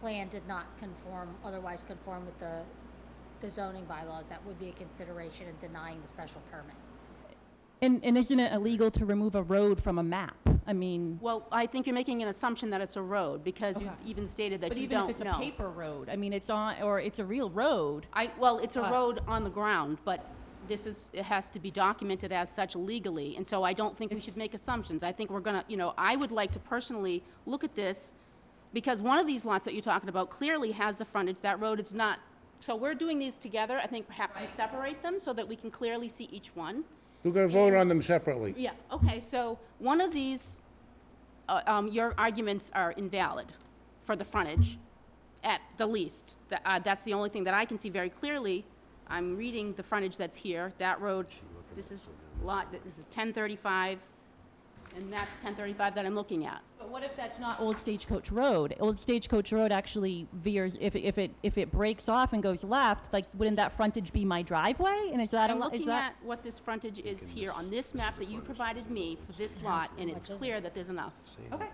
plan did not otherwise conform with the zoning bylaws, that would be a consideration in denying the special permit. And isn't it illegal to remove a road from a map? I mean, well, I think you're making an assumption that it's a road, because you've Okay. even stated that but you even if don't it's know. a paper road, I mean, it's on, or it's a real road. Well, it's a road on the ground, but it has to be documented as such legally, and so I don't think we should make assumptions. I think we're gonna, I would like to personally look at this, because one of these lots that you're talking about clearly has the frontage, that road is not. So we're doing these together, I think perhaps we separate them so that we can clearly see each one. We're gonna vote on them separately. Yeah, okay, so one of these, your arguments are invalid for the frontage, at the least. That's the only thing that I can see very clearly. I'm reading the frontage that's here, that road, this is 1035, and that's 1035 that I'm looking at. But what if that's not Old Stagecoach Road? Old Stagecoach Road actually veers, if it breaks off and goes left, like, wouldn't that frontage be my driveway? And is that, I'm is looking that? at what this frontage is here on this map that you provided me for this lot, and it's clear that there's enough. Okay.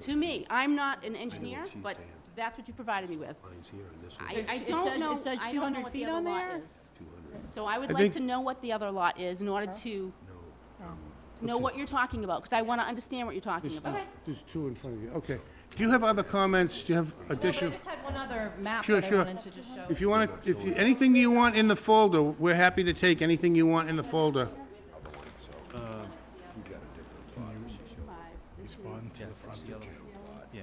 To me, I'm not an engineer, but that's what you provided me with. I don't know, It says I don't know 200 what the feet other on lot there? is. So I would I like think- to know what the other lot is in order to know what you're talking about, because I want to understand what you're talking about. There's two in front of you, okay. Do you have other comments? Do you have No, but I additional? just had one other map Sure, that I sure. wanted to just show. If you want to, anything you want in the folder, we're happy to take anything you want in the folder. Yeah.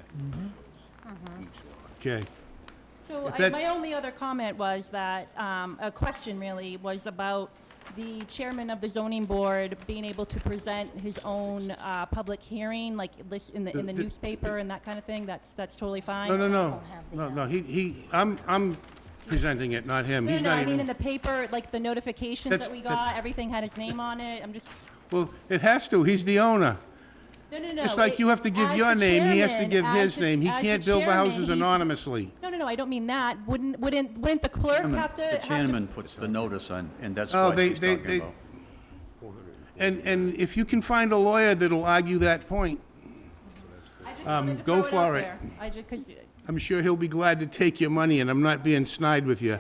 Okay. So If that- my only other comment was that, a question really, was about the chairman of the zoning board being able to present his own public hearing, like list in the The- newspaper and that kind of thing. That's totally fine. No, I'm presenting it, not him. No, He's no, not I mean in even, the paper, like the notifications That's- that we got, everything had his name on it. I'm just, well, it has to, he's the owner. no. Just like you have to give as your the name, he has to chairman- give as his the- name. He as the can't build the chairman, houses he- anonymously. No, I don't mean that. Wouldn't the clerk have to? The have to- chairman puts the notice on, and that's Oh, what they- she's they- talking they- about. And if you can find a lawyer that'll argue that point, I just wanted to go throw for out it. there. I just, 'cause I'm sure he'll be glad to take your money, and I'm not being snide with you.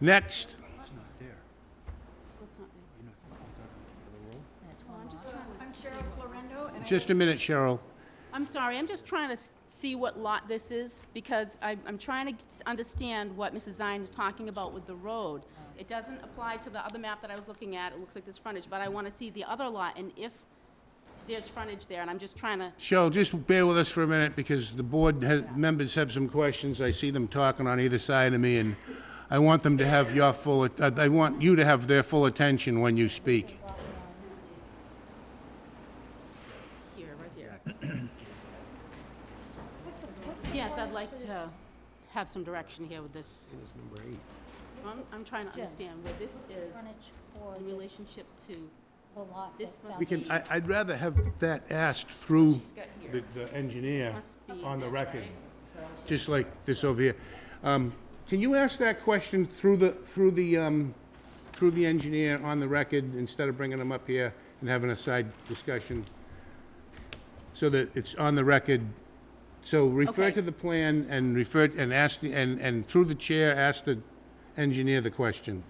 Next, I'm Cheryl Florendo, and just a minute, Cheryl. I'm sorry, I'm just trying to see what lot this is, because I'm trying to understand what Mrs. Zine is talking about with the road. It doesn't apply to the other map that I was looking at, it looks like there's frontage, but I want to see the other lot, and if there's frontage there, and I'm just trying to, Cheryl, just bear with us for a minute, because the board members have some questions. I see them talking on either side of me, and I want them to have your full, I want you to have their full attention when you speak. here, right here. Yes, I'd like to have some direction here with this. I'm trying to understand where this is Frontage for in this- relationship to, the lot this that must We be, can, I'd rather have that asked through she's got here. the engineer Must be on the this, record, right? just like this over here. Can you ask that question through the engineer on the record, instead of bringing them up here and having a side discussion? So that it's on the record. So refer Okay. to the plan and ask and through the chair, ask the engineer the question.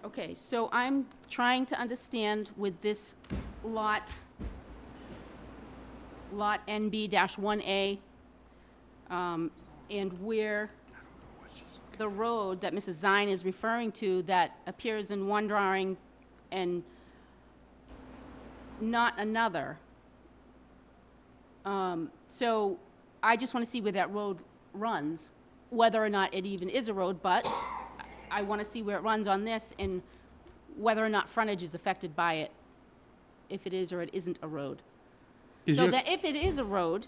Okay, so I'm trying to understand with this lot NB-1A, and where the road that Mrs. Zine is referring to that appears in one drawing and not another. So I just want to see where that road runs, whether or not it even is a road, but I want to see where it runs on this and whether or not frontage is affected by it, if it is or it isn't a road. Is So your- that if it is a road,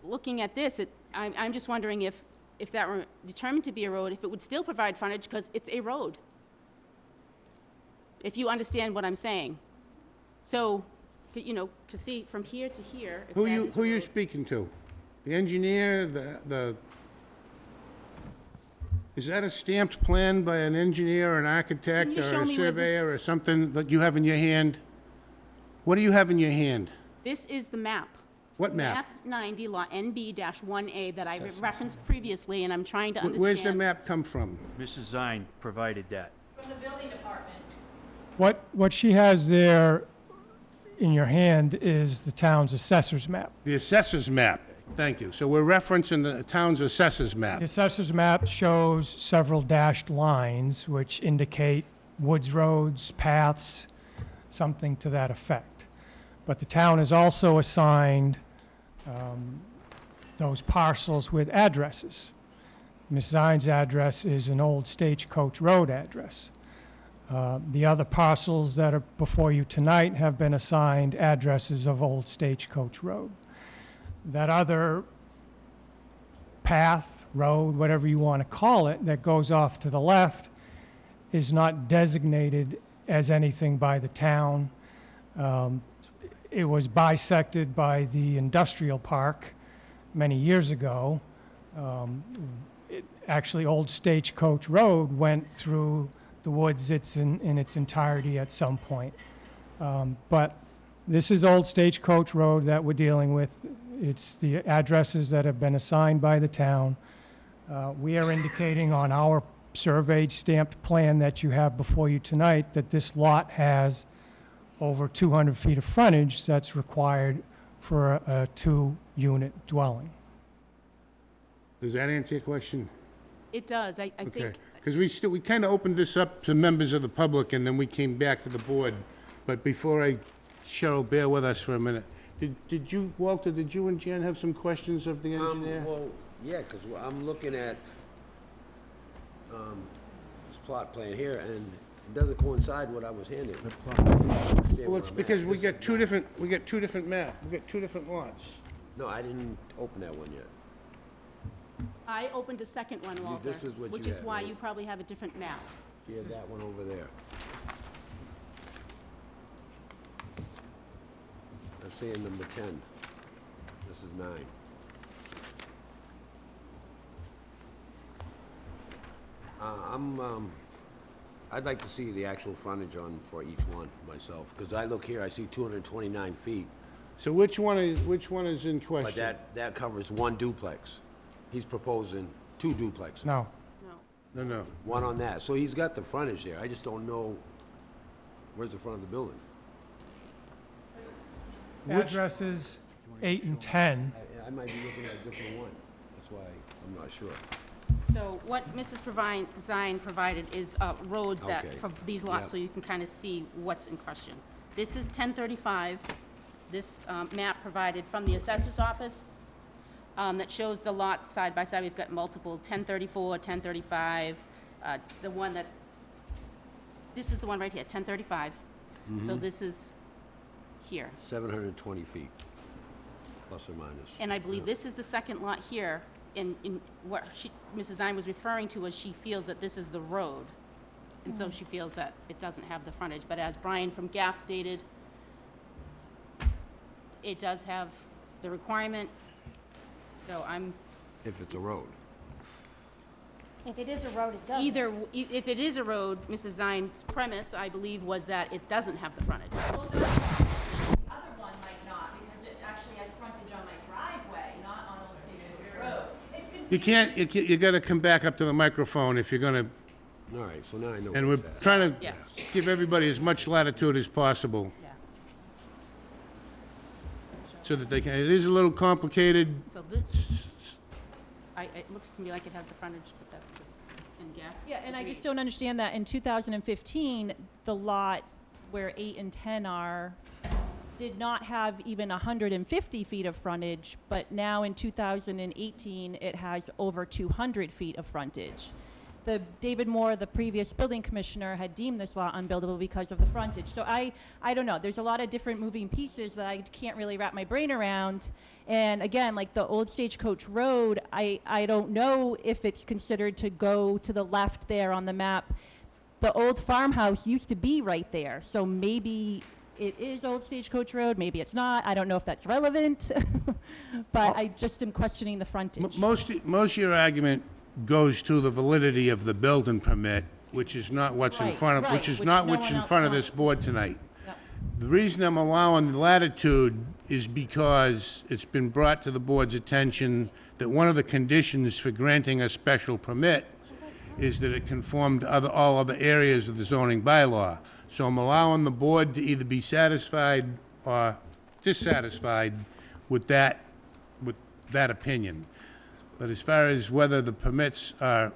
looking at this, I'm just wondering if that were determined to be a road, if it would still provide frontage because it's a road. If you understand what I'm saying. So, you know, to see from here to here. if Who that you, is a who you road- speaking to? The engineer, is that a stamped plan by an engineer, or an architect, Can you or show a me where surveyor, this- or something that you have in your hand? What do you have in your hand? This is the map. What map? Map 90, Lot NB-1A that I referenced previously, and I'm trying to understand. Where's the map come from? Mrs. Zine provided that. From the building department. What she has there in your hand is the town's assessor's map. The assessor's map. Thank you. So we're referencing the town's assessor's map. The assessor's map shows several dashed lines which indicate woods roads, paths, something to that effect. But the town has also assigned those parcels with addresses. Ms. Zine's address is an old Stagecoach Road address. The other parcels that are before you tonight have been assigned addresses of Old Stagecoach Road. That other path, road, whatever you want to call it, that goes off to the left is not designated as anything by the town. It was bisected by the industrial park many years ago. Actually, Old Stagecoach Road went through the woods in its entirety at some point. But this is Old Stagecoach Road that we're dealing with. It's the addresses that have been assigned by the town. We are indicating on our surveyed stamped plan that you have before you tonight that this lot has over 200 feet of frontage that's required for a two-unit dwelling. Does that answer your question? It does, I Okay. think, Because we kind of opened this up to members of the public, and then we came back to the board. But before Cheryl, bear with us for a minute. Did you, Walter, did you and Jan have some questions of the engineer? Well, yeah, because I'm looking at this plot plan here, and it doesn't coincide with what I was handed. Well, it's because we got two different maps, we got two different lots. No, I didn't open that one yet. I opened a second one, Walter. this is what which you is had, why right? you probably have a different map. You had that one over there. I'm seeing number 10. This is 9. I'd like to see the actual frontage for each one myself, because I look here, I see 229 feet, So which one is in question? but that covers one duplex. He's proposing 2 duplexes. No. No. No. One on that, so he's got the frontage there, I just don't know where's the front of the building. Addresses 8 and 10. I might be looking at a different one, that's why I'm not sure. So what Mrs. Zine provided is roads that, Okay. for these lots, Yep. so you can kind of see what's in question. This is 1035, this map provided from the assessor's office that shows the lots side by side. We've got multiple, 1034, 1035, the one that's, this is the one right here, 1035. So this is here. 720 feet, plus or minus. And I believe this is the second lot here, in what Mrs. Zine was referring to as she feels that this is the road. And so she feels that it doesn't have the frontage. But as Brian from GAF stated, it does have the requirement. So I'm, If it's a road. If it is a road, it doesn't. if it is a road, Mrs. Zine's premise, I believe, was that it doesn't have the frontage. Well, the other one might not, because it actually has frontage on my driveway, not on Old Stagecoach Road. It's confusing. You gotta come back up to the microphone if you're gonna, All right, so now I know and where we're it's at. trying to Yeah. give everybody as much latitude as possible, Yeah. so that they can, it is a little complicated. So this, it looks to me like it has the frontage, but that's just in GAF. Yeah, and I just don't understand that in 2015, the lot where 8 and 10 are did not have even 150 feet of frontage, but now in 2018, it has over 200 feet of frontage. David Moore, the previous building commissioner, had deemed this lot unbuildable because of the frontage. So I don't know, there's a lot of different moving pieces that I can't really wrap my brain around. And again, like the old Stagecoach Road, I don't know if it's considered to go to the left there on the map. The old farmhouse used to be right there, so maybe it is Old Stagecoach Road, maybe it's not. I don't know if that's relevant, but I just am questioning the frontage. Most of your argument goes to the validity of the building permit, which is not what's in Right, front of, right, which is which not no what's one in else front of this wants. board tonight. Yep. The reason I'm allowing the latitude is because it's been brought to the board's attention that one of the conditions for granting a special permit is that it conformed to all other areas of the zoning bylaw. So I'm allowing the board to either be satisfied or dissatisfied with that opinion. But as far as whether the permits are,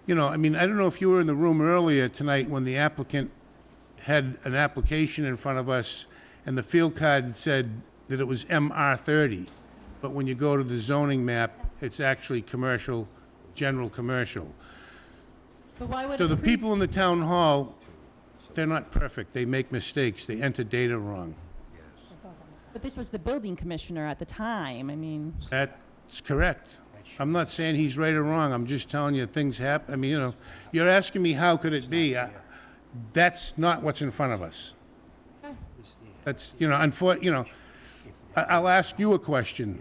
I mean, I don't know if you were in the room earlier tonight when the applicant had an application in front of us, and the field card said that it was MR30, but when you go to the zoning map, it's actually commercial, general commercial. But why would So it the pre- people in the town hall, they're not perfect, they make mistakes, they enter data wrong. But this was the building commissioner at the time, I mean. That's correct. I'm not saying he's right or wrong, I'm just telling you things happen, I mean, you're asking me how could it be? That's not what's in front of us. That's, I'll ask you a question.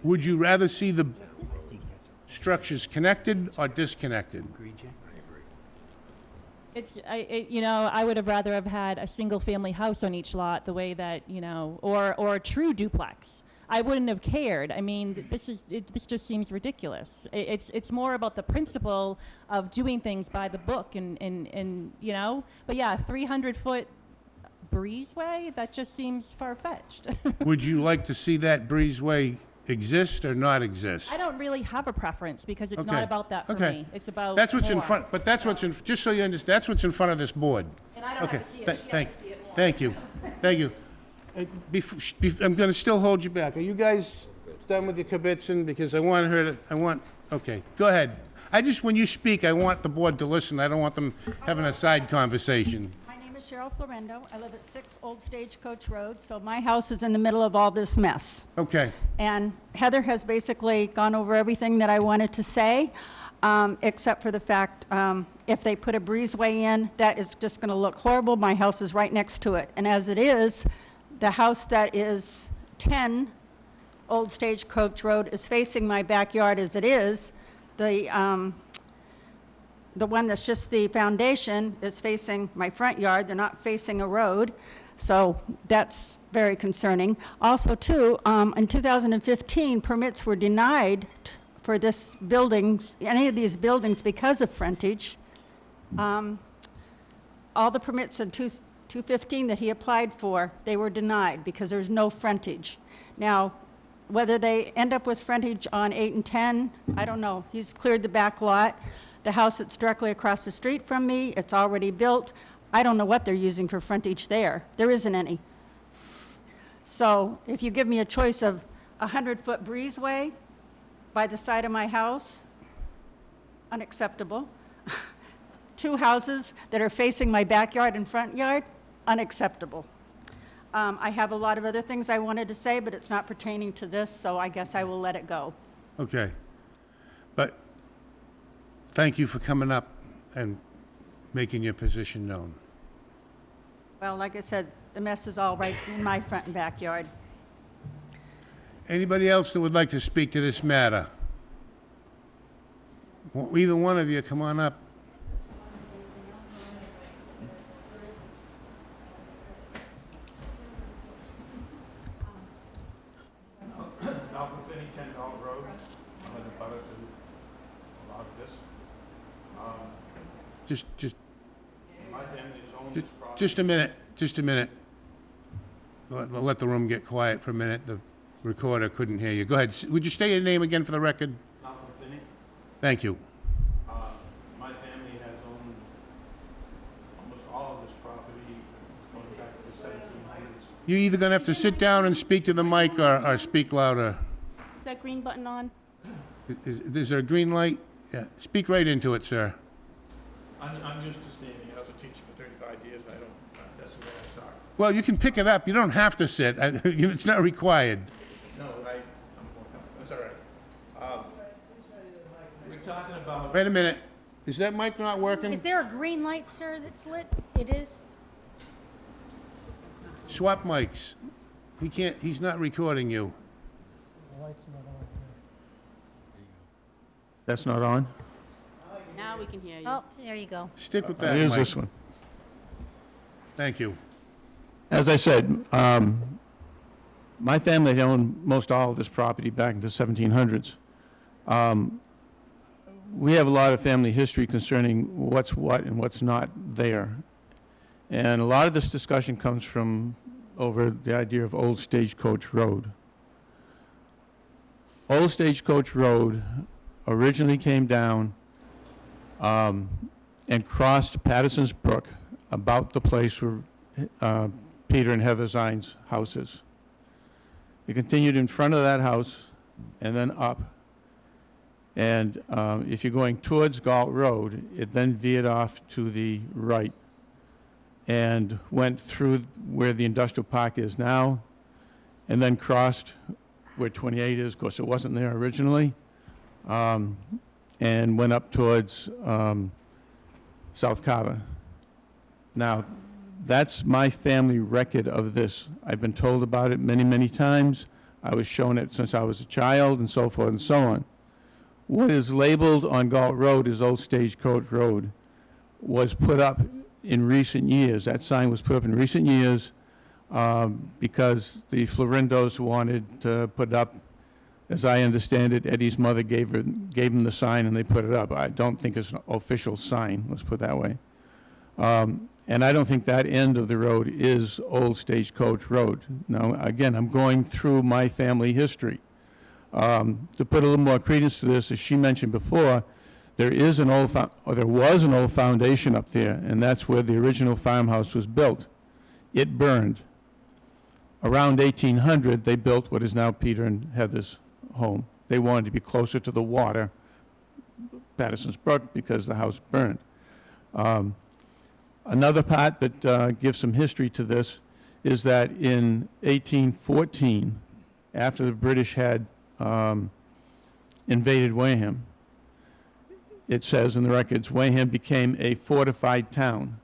Would you rather see the structures connected or disconnected? I would have rather have had a single-family house on each lot, the way that, or a true duplex. I wouldn't have cared. I mean, this just seems ridiculous. It's more about the principle of doing things by the book and. But yeah, 300-foot breezeway, that just seems far-fetched. Would you like to see that breezeway exist or not exist? I don't really have a preference because it's Okay. not about that for Okay. me. It's about That's what's in more. front, but that's what's in, just so you understand, that's what's in front of this board. And I don't Okay, have to see it. She has to see it more. thank you, thank you. I'm gonna still hold you back. Are you guys done with your kibitzing? Because I want her to, okay, go ahead. When you speak, I want the board to listen. I don't want them having a side conversation. My name is Cheryl Florendo. I live at 6 Old Stagecoach Road, so my house is in the middle of all this mess. Okay, And Heather has basically gone over everything that I wanted to say, except for the fact, if they put a breezeway in, that is just going to look horrible. My house is right next to it. And as it is, the house that is 10 Old Stagecoach Road is facing my backyard as it is. The one that's just the foundation is facing my front yard. They're not facing a road. So that's very concerning. Also, too, in 2015, permits were denied for this building, any of these buildings, because of frontage. All the permits in 2015 that he applied for, they were denied because there's no frontage. Now, whether they end up with frontage on 8 and 10, I don't know. He's cleared the back lot. The house that's directly across the street from me, it's already built. I don't know what they're using for frontage there. There isn't any. So if you give me a choice of a 100-foot breezeway by the side of my house, unacceptable. 2 houses that are facing my backyard and front yard, unacceptable. I have a lot of other things I wanted to say, but it's not pertaining to this, so I guess I will let it go. okay. But thank you for coming up and making your position known. Well, like I said, the mess is all right in my front and backyard. Anybody else that would like to speak to this matter? Either one of you, come on up. Malcolm Finney, 10 Dalton Road. I'm in the butter to a lot of this. Just, My family has owned this property. just a minute. Let the room get quiet for a minute. The recorder couldn't hear you. Go ahead. Would you state your name again for the record? Malcolm Finney. Thank you. My family has owned almost all of this property going back to the You're either gonna have to sit down and speak to the mic or speak louder. Is that green button on? Is there a green light? Yeah, speak right into it, sir. I'm used to standing. I was a teacher for 35 years, and I don't, that's the way I talk. Well, you can pick it up. You don't have to sit. It's not required. No, I'm more comfortable. That's all right. We're talking about... Wait a minute. Is that mic not working? Is there a green light, sir, that's lit? It is? Swap mics. He's not recording you. That's not on? Now we can hear you. Oh, there you go. Stick with that Here's mic. this one. Thank you. As I said, my family had owned most all of this property back in the 1700s. We have a lot of family history concerning what's what and what's not there. And a lot of this discussion comes from over the idea of Old Stagecoach Road. Old Stagecoach Road originally came down and crossed Patterson's Brook, about the place where Peter and Heather Zine's house is. It continued in front of that house and then up. And if you're going towards Galt Road, it then veered off to the right and went through where the industrial park is now, and then crossed where 28 is, of course it wasn't there originally, and went up towards South Carver. Now, that's my family record of this. I've been told about it many, many times. I was shown it since I was a child, and so forth and so on. What is labeled on Galt Road as Old Stagecoach Road was put up in recent years. That sign was put up in recent years because the Florindos wanted to put up, as I understand it, Eddie's mother gave him the sign and they put it up. I don't think it's an official sign, let's put it that way. And I don't think that end of the road is Old Stagecoach Road. Now, again, I'm going through my family history. To put a little more credence to this, as she mentioned before, there was an old foundation up there, and that's where the original farmhouse was built. It burned. Around 1800, they built what is now Peter and Heather's home. They wanted to be closer to the water, Patterson's Brook, because the house burned. Another part that gives some history to this is that in 1814, after the British had invaded Wareham, it says in the records, Wareham became a fortified town.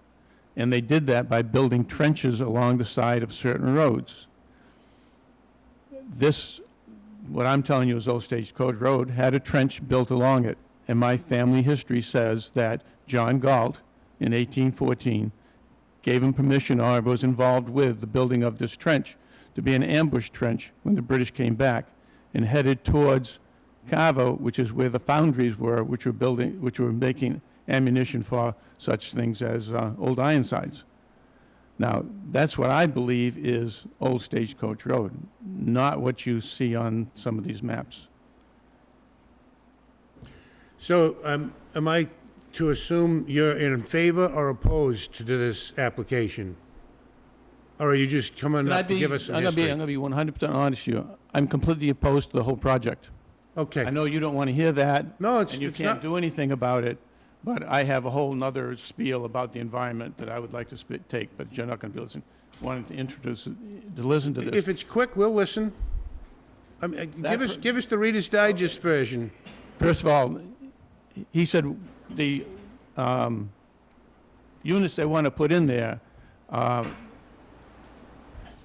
And they did that by building trenches along the side of certain roads. This, what I'm telling you is Old Stagecoach Road, had a trench built along it. And my family history says that John Galt, in 1814, gave him permission or was involved with the building of this trench to be an ambush trench when the British came back and headed towards Carver, which is where the foundries were, which were making ammunition for such things as old Ironsides. Now, that's what I believe is Old Stagecoach Road, not what you see on some of these maps. So, am I to assume you're in favor or opposed to this application? Or are you just coming up to give us some history? I'm going to be 100% honest with you. I'm completely opposed to the whole project. Okay. I know you don't want to hear that. No, and you can't do anything about it, but I have a whole nother spiel about the environment that I would like to take, but you're not going to be listening. Wanted to listen to this. If it's quick, we'll listen. Give us the Reader's Digest version. First of all, he said the units they want to put in there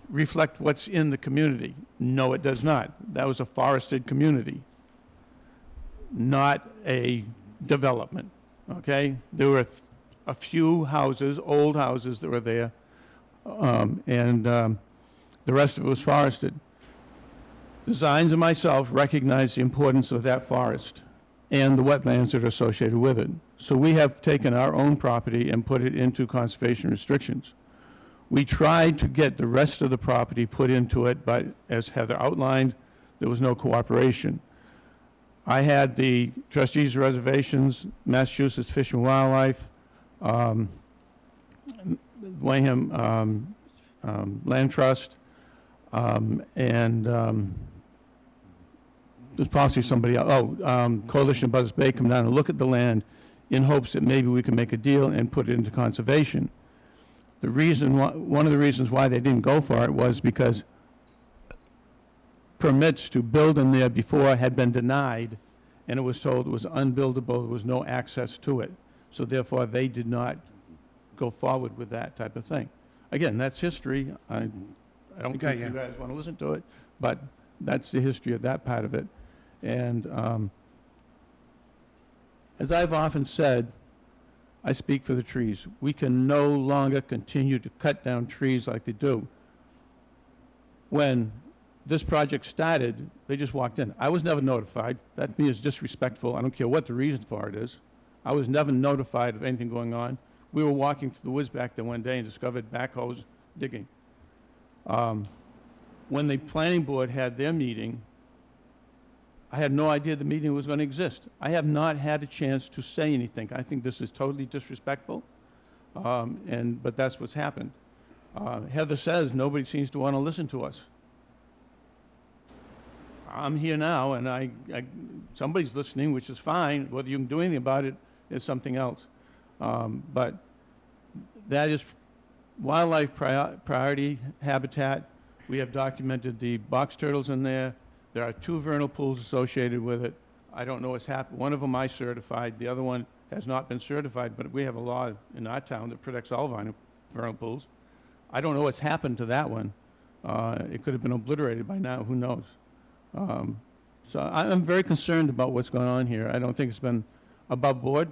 reflect what's in the community. No, it does not. That was a forested community, not a development, okay? There were a few houses, old houses that were there, and the rest of it was forested. The Zines and myself recognize the importance of that forest and the wetlands that are associated with it. So we have taken our own property and put it into conservation restrictions. We tried to get the rest of the property put into it, but as Heather outlined, there was no cooperation. I had the trustees of reservations, Massachusetts Fish and Wildlife, Wareham Land Trust, There's possibly somebody else, Coalition of Buzzards Bay come down and look at the land in hopes that maybe we can make a deal and put it into conservation. One of the reasons why they didn't go for it was because permits to build in there before had been denied, and it was told it was unbuildable, there was no access to it. So therefore, they did not go forward with that type of thing. Again, that's history. I don't Okay, think yeah. you guys want to listen to it, but that's the history of that part of it. And as I've often said, I speak for the trees. We can no longer continue to cut down trees like they do. When this project started, they just walked in. I was never notified. That to me is disrespectful. I don't care what the reason for it is. I was never notified of anything going on. We were walking through the woods back there one day and discovered backhoes digging. When the planning board had their meeting, I had no idea the meeting was going to exist. I have not had a chance to say anything. I think this is totally disrespectful, but that's what's happened. Heather says nobody seems to want to listen to us. I'm here now, and somebody's listening, which is fine. Whether you can do anything about it is something else. But that is wildlife priority habitat. We have documented the box turtles in there. There are 2 vernal pools associated with it. I don't know what's happened. One of them I certified. The other one has not been certified, but we have a law in our town that protects all vernal pools. I don't know what's happened to that one. It could have been obliterated by now. Who knows? So I'm very concerned about what's going on here. I don't think it's been above board.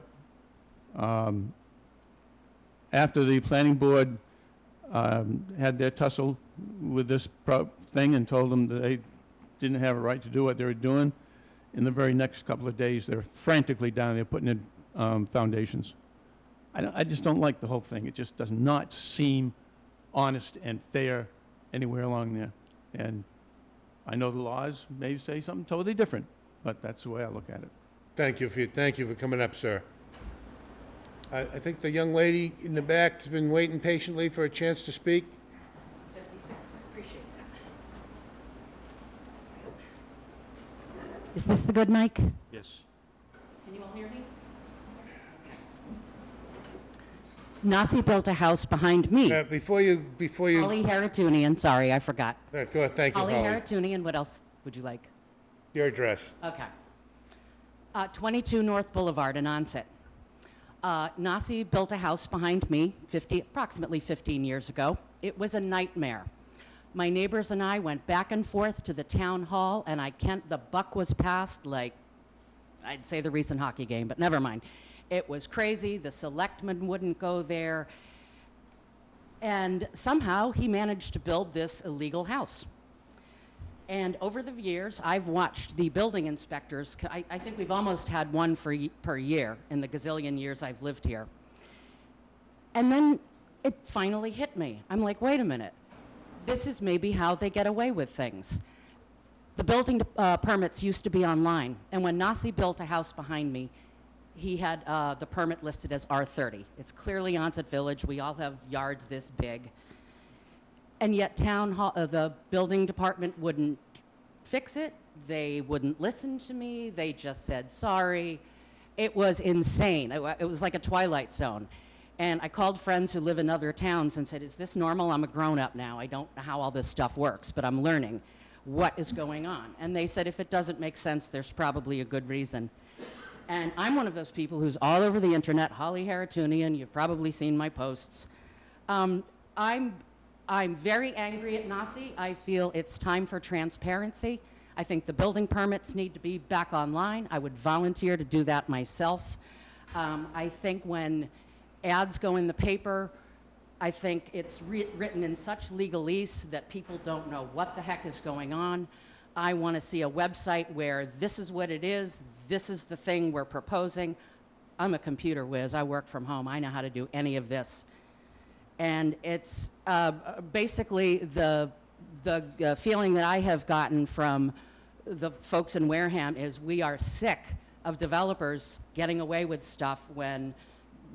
After the planning board had their tussle with this thing and told them that they didn't have a right to do what they were doing, in the very next couple of days, they're frantically down there putting in foundations. I just don't like the whole thing. It just does not seem honest and fair anywhere along there. And I know the laws may say something totally different, but that's the way I look at it. Thank you for coming up, sir. I think the young lady in the back has been waiting patiently for a chance to speak. 56, I appreciate that. Is this the good mic? Yes. Can you all hear me? Nasi built a house behind me. Before you... Holly Haratunian, sorry, I forgot. Go ahead, thank you, Holly Holly. Haratunian, what else would you like? Your address. Okay. 22 North Boulevard in Onset. Nasi built a house behind me approximately 15 years ago. It was a nightmare. My neighbors and I went back and forth to the town hall, and the buck was passed like, I'd say the recent hockey game, but never mind. It was crazy. The selectmen wouldn't go there. And somehow he managed to build this illegal house. And over the years, I've watched the building inspectors. I think we've almost had one per year in the gazillion years I've lived here. And then it finally hit me. I'm like, wait a minute. This is maybe how they get away with things. The building permits used to be online. And when Nasi built a house behind me, he had the permit listed as R30. It's clearly Onset Village. We all have yards this big. And yet town hall, the building department wouldn't fix it. They wouldn't listen to me. They just said, sorry. It was insane. It was like a twilight zone. And I called friends who live in other towns and said, is this normal? I'm a grown-up now. I don't know how all this stuff works, but I'm learning what is going on. And they said, if it doesn't make sense, there's probably a good reason. And I'm one of those people who's all over the internet, Holly Haratunian. You've probably seen my posts. I'm very angry at Nasi. I feel it's time for transparency. I think the building permits need to be back online. I would volunteer to do that myself. I think when ads go in the paper, I think it's written in such legalese that people don't know what the heck is going on. I want to see a website where this is what it is, this is the thing we're proposing. I'm a computer whiz. I work from home. I know how to do any of this. And it's basically the feeling that I have gotten from the folks in Wareham is we are sick of developers getting away with stuff when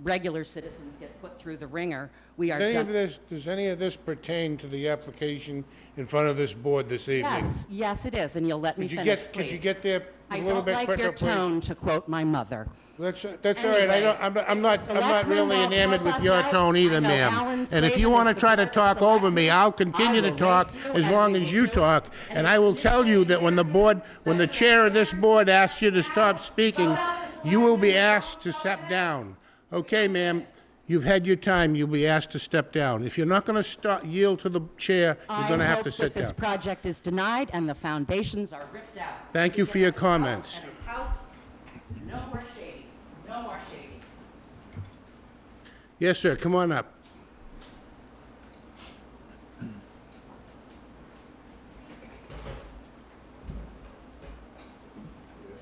regular citizens get put through the ringer. We are Does done. does any of this pertain to the application in front of this board this evening? Yes, yes, it is, and you'll let me finish, please. Could you get there a I little don't bit like quicker, your please? tone, to quote my mother. That's all right. Anyway, I'm not selectmen really won't enamored help with us your out. tone either, I know ma'am. Alan And if you Slavin want to is the try to board of talk over me, selectmen. I'll continue I to will talk race you, as and long we as will you do it. talk. And I will tell you that when the chair of this board asks you to stop speaking, you will be asked to step down. Okay, ma'am, you've had your time. You'll be asked to step down. If you're not going to yield to the chair, you're going to have to sit I hope that this down. project is denied and the foundations are ripped out. Thank you for your comments. And his house, no more shading, no more shading. Yes, sir, come on up.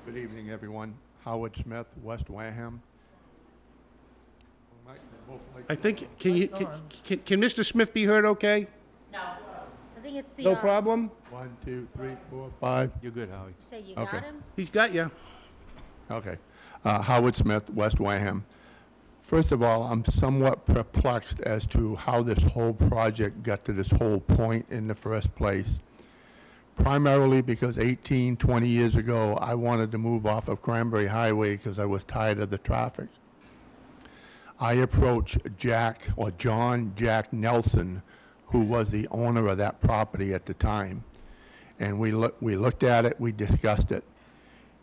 Good evening, everyone. Howard Smith, West Wareham. I think, can Mr. Smith be heard okay? No. I think it's the. No problem? 1, 2, 3, 4, 5. You're good, Howie. Say you Okay. got him? He's got you. Okay. Howard Smith, West Wareham. First of all, I'm somewhat perplexed as to how this whole project got to this whole point in the first place. Primarily because 18, 20 years ago, I wanted to move off of Cranberry Highway because I was tired of the traffic. I approached John Jack Nelson, who was the owner of that property at the time. And we looked at it, we discussed it.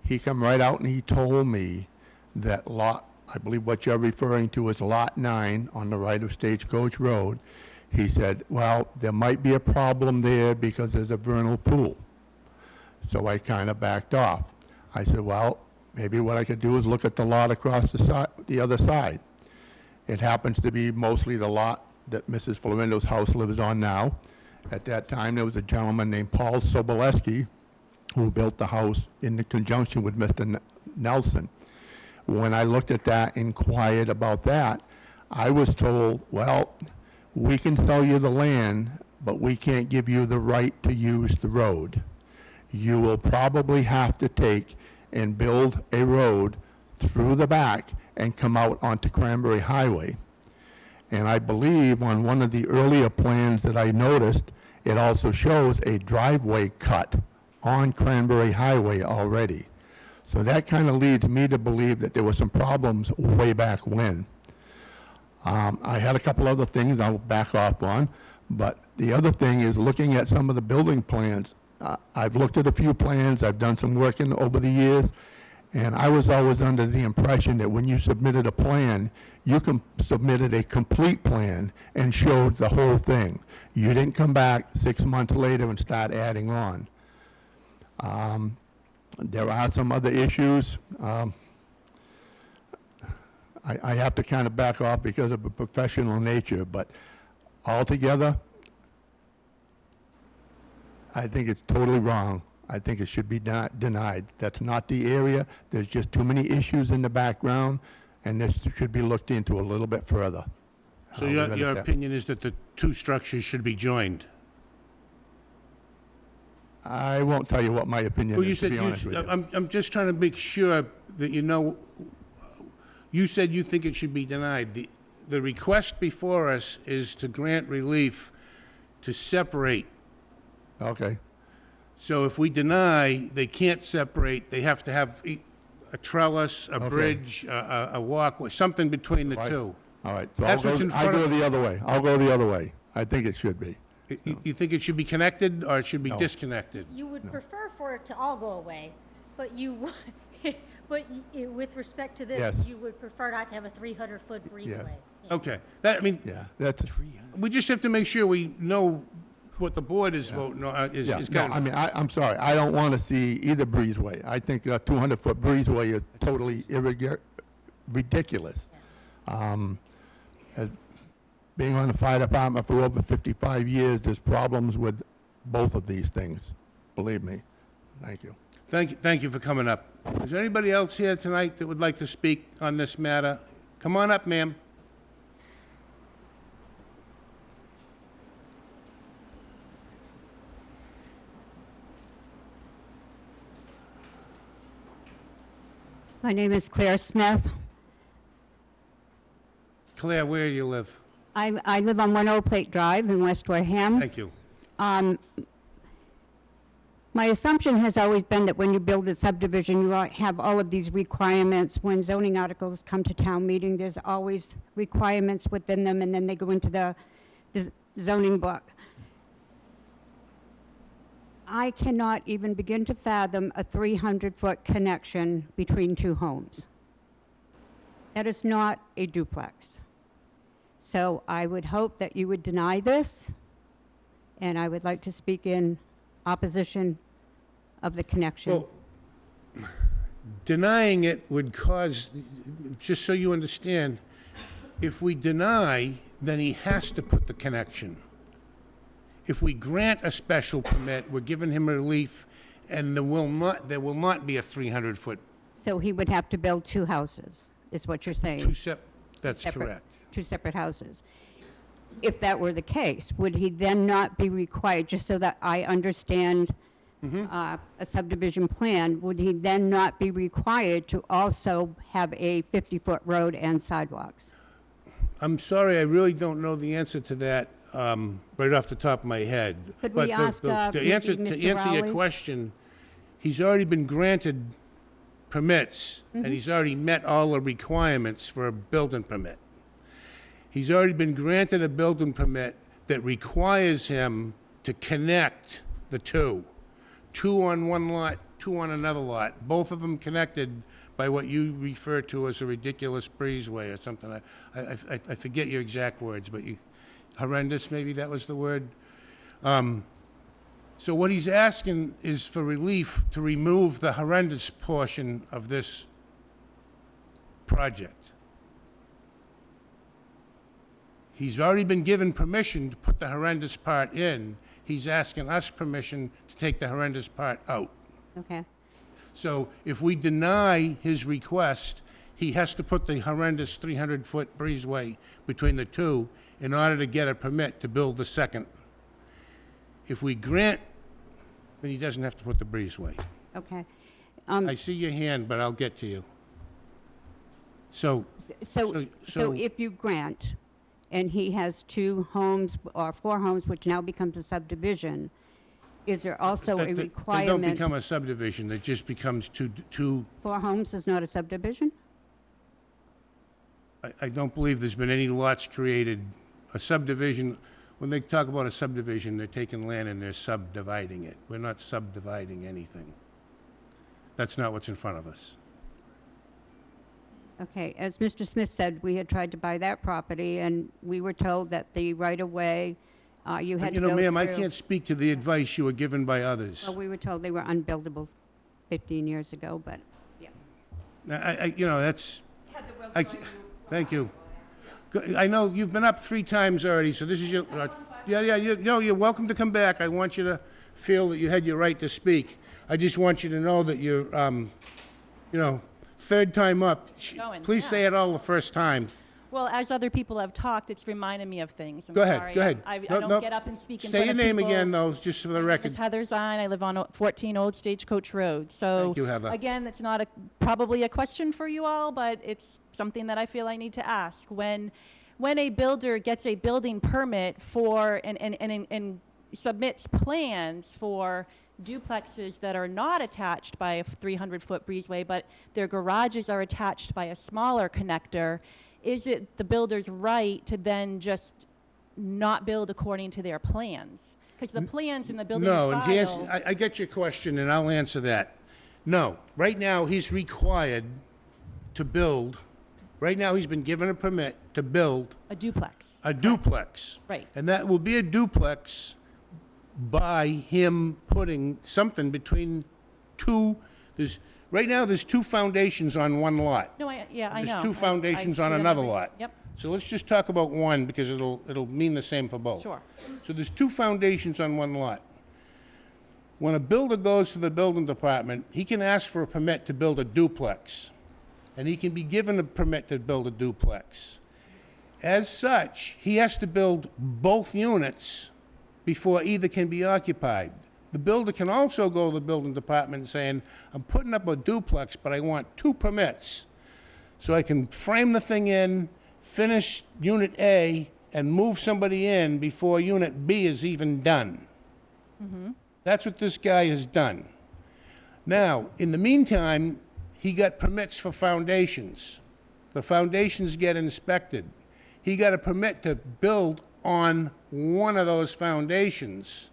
He come right out and he told me that I believe what you're referring to is Lot 9 on the right of Stagecoach Road. He said, well, there might be a problem there because there's a vernal pool. So I kind of backed off. I said, well, maybe what I could do is look at the lot across the other side. It happens to be mostly the lot that Mrs. Florendo's house lives on now. At that time, there was a gentleman named Paul Soboleski who built the house in conjunction with Mr. Nelson. When I looked at that, inquired about that, I was told, well, we can sell you the land, but we can't give you the right to use the road. You will probably have to take and build a road through the back and come out onto Cranberry Highway. And I believe on one of the earlier plans that I noticed, it also shows a driveway cut on Cranberry Highway already. So that kind of leads me to believe that there were some problems way back when. I had a couple other things I'll back off on, but the other thing is looking at some of the building plans. I've looked at a few plans, I've done some work over the years, and I was always under the impression that when you submitted a plan, you submitted a complete plan and showed the whole thing. You didn't come back 6 months later and start adding on. There are some other issues. I have to kind of back off because of a professional nature, but altogether, I think it's totally wrong. I think it should be denied. That's not the area. There's just too many issues in the background, and this should be looked into a little bit further. So I'll leave it at your that. opinion is that the two structures should be joined? I won't tell you what my opinion Well, you is, to said, be honest with you. I'm just trying to make sure that you know, you said you think it should be denied. The request before us is to grant relief to separate. Okay. So if we deny, they can't separate, they have to have a trellis, a Okay. bridge, a walkway, something between the Right. two. All right. So That's what's in I'll front go of... the other way. I'll go the other way. I think it should be. You think it should be connected, or it should be No. disconnected? You would prefer for it to all go away, but with respect to this, Yes. you would prefer not to have a 300-foot breezeway. Yeah. Okay, that, I mean, Yeah, that's, we just have to make sure we know what the board is voting on, is yeah, no, kind I of... mean, I'm sorry, I don't want to see either breezeway. I think a 200-foot breezeway is totally ridiculous. As being on the fire department for over 55 years, there's problems with both of these things, believe me. Thank you. Thank you for coming up. Is there anybody else here tonight that would like to speak on this matter? Come on up, ma'am. My name is Claire Smith. Claire, where do you live? I live on 1 Old Plate Drive in West Wareham. Thank you. My assumption has always been that when you build a subdivision, you have all of these requirements. When zoning articles come to town meeting, there's always requirements within them, and then they go into the zoning book. I cannot even begin to fathom a 300-foot connection between two homes. That is not a duplex. So I would hope that you would deny this, and I would like to speak in opposition of the connection. Well, denying it would cause, just so you understand, if we deny, then he has to put the connection. If we grant a special permit, we're giving him relief, and there will not be a 300-foot. So he would have to build two houses, is what you're saying? That's correct. Two separate houses. If that were the case, would he then not be required, just so that I understand a subdivision plan, would he then not be required to also have a 50-foot road and sidewalks? I'm sorry, I really don't know the answer to that right off the top of my head. Could we ask to answer your Rowley? question, he's already been granted permits, and he's already met all the requirements for a building permit. He's already been granted a building permit that requires him to connect the two. Two on one lot, two on another lot, both of them connected by what you refer to as a ridiculous breezeway or something. I forget your exact words, but horrendous, maybe that was the word. So what he's asking is for relief to remove the horrendous portion of this project. He's already been given permission to put the horrendous part in. He's asking us permission to take the horrendous part out. Okay. So if we deny his request, he has to put the horrendous 300-foot breezeway between the two in order to get a permit to build the second. If we grant, then he doesn't have to put the breezeway. Okay. I see your hand, but I'll get to you. So if you grant, and he has two homes or four homes, which now becomes a subdivision, is there also a requirement? They don't become a subdivision, it just becomes two. 4 homes is not a subdivision? I don't believe there's been any lots created. A subdivision, when they talk about a subdivision, they're taking land and they're subdividing it. We're not subdividing anything. That's not what's in front of us. Okay, as Mr. Smith said, we had tried to buy that property, and we were told that the right-of-way, you had to go through. Ma'am, I can't speak to the advice you were given by others. Well, we were told they were unbuildable 15 years ago, but, yeah. That's, thank you. I know you've been up 3 times already, so this is your, you're welcome to come back. I want you to feel that you had your right to speak. I just want you to know that you're, 3rd time up. Please say it all the first time. Well, as other people have talked, it's reminded me of things. I'm Go ahead, sorry. go ahead. I No, don't no. get up and speak in Say front your of name people. again, though, just for the record. It's Heather Zine. I live on 14 Old Stagecoach Road. So Thank you, Heather. again, it's not probably a question for you all, but it's something that I feel I need to ask. When a builder gets a building permit for and submits plans for duplexes that are not attached by a 300-foot breezeway, but their garages are attached by a smaller connector, is it the builder's right to then just not build according to their plans? Because the plans in the building No, and to file... answer, I get your question, and I'll answer that. No, right now, he's required to build, right now, he's been given a permit to build a duplex. a duplex. Right. And that will be a duplex by him putting something between two, right now, there's 2 foundations on one lot. No, I know. There's 2 foundations on another lot. Yep. So let's just talk about one, because it'll mean the same for both. Sure. So there's 2 foundations on one lot. When a builder goes to the building department, he can ask for a permit to build a duplex, and he can be given a permit to build a duplex. As such, he has to build both units before either can be occupied. The builder can also go to the building department saying, I'm putting up a duplex, but I want 2 permits, so I can frame the thing in, finish Unit A and move somebody in before Unit B is even done. That's what this guy has done. Now, in the meantime, he got permits for foundations. The foundations get inspected. He got a permit to build on one of those foundations,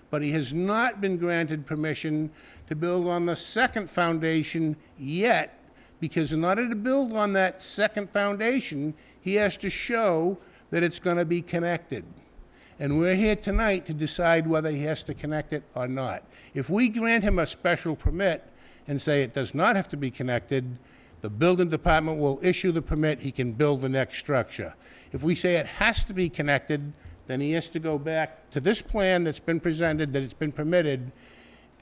but he has not been granted permission to build on the second foundation yet, because in order to build on that second foundation, he has to show that it's going to be connected. And we're here tonight to decide whether he has to connect it or not. If we grant him a special permit and say it does not have to be connected, the building department will issue the permit, he can build the next structure. If we say it has to be connected, then he has to go back to this plan that's been presented, that it's been permitted,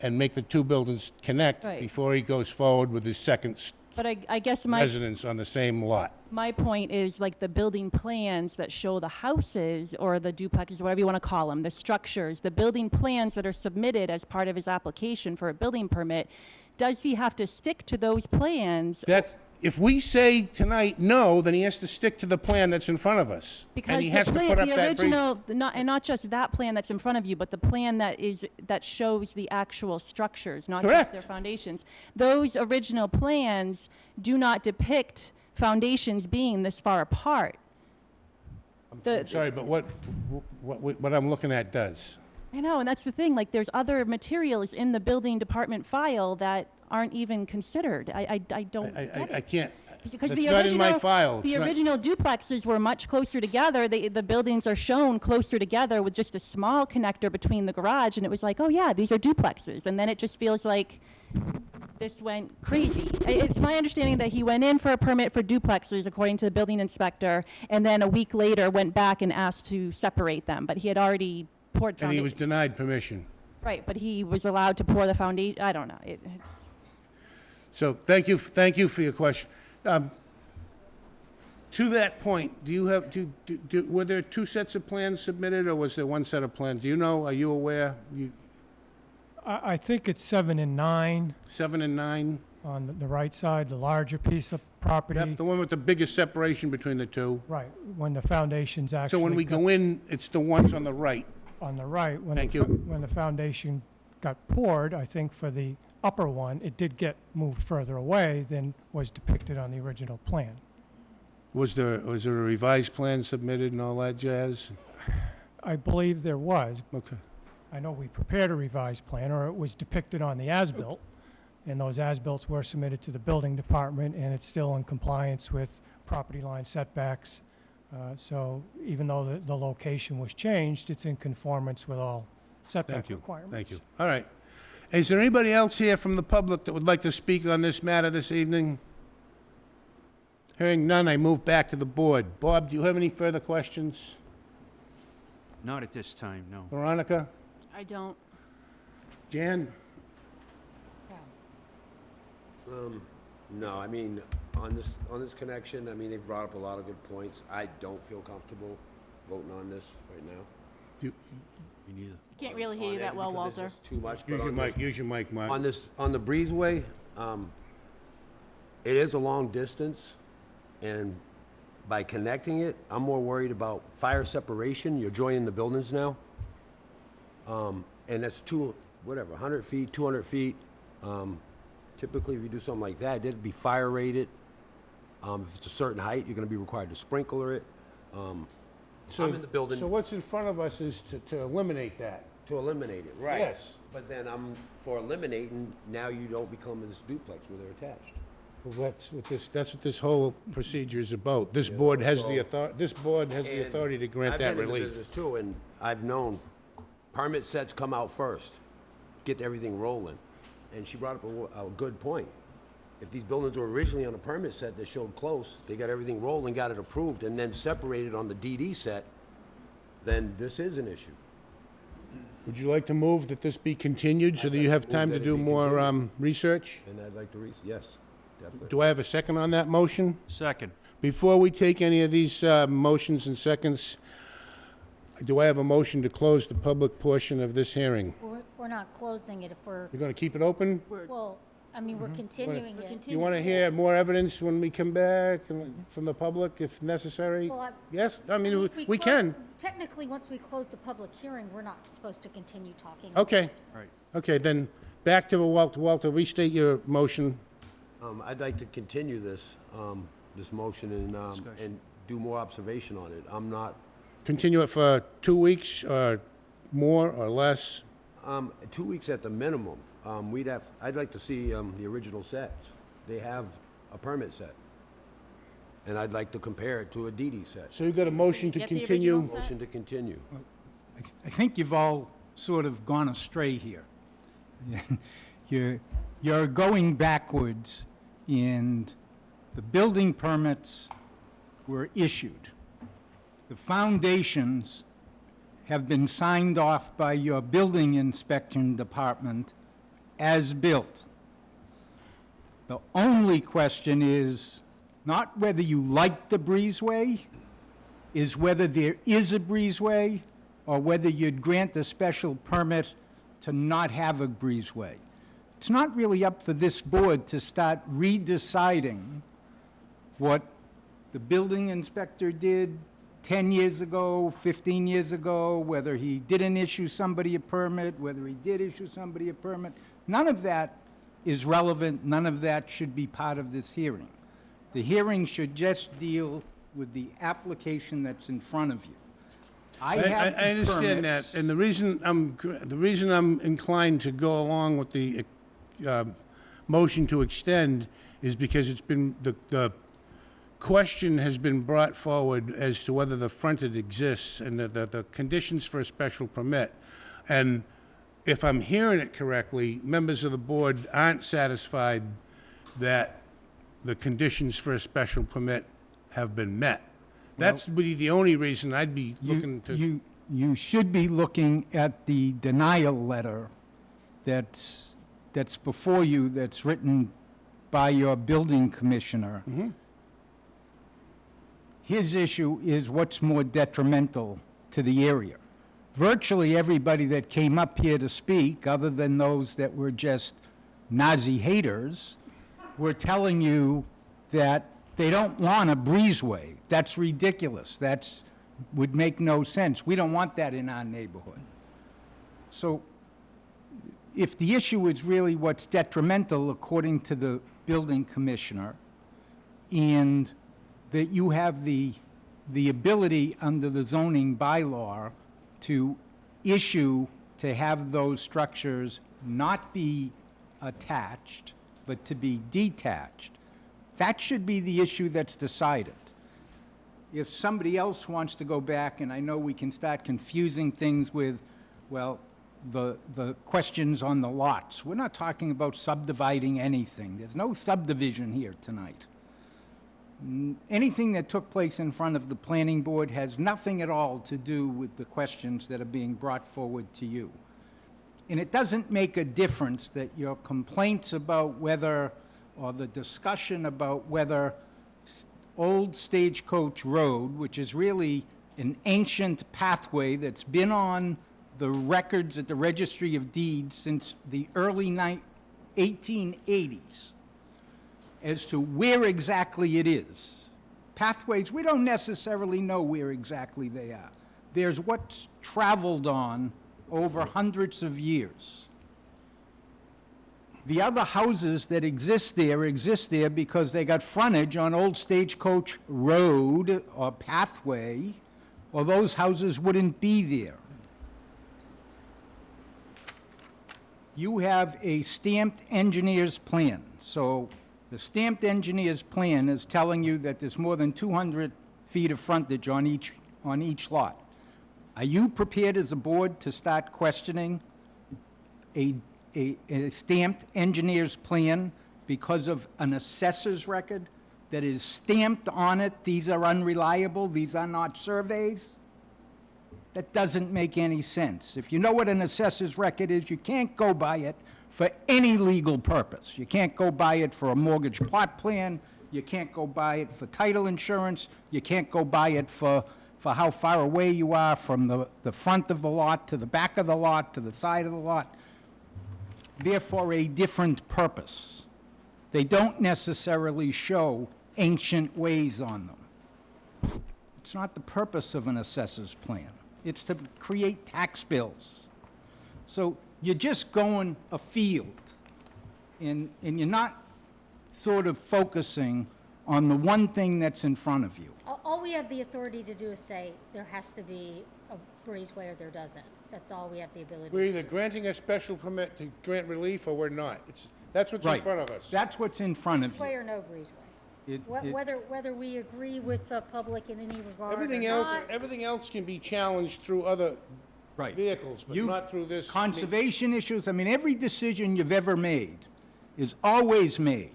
and make the two buildings connect Right. before he goes forward with his second But I guess my residence on the same lot. My point is, like, the building plans that show the houses or the duplexes, whatever you want to call them, the structures, the building plans that are submitted as part of his application for a building permit, does he have to stick to those plans? That, if we say tonight no, then he has to stick to the plan that's in front of us. Because And he the has to plan, put up the that brief. original, not just that plan that's in front of you, but the plan that shows the actual structures, not just Correct. their foundations. Those original plans do not depict foundations being this far apart. I'm sorry, but what I'm looking at does. I know, and that's the thing, like, there's other materials in the building department file that aren't even considered. I don't get it. I can't. Because That's the not in my original, file. the It's not- original duplexes were much closer together. The buildings are shown closer together with just a small connector between the garage, and it was like, oh yeah, these are duplexes. And then it just feels like this went crazy. It's my understanding that he went in for a permit for duplexes, according to the building inspector, and then a week later went back and asked to separate them. But he had already poured And he foundation. was denied permission. Right, but he was allowed to pour the foundation. I don't know. It's So thank you for your question. To that point, do you have, were there two sets of plans submitted, or was there one set of plans? Do you know, are you aware? I think it's 7 and 9 7 and 9? on the right side, the larger piece of property. Yep, the one with the biggest separation between the two. Right, when the foundation's actually. So when we got- go in, it's the ones on the right. On the right, when Thank the, you. when the foundation got poured, I think for the upper one, it did get moved further away than was depicted on the original plan. Was there a revised plan submitted and all that jazz? I believe there was. Okay. I know we prepared a revised plan, or it was depicted on the as-built, and those as-bills were submitted to the building department, and it's still in compliance with property line setbacks. So even though the location was changed, it's in conformance with all setback Thank you. requirements. Thank you. All right. Is there anybody else here from the public that would like to speak on this matter this evening? Hearing none, I move back to the board. Bob, do you have any further questions? Not at this time, no. Veronica? I don't. Jan? No, I mean, on this connection, I mean, they've brought up a lot of good points. I don't feel comfortable voting on this right now. You- Me neither. Can't really hear you that well, Because Walter. it's just too much. Use but your on mic, this- use your mic, Mark. On the breezeway, it is a long distance, and by connecting it, I'm more worried about fire separation. You're joining the buildings now. And that's 100 feet, 200 feet. Typically, if you do something like that, it'd be fire rated. If it's a certain height, you're gonna be required to sprinkler it. I'm in the building. So what's in front of us is to eliminate that. To eliminate it, right. Yes. But then for eliminating, now you don't become this duplex where they're attached. Well, that's what this whole procedure is about. This board has the so- authority to grant that I've been in the relief. business too, and I've known permit sets come out first, get everything rolling. And she brought up a good point. If these buildings were originally on a permit set that showed close, they got everything rolling, got it approved, and then separated on the DD set, then this is an issue. Would you like to move that this be continued so that you have time to do more research? And I'd like to yes, definitely. Do I have a second on that motion? Second. Before we take any of these motions and seconds, do I have a motion to close the public portion of this hearing? We're not closing it if we're, You're going to keep it open? well, I mean, we're continuing it. You want to hear more evidence when we come back from the public if necessary? Well, Yes, I mean, we close- can. Technically, once we close the public hearing, we're not supposed to continue talking. Okay. Okay, then, back to Walter. Walter, restate your motion. I'd like to continue this, this motion and do more observation on it. I'm not, Continue it for 2 weeks, or more, or less? 2 weeks at the minimum. I'd like to see, the original sets. They have a permit set. And I'd like to compare it to a DD set. So you've got a motion to Get the continue? original set? Motion to continue. I think you've all sort of gone astray here. You're going backwards, and the building permits were issued. The foundations have been signed off by your building inspection department as built. The only question is not whether you like the breezeway, is whether there is a breezeway, or whether you'd grant a special permit to not have a breezeway. It's not really up for this board to start redeciding what the building inspector did 10 years ago, 15 years ago, whether he didn't issue somebody a permit, whether he did issue somebody a permit. None of that is relevant. None of that should be part of this hearing. The hearing should just deal with the application that's in front of you. I have the I understand that, permits. and the reason I'm inclined to go along with the motion to extend is because it's been, the question has been brought forward as to whether the frontage exists and the conditions for a special permit. And if I'm hearing it correctly, members of the board aren't satisfied that the conditions for a special permit have been met. That's really the only reason I'd be looking to... You should be looking at the denial letter that's before you, that's written by your building commissioner. His issue is what's more detrimental to the area. Virtually everybody that came up here to speak, other than those that were just Nazi haters, were telling you that they don't want a breezeway. That's ridiculous. That's would make no sense. We don't want that in our neighborhood. So if the issue is really what's detrimental, according to the building commissioner, and that you have the ability under the zoning bylaw to issue to have those structures not be attached, but to be detached, that should be the issue that's decided. If somebody else wants to go back, and I know we can start confusing things with, well, the questions on the lots. We're not talking about subdividing anything. There's no subdivision here tonight. Anything that took place in front of the planning board has nothing at all to do with the questions that are being brought forward to you. And it doesn't make a difference that your complaints about whether, or the discussion about whether Old Stagecoach Road, which is really an ancient pathway that's been on the records at the Registry of Deeds since the early 1880s, as to where exactly it is. Pathways, we don't necessarily know where exactly they are. There's what's traveled on over hundreds of years. The other houses that exist there because they got frontage on Old Stagecoach Road or pathway, or those houses wouldn't be there. You have a stamped engineer's plan. So the stamped engineer's plan is telling you that there's more than 200 feet of frontage on each lot. Are you prepared as a board to start questioning a stamped engineer's plan because of an assessor's record that is stamped on it? These are unreliable, these are not surveys? That doesn't make any sense. If you know what an assessor's record is, you can't go by it for any legal purpose. You can't go by it for a mortgage plot plan, you can't go by it for title insurance, you can't go by it for how far away you are from the front of the lot to the back of the lot to the side of the lot. they're for a different purpose. They don't necessarily show ancient ways on them. It's not the purpose of an assessor's plan. It's to create tax bills. So you're just going afield, and you're not sort of focusing on the one thing that's in front of you. All we have the authority to do is say there has to be a breezeway or there doesn't. That's all we have the ability to do. We're either granting a special permit to grant relief, or we're not. That's what's in Right. front of us. That's what's in front of Breezeway you. or no breezeway. It- it- Whether we agree with the public in any regard or Everything else can be challenged through other Right. vehicles, but You- not through this. Conservation issues, I mean, every decision you've ever made is always made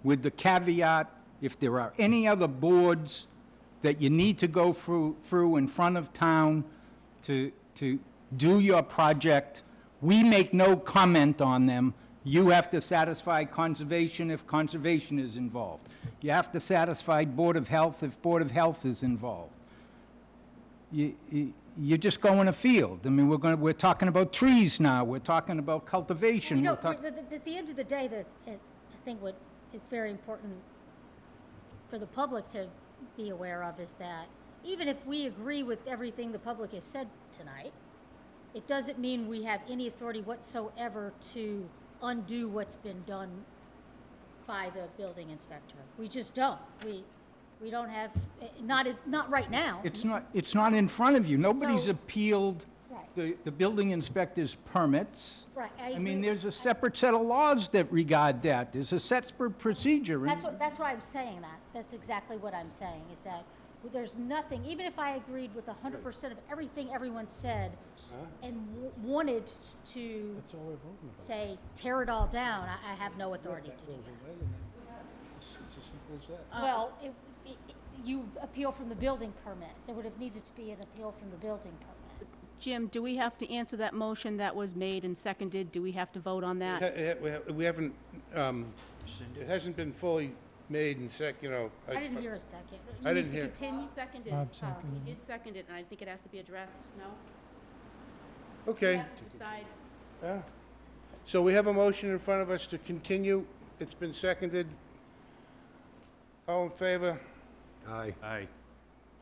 with the caveat, if there are any other boards that you need to go through in front of town to do your project, we make no comment on them. You have to satisfy conservation if conservation is involved. You have to satisfy Board of Health if Board of Health is involved. You're just going afield. I mean, we're talking about trees now, we're talking about cultivation. You know, we're talk- at the end of the day, I think what is very important for the public to be aware of is that even if we agree with everything the public has said tonight, it doesn't mean we have any authority whatsoever to undo what's been done by the building inspector. We just don't. We don't have, not right now. It's not in front of you. Nobody's So- appealed Right. the building inspector's permits. Right, I mean, agree. there's a separate set of laws that regard that. There's a separate procedure. That's why I'm saying that. That's exactly what I'm saying, is that there's nothing, even if I agreed with 100% of everything everyone said and wanted to say, tear it all down, I have no authority to do that. Well, you appeal from the building permit. There would have needed to be an appeal from the building permit. Jim, do we have to answer that motion that was made and seconded? Do we have to vote on that? We haven't, it hasn't been fully made and I didn't hear a second. I didn't hear. You need to continue, seconded. Bob Oh, seconded. he did second it, and I think it has to be addressed, no? We Okay. have to decide. Yeah. So we have a motion in front of us to continue. It's been seconded. All in favor? Aye. Aye.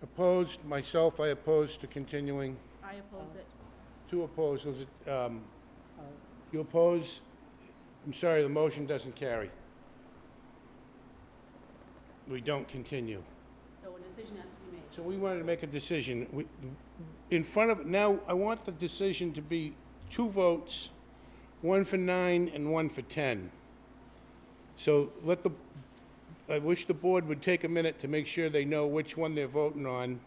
Opposed? Myself, I oppose to continuing. I oppose it. Two opposals. You oppose? I'm sorry, the motion doesn't carry. We don't continue. So a decision has to be made. So we wanted to make a decision. In front of, now, I want the decision to be 2 votes, 1 for 9 and 1 for 10. So I wish the board would take a minute to make sure they know which one they're voting on.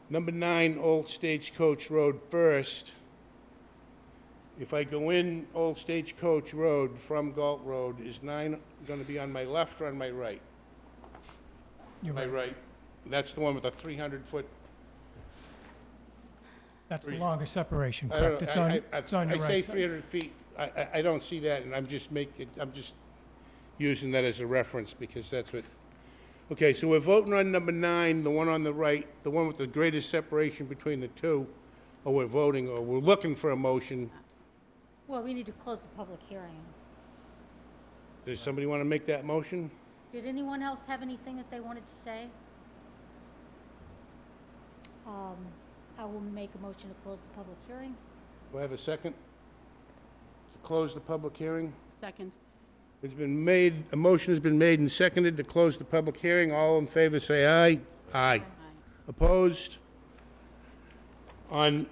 Number 9, Old Stagecoach Road first. If I go in Old Stagecoach Road from Galt Road, is 9 going to be on my left or on my right? You're My right. That's the one with the 300-foot. That's the longest separation, I don't correct? know. It's on your I right say side. 300 feet. I don't see that, and I'm just using that as a reference because that's what. Okay, so we're voting on number 9, the one on the right, the one with the greatest separation between the two, or we're looking for a motion. Well, we need to close the public hearing. Does somebody want to make that motion? Did anyone else have anything that they wanted to say? I will make a motion to close the public hearing. Do I have a second? To close the public hearing? Second. It's been made, a motion has been made and seconded to close the public hearing. All in favor, say aye. Aye. Opposed? On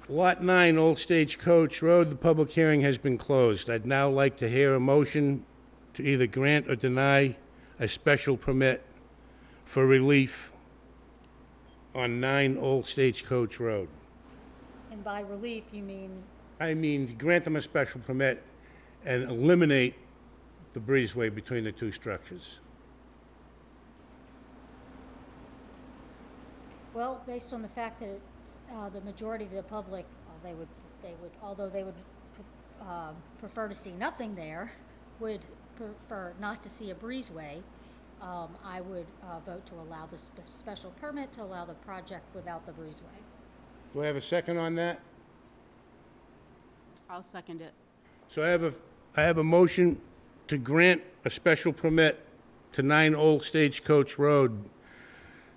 Lot 9, Old Stagecoach Road, the public hearing has been closed. I'd now like to hear a motion to either grant or deny a special permit for relief on 9 Old Stagecoach Road. And by relief, you mean, I mean, grant them a special permit and eliminate the breezeway between the two structures. well, based on the fact that the majority of the public, although they would prefer to see nothing there, would prefer not to see a breezeway, I would vote to allow the special permit to allow the project without the breezeway. Do I have a second on that? I'll second it. So I have a motion to grant a special permit to 9 Old Stagecoach Road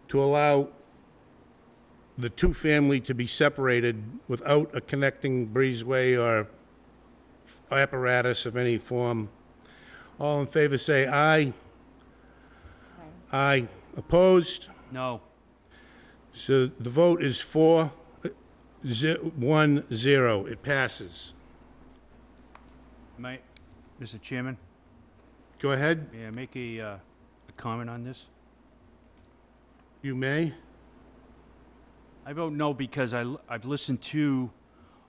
to allow the two-family to be separated without a connecting breezeway or apparatus of any form. All in favor say aye. Aye. Opposed? No. So the vote is 4-1-0. It passes. Mr. Chairman, Go ahead. may I make a comment on this? You may. I vote no because I've listened to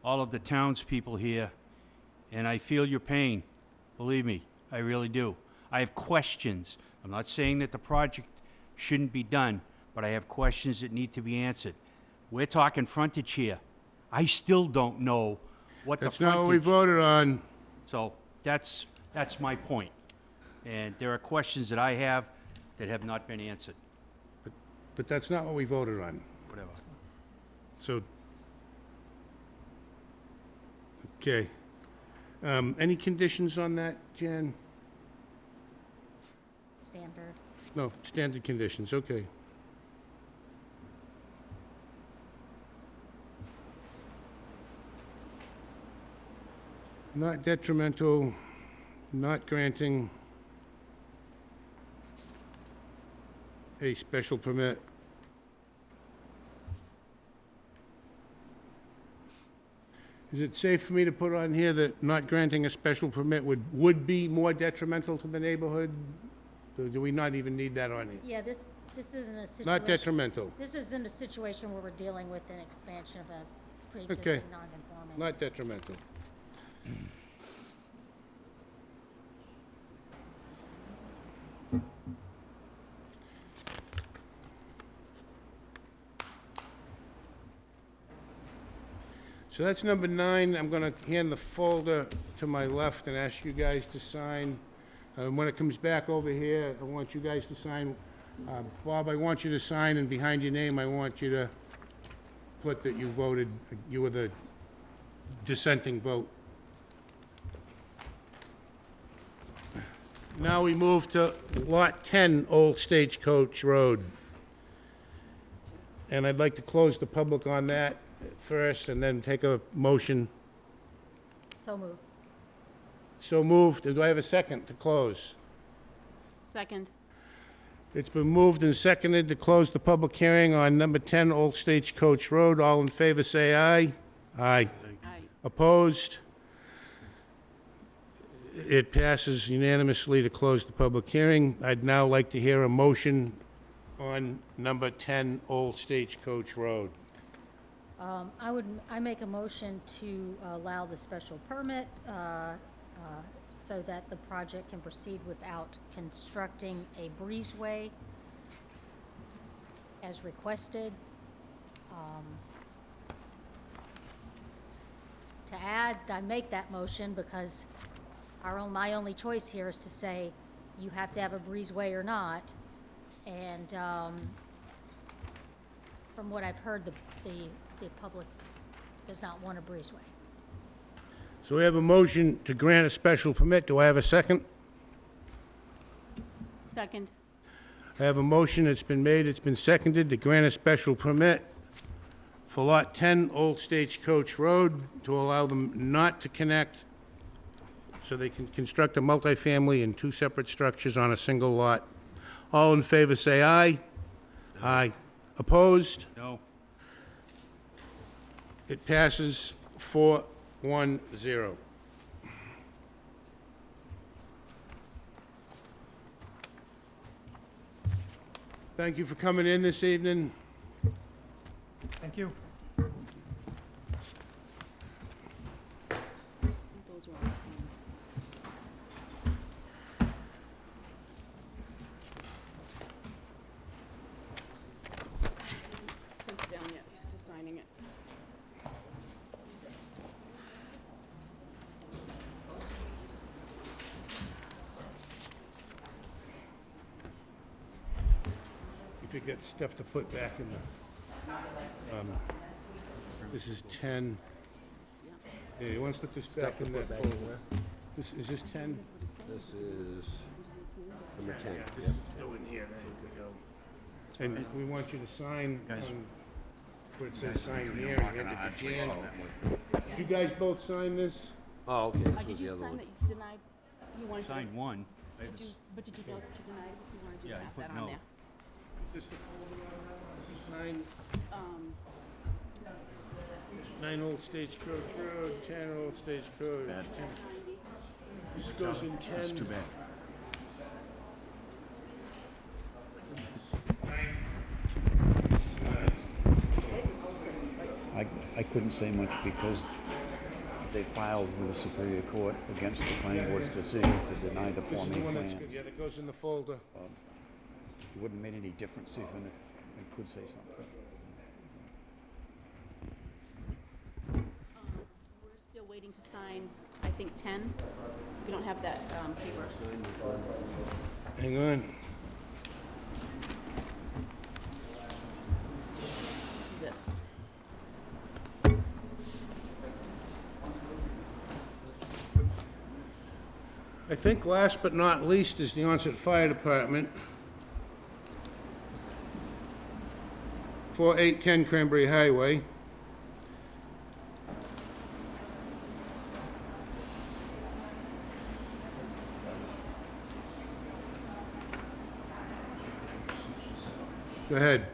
all of the townspeople here, and I feel your pain. Believe me, I really do. I have questions. I'm not saying that the project shouldn't be done, but I have questions that need to be answered. We're talking frontage here. I still don't know what the That's frontage... not what we voted on. So that's my point. And there are questions that I have that have not been answered. But that's not what we voted on. Whatever. So, okay. Any conditions on that, Jan? Standard. No, standard conditions, okay. Not detrimental, not granting a special permit. Is it safe for me to put on here that not granting a special permit would be more detrimental to the neighborhood? Or do we not even need that on here? Yeah, this isn't a situation. Not detrimental. This isn't a situation where we're dealing with an expansion of a Okay. pre-existing non-conforming. Not detrimental. So that's number 9. I'm going to hand the folder to my left and ask you guys to sign. When it comes back over here, I want you guys to sign. Bob, I want you to sign, and behind your name, I want you to put that you voted, you were the dissenting vote. Now we move to Lot 10, Old Stagecoach Road. And I'd like to close the public on that first, and then take a motion. So moved. So moved. Do I have a second to close? Second. It's been moved and seconded to close the public hearing on number 10 Old Stagecoach Road. All in favor, say aye. Aye. Aye. Opposed? It passes unanimously to close the public hearing. I'd now like to hear a motion on number 10 Old Stagecoach Road. I make a motion to allow the special permit so that the project can proceed without constructing a breezeway as requested. To add, I make that motion because my only choice here is to say you have to have a breezeway or not. And from what I've heard, the public does not want a breezeway. So we have a motion to grant a special permit. Do I have a second? Second. I have a motion. It's been made. It's been seconded to grant a special permit for Lot 10 Old Stagecoach Road to allow them not to connect so they can construct a multifamily in 2 separate structures on a single lot. All in favor say aye. Aye. Opposed? No. It passes 4-1-0. Thank you for coming in this evening. Thank you. Those were all the same. Sent it down yet, he's still signing it. If you get stuff to put back in the, this is 10. Yeah, you want to put this back in that folder? Is this 10? This is number 10. This is in here, there you go. And we want you to sign on where it says sign here and hand it to Jan. Did you guys both sign this? Oh, okay, this was Did the you other sign one. that you denied, you wanted to? Signed one. I Did was- you, but did you know that you denied it? You wanted to Yeah, I have put that no. on there? Is this the folder on that one? This is 9 Old Stagecoach Road, 10 Old Stagecoach. 10. This goes in 10. That's too bad. I couldn't say much because they filed with the Superior Court against the planning board's decision to deny the This is Form the A one that's, plans. yeah, that goes in the folder. It wouldn't have made any difference even if I could say something. We're still waiting to sign, I think, 10. We don't have that paper. Hang on. This is it. I think last but not least is the Onset Fire Department. 4810 Cranberry Highway. Go ahead.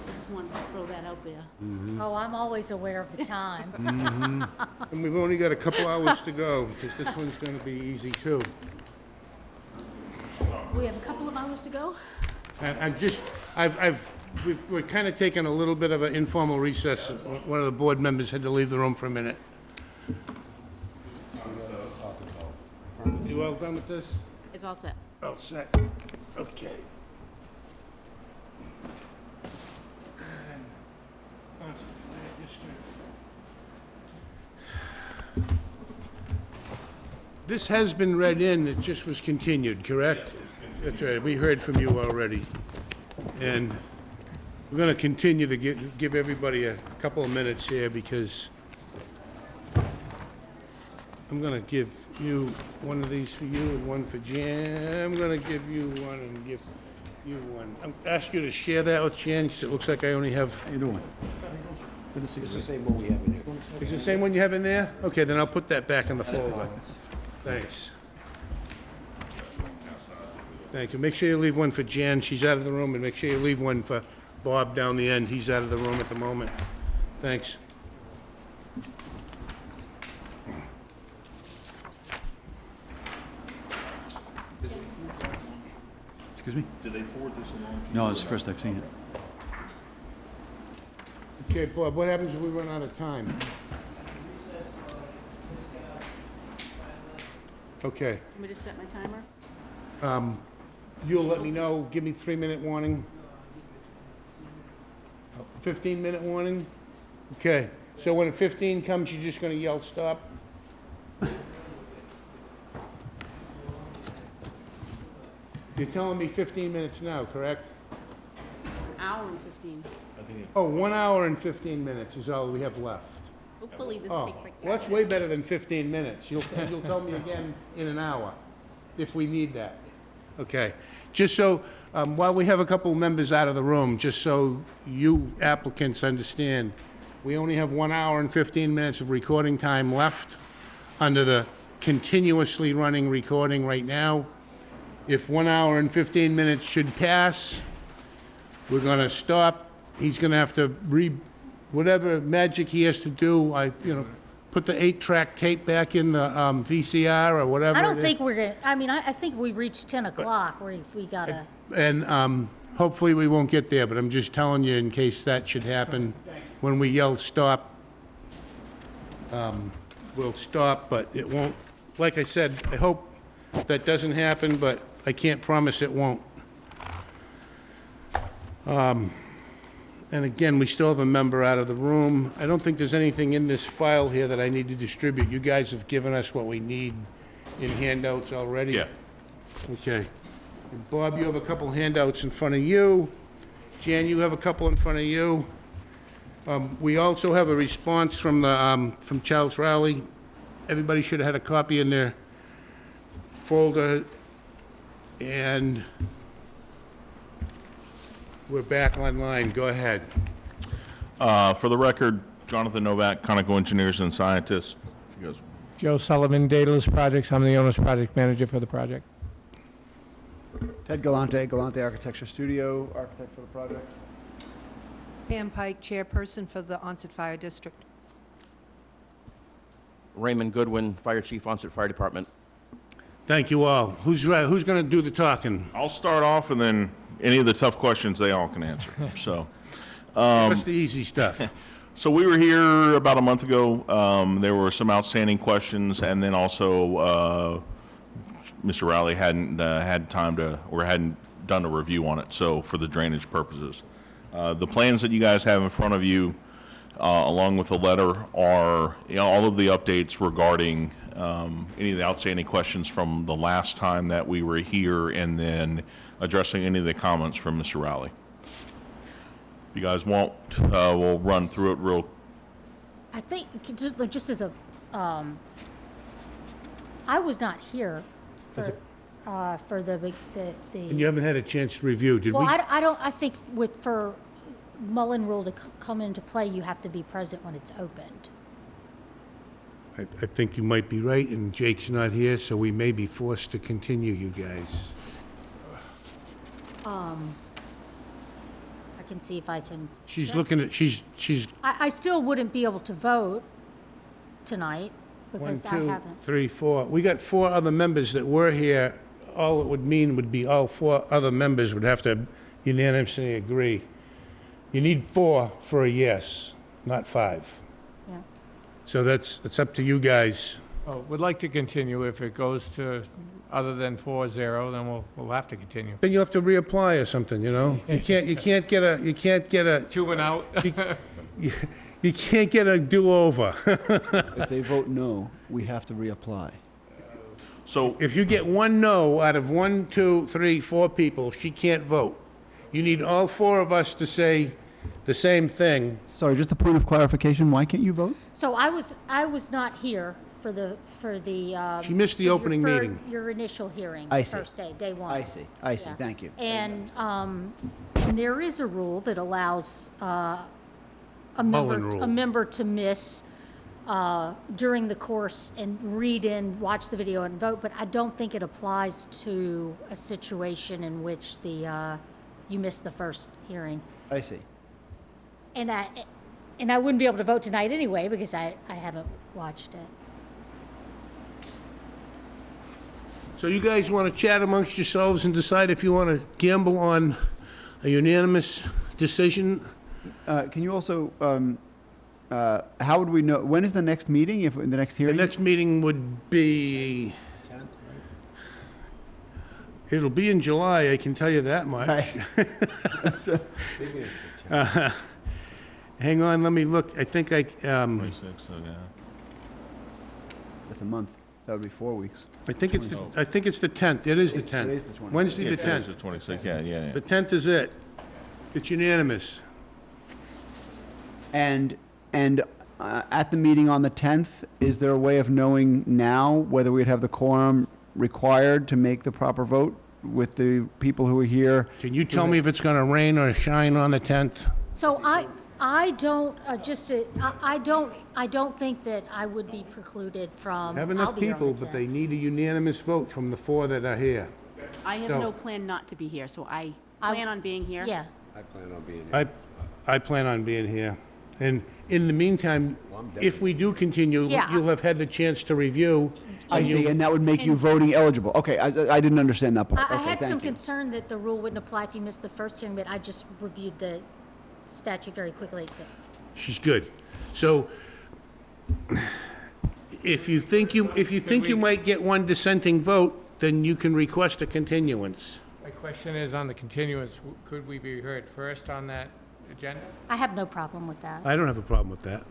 Just wanted to throw that out there. Oh, I'm always aware of the time. And we've only got a couple hours to go, because this one's gonna be easy too. We have a couple of hours to go. We're kind of taking a little bit of an informal recess. One of the board members had to leave the room for a minute. You all done with this? It's all set. All set. Okay. This has been read in, it just was continued, correct? That's right, we heard from you already. And we're gonna continue to give everybody a couple of minutes here because I'm gonna give you one of these for you and one for Jan. I'm gonna give you one and give you one. I'm ask you to share that with Jan, because it looks like I only have... How you doing? Good to see you. It's the same one we have in here. Is it the same one you have in there? Okay, then I'll put that back in the folder. Thanks. Thank you. Make sure you leave one for Jan, she's out of the room, and make sure you leave one for Bob down the end, he's out of the room at the moment. Thanks. Excuse me? Did they forward this along to you? No, it's the first I've seen it. Okay, Bob, what happens if we run out of time? Okay. Want me to set my timer? You'll let me know, give me 3-minute warning? 15-minute warning? Okay, so when 15 comes, you're just gonna yell, stop? You're telling me 15 minutes now, correct? Hour and 15. Oh, 1 hour and 15 minutes is all we have left. Hopefully this Oh, takes like 5 well, that's way minutes. better than 15 minutes. You'll tell me again in an hour, if we need that. Okay. Just so, while we have a couple of members out of the room, just so you applicants understand, we only have 1 hour and 15 minutes of recording time left under the continuously running recording right now. If 1 hour and 15 minutes should pass, we're gonna stop. He's gonna have to whatever magic he has to do, put the 8-track tape back in the VCR or whatever. I don't it think we're gonna, I think we reached 10 o'clock where if we gotta, is. And hopefully we won't get there, but I'm just telling you in case that should happen. When we yell stop, we'll stop, but it won't. Like I said, I hope that doesn't happen, but I can't promise it won't. And again, we still have a member out of the room. I don't think there's anything in this file here that I need to distribute. You guys have given us what we need in handouts already? Yeah. Okay. Bob, you have a couple handouts in front of you. Jan, you have a couple in front of you. We also have a response from from Charles Rowley. Everybody should have had a copy in their folder. And we're back online. Go ahead. For the record, Jonathan Novak, Conoco Engineers and Scientists. You guys- Joe Sullivan, Daedalus Projects. I'm the owner's project manager for the project. Ted Galante, Galante Architecture Studio, architect for the project. Pam Pike, chairperson for the Onset Fire District. Raymond Goodwin, Fire Chief, Onset Fire Department. Thank you all. Who's going to do the talking? I'll start off, and then any of the tough questions they all can answer. So, What's the easy stuff? So we were here about a month ago. There were some outstanding questions, and then also Mr. Rowley hadn't had time to, or hadn't done a review on it. So for the drainage purposes, the plans that you guys have in front of you, along with the letter, are all of the updates regarding any of the outstanding questions from the last time that we were here, and then addressing any of the comments from Mr. Rowley. If you guys want, we'll run through it real. I think, just as a, I was not here for the. And you haven't had a chance to review, did we? Well, I think for Mullen Rule to come into play, you have to be present when it's opened. I think you might be right, and Jake's not here, so we may be forced to continue, you guys. I can see if I can. She's check. looking at, she's, I still wouldn't be able to vote tonight one, because I two, haven't. three, four. We got 4 other members that were here. All it would mean would be all 4 other members would have to unanimously agree. You need 4 for a yes, not 5. Yeah. So it's up to you guys. Oh, we'd like to continue. If it goes to other than 4-0, then we'll have to continue. Then you have to reapply or something, you know? You can't get a. 2 and out. You can't get a do-over. If they vote no, we have to reapply. So if you get 1 no out of 1, 2, 3, 4 people, she can't vote. You need all 4 of us to say the same thing. Sorry, just a point of clarification, why can't you vote? So I was not here for the. She missed the opening meeting. Your initial hearing, I the see. first day, day 1. I see, Yeah. thank you. And there is a rule that allows a Mullen rule. member to miss during the course and read in, watch the video and vote, but I don't think it applies to a situation in which you missed the first hearing. I see. And I wouldn't be able to vote tonight anyway because I haven't watched it. So you guys want to chat amongst yourselves and decide if you want to gamble on a unanimous decision? Can you also, how would we know, when is the next meeting, if, the next The hearing? next meeting would be, it'll be in July, I can tell you that much. Hang on, let me look. I think I, 26, so yeah. That's a month. That would be 4 weeks. I think it's the 10th. It is the 10th. Today's the 26th. Wednesday, the Yeah, today's 10th. the 26th, yeah. The 10th is it. It's unanimous. And at the meeting on the 10th, is there a way of knowing now whether we'd have the quorum required to make the proper vote with the people who are here? Can you tell me if it's going to rain or shine on the 10th? So I don't, I don't think that I would be precluded from. Have I'll enough be here on people, the but they 10th. need a unanimous vote from the 4 that are here. I have So- no plan not to be here, so I plan on being here. Yeah. I plan on being here. I plan on being here. And in the meantime, if we do continue, Yeah. you'll have had the chance to review. I and see, you- and that would make you voting eligible. Okay, I didn't understand that part. I Okay, had some thank you. concern that the rule wouldn't apply if you missed the first hearing, but I just reviewed the statute very quickly. She's good. So if you think you might get 1 dissenting vote, then you can request a continuance. My question is on the continuance, could we be heard first on that agenda? I have no problem with that. I don't have a problem with that.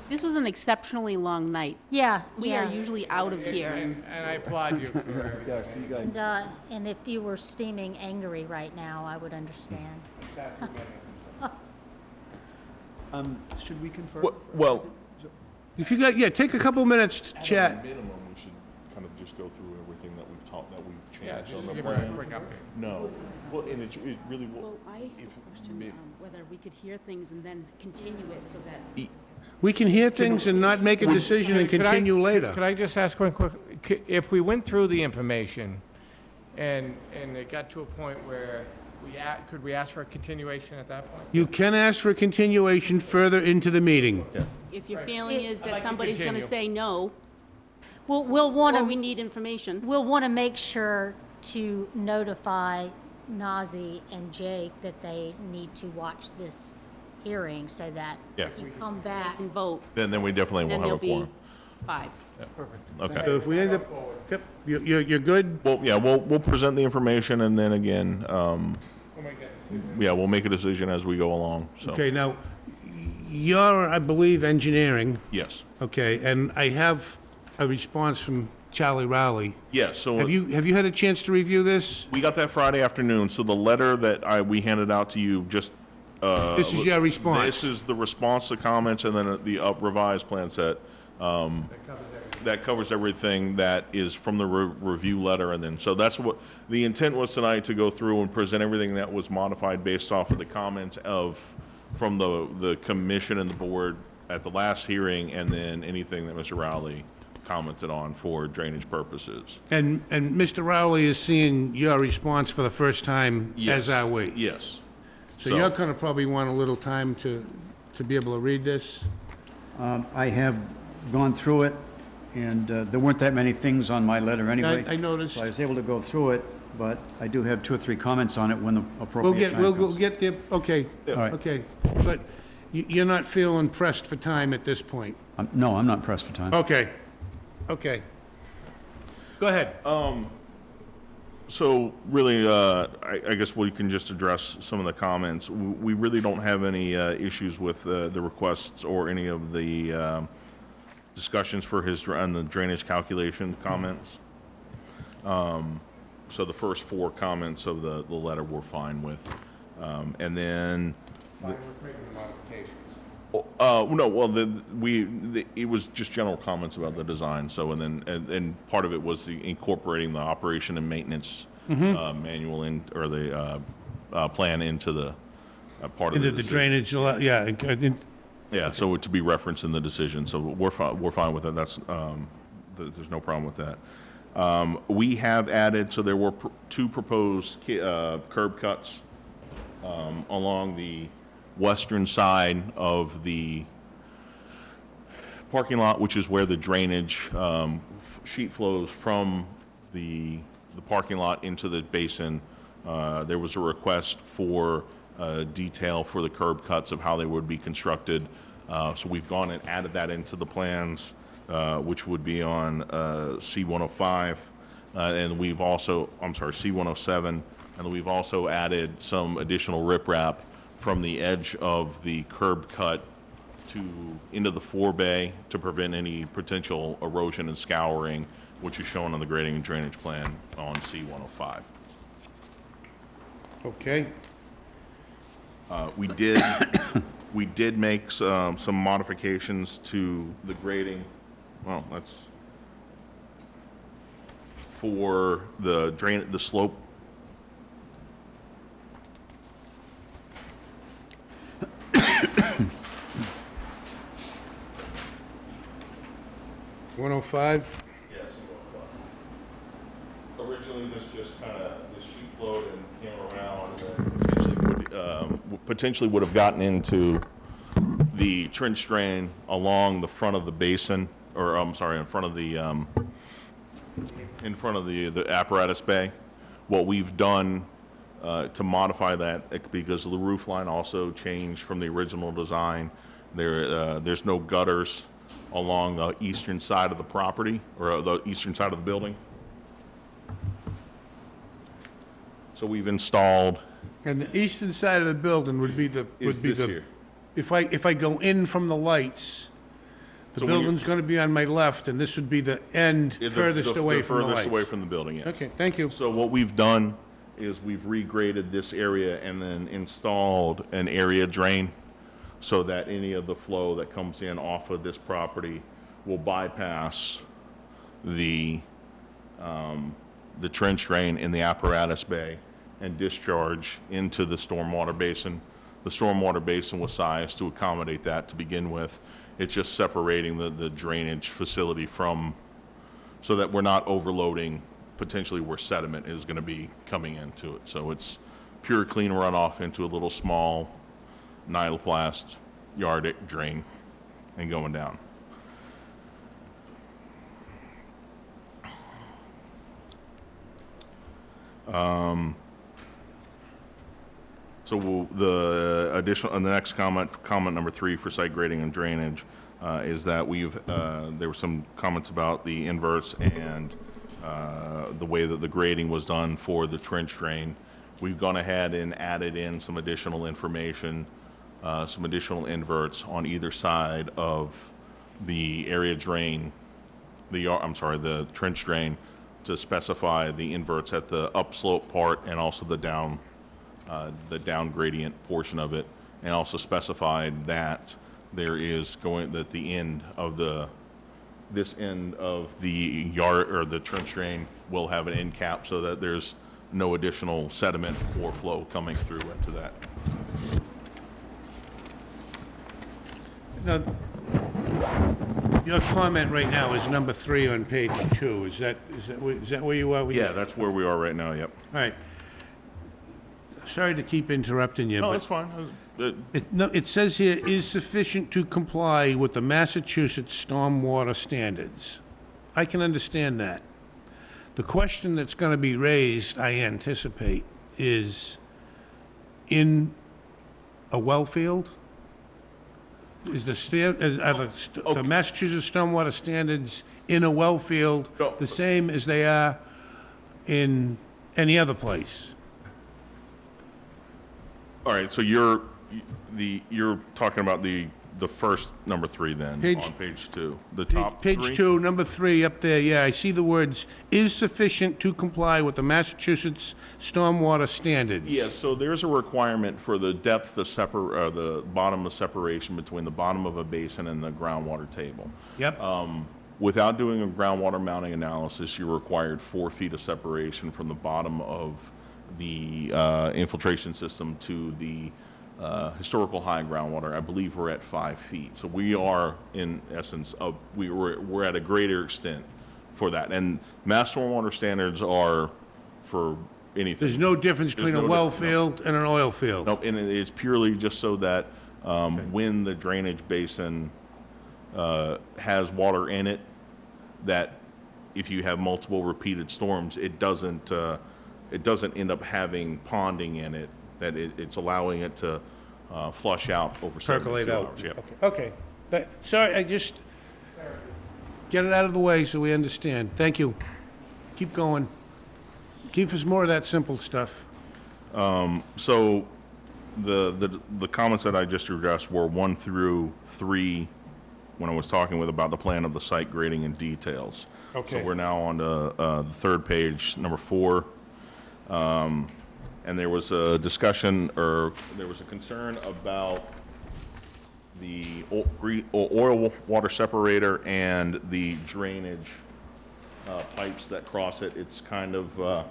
This was an exceptionally long night. Yeah, We are usually out of here. And I applaud you for everything. Yes, you guys. And if you were steaming angry right now, I would understand. Should we confer? Well, If you got, yeah, take a couple minutes to chat. minimum, we should kind of just go through everything that we've taught, that we've Yeah, changed just on the give her a plan. quick update. No. Well, and it really will. Well, I have a question, whether we could hear things and then continue it so that, We can hear things and not make a decision and Could I- continue later. Could I just ask one quick, if we went through the information and it got to a point where could we ask for a continuation at that point? You can ask for a continuation further into the meeting. if your feeling is I'd that like to somebody's gonna continue. say no, We'll want or we to, need information. we'll want to make sure to notify Nazi and Jake that they need to watch this hearing so that Yeah. you come back. And vote, Then we definitely then will have there'll a be quorum. 5. Okay. So if we end up, yep, you're good? Well, yeah, we'll present the information and then again, yeah, we'll make a decision as we go along, so. Okay, now, you're, I believe, engineering, Yes. okay, and I have a response from Charlie Rowley. Yes, so. Have you had a chance to review this? We got that Friday afternoon, so the letter that we handed out to you just, This is your response? This is the response to comments and then the revised plan set. That covers everything that is from the review letter, and then, so that's what, the intent was tonight, to go through and present everything that was modified based off of the comments from the commission and the board at the last hearing, and then anything that Mr. Rowley commented on for drainage purposes. And Mr. Rowley is seeing your response for the first time, Yes. as are we. Yes. So you're gonna probably want a little time to be able to read this? I have gone through it, and there weren't that many things on my letter anyway. I noticed. So I was able to go through it, but I do have 2 or 3 comments on it when the We'll appropriate time comes. we'll get there, okay. All right. Okay, but you're not feeling pressed for time at this point? No, I'm not pressed for time. Okay, okay. Go ahead. So really, I guess we can just address some of the comments. We really don't have any issues with the requests or any of the discussions for on the drainage calculation comments. So the first 4 comments of the letter we're fine with. And then, Fine with making the modifications. no, well, it was just general comments about the design, so, and part of it was incorporating the operation and maintenance manual or the plan into the part of the Into the decision. drainage, yeah. Yeah, so to be referenced in the decision, so we're fine with it, that's, there's no problem with that. We have added, so there were 2 proposed curb cuts along the western side of the parking lot, which is where the drainage sheet flows from the parking lot into the basin. There was a request for detail for the curb cuts of how they would be constructed. So we've gone and added that into the plans, which would be on C-105, and we've also, I'm sorry, C-107, and we've also added some additional riprap from the edge of the curb cut into the forebay to prevent any potential erosion and scouring, which is shown on the grading and drainage plan on C-105. Okay. We did make some modifications to the grading. Well, that's for the slope. $105? Yes. Originally, this just kind of, this sheet flowed and came around and then potentially would have gotten into the trench drain along the front of the basin, or I'm sorry, in front of the apparatus bay. What we've done to modify that, because the roof line also changed from the original design, there's no gutters along the eastern side of the property, or the eastern side of the building. So we've installed. And the eastern side of the building would be Is this here. if I go in from the lights, The So when you- building's gonna be on my left, and this would be the end furthest away from the Furthest away lights. from the building, yes. Okay, thank you. So what we've done is we've regraded this area and then installed an area drain so that any of the flow that comes in off of this property will bypass the trench drain in the apparatus bay and discharge into the stormwater basin. The stormwater basin was sized to accommodate that to begin with. It's just separating the drainage facility from, so that we're not overloading potentially where sediment is going to be coming into it. So it's pure clean runoff into a little small nyloplast yard drain and going down. So the additional, and the next comment number 3 for site grading and drainage, is that there were some comments about the inverts and the way that the grading was done for the trench drain. We've gone ahead and added in some additional information, some additional inverts on either side of the area drain, the trench drain, to specify the inverts at the upslope part and also the down gradient portion of it, and also specified that there is the end of this end of the yard or the trench drain will have an end cap so that there's no additional sediment or flow coming through into that. Now, your comment right now is number 3 on page 2. Is that where you are? Yeah, that's where we are right now, yep. All right. Sorry to keep interrupting you, No, but that's fine. it says here, is sufficient to comply with the Massachusetts stormwater standards. I can understand that. The question that's going to be raised, I anticipate, is in a well field? Are the Massachusetts stormwater standards in a well field the same as they are in any other place? All right, so you're talking about the first number 3 then, on page 2, the top 3? Page 2, number 3, up there, yeah, I see the words, is sufficient to comply with the Massachusetts stormwater standards. Yeah, so there's a requirement for the depth of the bottom of separation between the bottom of a basin and the groundwater table. Yep. Without doing a groundwater mounting analysis, you're required 4 feet of separation from the bottom of the infiltration system to the historical high groundwater. I believe we're at 5 feet. So we are, in essence, we're at a greater extent for that. And Mass Stormwater standards are for anything. There's no difference between a well field and an oil field. Nope, and it's purely just so that when the drainage basin has water in it, that if you have multiple repeated storms, it doesn't end up having ponding in it, that it's allowing it to flush out over 72 Percolate out. hours. Yep. Okay. Sorry, I just, get it out of the way so we understand. Thank you. Keep going. Give us more of that simple stuff. So the comments that I just addressed were 1 through 3 when I was talking about the plan of the site grading and details. Okay. So we're now on to the 3rd page, number 4. And there was a discussion, or there was a concern about the oil water separator and the drainage pipes that cross it. It's kind of, there's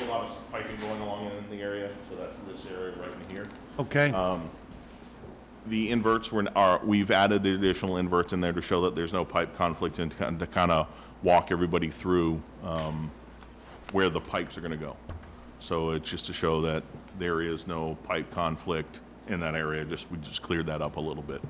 a lot of piping going along in the area, so that's this area right in here. Okay. The inverts we've added additional inverts in there to show that there's no pipe conflict and to kind of walk everybody through where the pipes are going to go. So it's just to show that there is no pipe conflict in that area. We just cleared that up a little bit.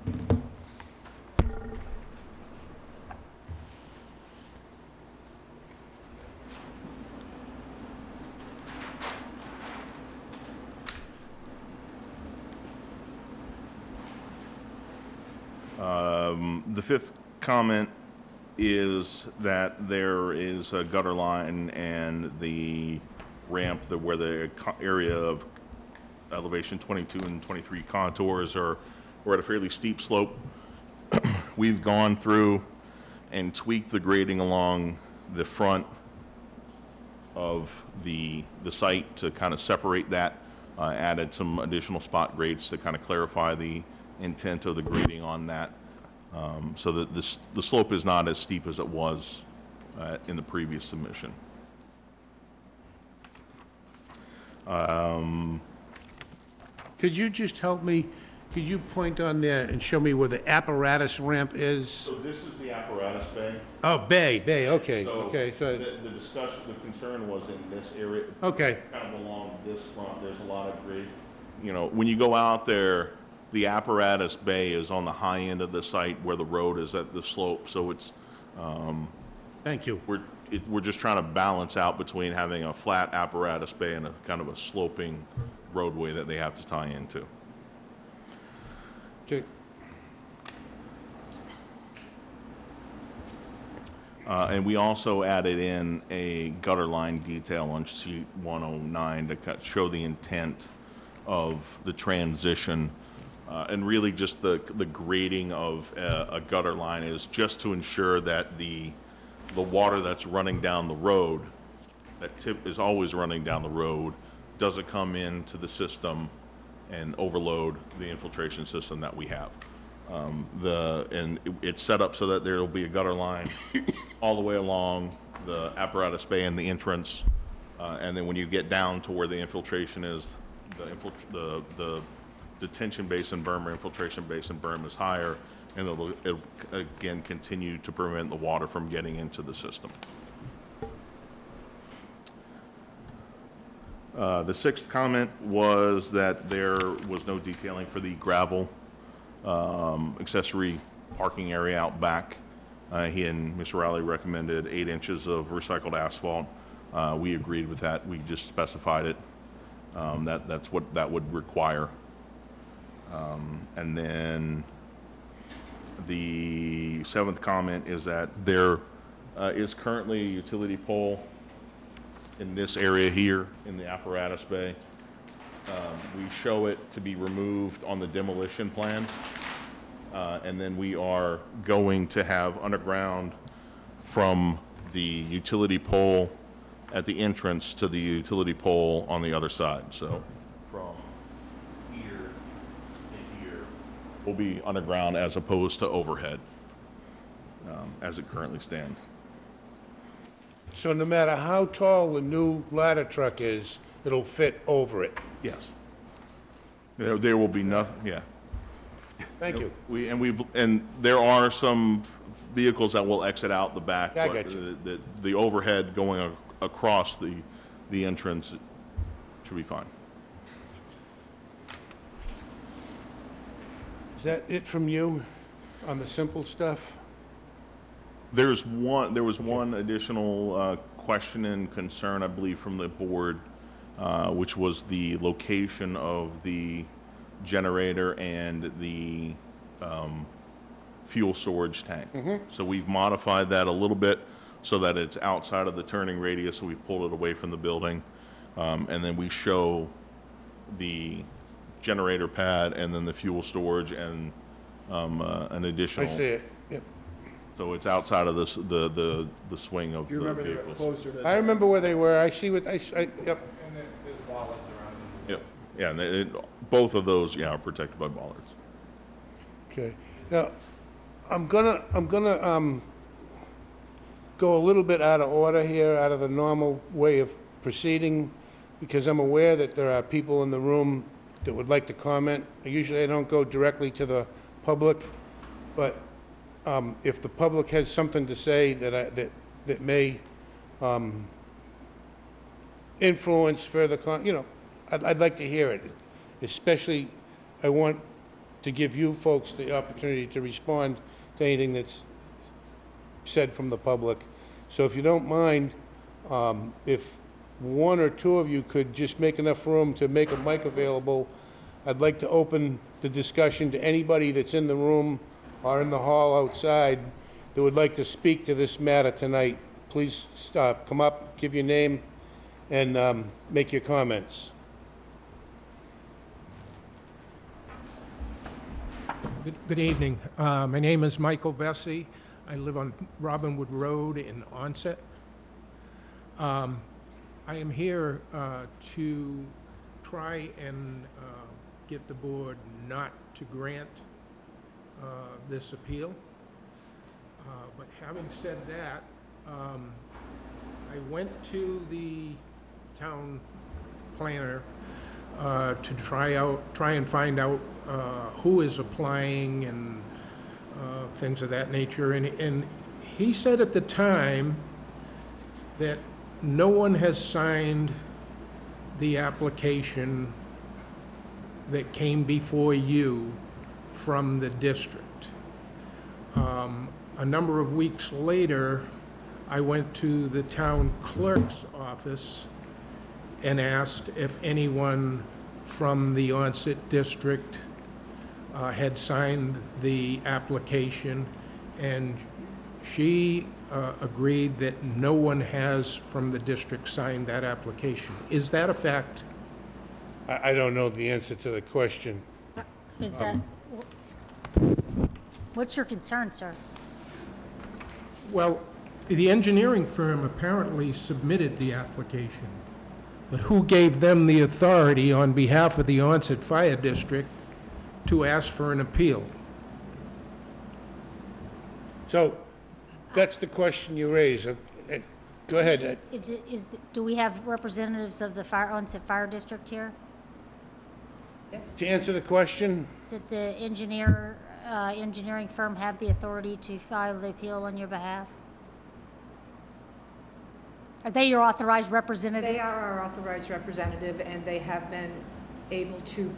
The 5th comment is that there is a gutter line and the ramp where the area of elevation 22 and 23 contours are we're at a fairly steep slope. We've gone through and tweaked the grading along the front of the site to kind of separate that. Added some additional spot grades to kind of clarify the intent of the grading on that, so that the slope is not as steep as it was in the previous submission. Could you just help me, could you point on there and show me where the apparatus ramp is? So this is the apparatus bay. Oh, bay, okay, So okay, so, the discussion, the concern was in this area. Okay. Kind of along this front, there's a lot of grade. You know, when you go out there, the apparatus bay is on the high end of the site where the road is at the slope, so it's, thank you. we're just trying to balance out between having a flat apparatus bay and a kind of a sloping roadway that they have to tie into. Okay. And we also added in a gutter line detail on sheet 109 to show the intent of the transition. And really just the grading of a gutter line is just to ensure that the water that's running down the road, that tip is always running down the road, doesn't come into the system and overload the infiltration system that we have. It's set up so that there will be a gutter line all the way along the apparatus bay and the entrance, and then when you get down to where the infiltration is, the detention basin berm or infiltration basin berm is higher, and it'll again continue to prevent the water from getting into the system. The sixth comment was that there was no detailing for the gravel accessory parking area out back. He and Mr. Rowley recommended 8 inches of recycled asphalt. We agreed with that. We just specified it. That's what that would require. And then the seventh comment is that there is currently a utility pole in this area here in the apparatus bay. We show it to be removed on the demolition plan. And then we are going to have underground from the utility pole at the entrance to the utility pole on the other side. So from here to here will be underground as opposed to overhead, as it currently stands. So no matter how tall the new ladder truck is, it'll fit over it? Yes. There will be nothing, yeah. Thank you. And there are some vehicles that will exit out the back. I but get you. The overhead going across the entrance should be fine. Is that it from you on the simple stuff? There was one additional question and concern, I believe, from the board, which was the location of the generator and the fuel storage tank. So we've modified that a little bit so that it's outside of the turning radius, so we've pulled it away from the building. And then we show the generator pad and then the fuel storage and an additional. I see it, yep. So it's outside of this, the swing of the vehicles. I remember where they were, I see what, yep. And there's bollards around them. Yep, yeah, and both of those, yeah, are protected by bollards. Okay, now, I'm gonna go a little bit out of order here, out of the normal way of proceeding, because I'm aware that there are people in the room that would like to comment. Usually I don't go directly to the public, but if the public has something to say that may influence further I'd like to hear it. Especially, I want to give you folks the opportunity to respond to anything that's said from the public. So if you don't mind, if one or two of you could just make enough room to make a mic available, I'd like to open the discussion to anybody that's in the room or in the hall outside that would like to speak to this matter tonight. Please come up, give your name, and make your comments. Good evening. My name is Michael Bessie. I live on Robinwood Road in Onset. I am here to try and get the board not to grant this appeal. But having said that, I went to the town planner to try and find out who is applying and things of that nature. And he said at the time that no one has signed the application that came before you from the district. A number of weeks later, I went to the town clerk's office and asked if anyone from the Onset district had signed the application, and she agreed that no one has from the district signed that application. Is that a fact? I don't know the answer to the question. Is that, what's your concern, sir? Well, the engineering firm apparently submitted the application, but who gave them the authority on behalf of the Onset Fire District to ask for an appeal? So, that's the question you raise. Go ahead. Do we have representatives of the Onset Fire District here? To answer the question, Did the engineering firm have the authority to file the appeal on your behalf? Are they your authorized representative? They are our authorized representative, and they have been able to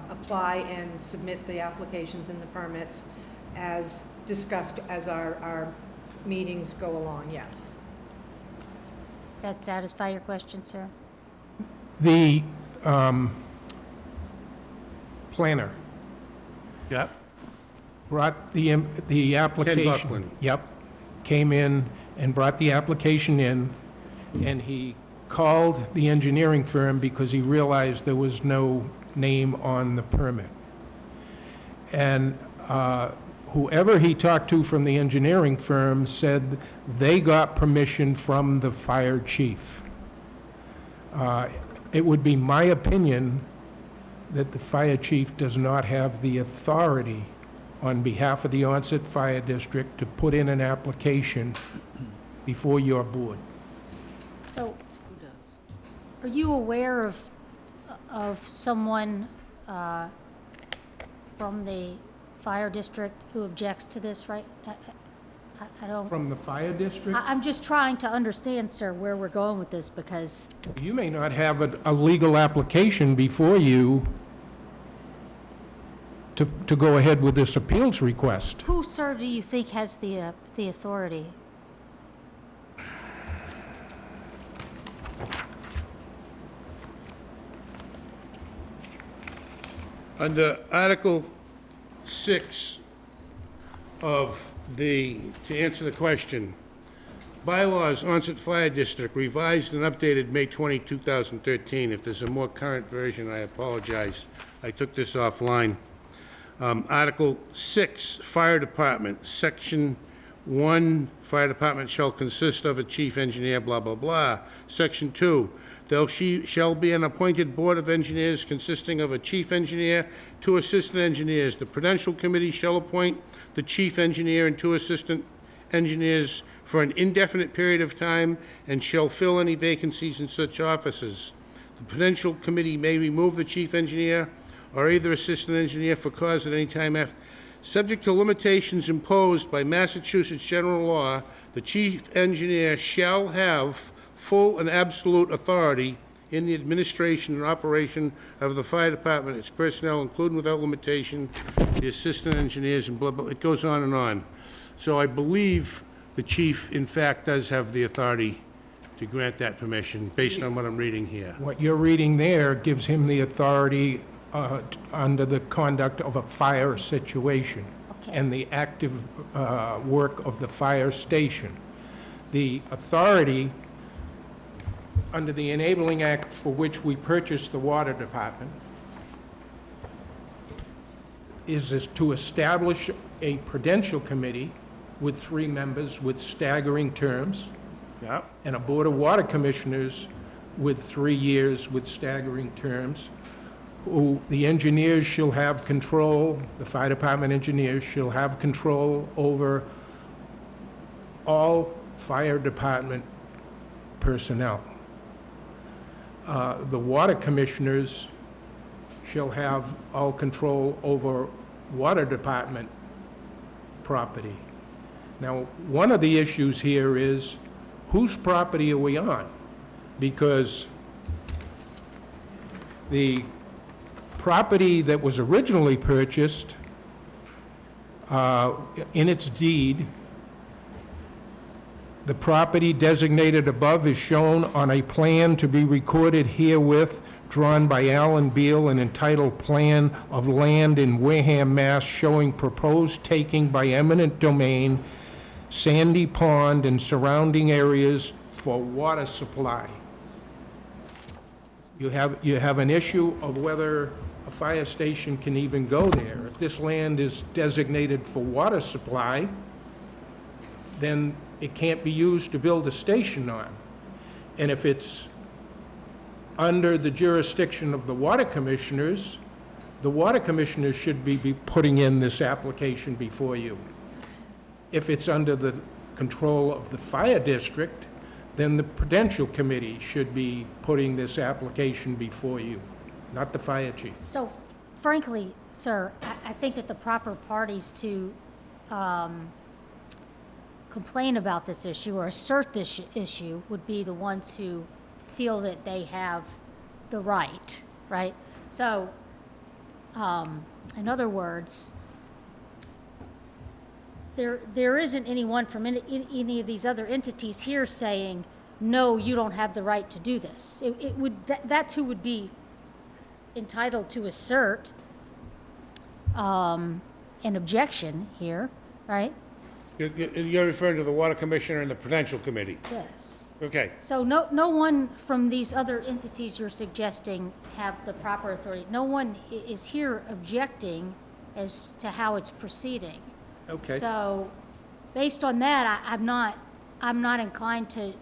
apply and submit the applications and the permits as discussed as our meetings go along, yes. That satisfy your question, sir? The planner yep, brought the application. Buckland. Yep, came in and brought the application in, and he called the engineering firm because he realized there was no name on the permit. And whoever he talked to from the engineering firm said they got permission from the fire chief. It would be my opinion that the fire chief does not have the authority on behalf of the Onset Fire District to put in an application before your board. So, are you aware of someone from the fire district who objects to this, right? I don't... From the fire district? I'm just trying to understand, sir, where we're going with this, because... You may not have a legal application before you to go ahead with this appeals request. Who, sir, do you think has the authority? Under Article 6 of to answer the question, bylaws, Onset Fire District, revised and updated May 20, 2013. If there's a more current version, I apologize. I took this offline. Article 6, Fire Department, Section 1, Fire Department shall consist of a chief engineer, blah, blah, blah. Section 2, there shall be an appointed board of engineers consisting of a chief engineer, 2 assistant engineers. The Prudential Committee shall appoint the chief engineer and 2 assistant engineers for an indefinite period of time and shall fill any vacancies in such offices. The Prudential Committee may remove the chief engineer or either assistant engineer for cause at any time after. Subject to limitations imposed by Massachusetts general law, the chief engineer shall have full and absolute authority in the administration and operation of the fire department, its personnel, including without limitation, the assistant engineers and blah, blah, it goes on and on. So I believe the chief, in fact, does have the authority to grant that permission, based on what I'm reading here. What you're reading there gives him the authority under the conduct of a fire situation and the active work of the fire station. The authority under the Enabling Act for which we purchased the water department, is to establish a prudential committee with 3 members with staggering terms, Yeah. and a Board of Water Commissioners with 3 years with staggering terms, who the engineers shall have control, the fire department engineers shall have control over all fire department personnel. The water commissioners shall have all control over water department property. Now, one of the issues here is, whose property are we on? Because the property that was originally purchased, in its deed, the property designated above is shown on a plan to be recorded herewith, drawn by Alan Beal, and entitled Plan of Land in Wareham, Mass., showing proposed taking by eminent domain, Sandy Pond and surrounding areas for water supply. You have an issue of whether a fire station can even go there. If this land is designated for water supply, then it can't be used to build a station on. And if it's under the jurisdiction of the water commissioners should be putting in this application before you. If it's under the control of the fire district, then the prudential committee should be putting this application before you, not the fire chief. So frankly, sir, I think that the proper parties to complain about this issue or assert this issue would be the ones who feel that they have the right, right? So, in other words, there isn't anyone from any of these other entities here saying, no, you don't have the right to do this. That's who would be entitled to assert an objection here, right? You're referring to the water commissioner and the prudential committee? Yes. Okay. So no one from these other entities you're suggesting have the proper authority. No one is here objecting as to how it's proceeding. Okay. So, based on that, I'm not inclined to,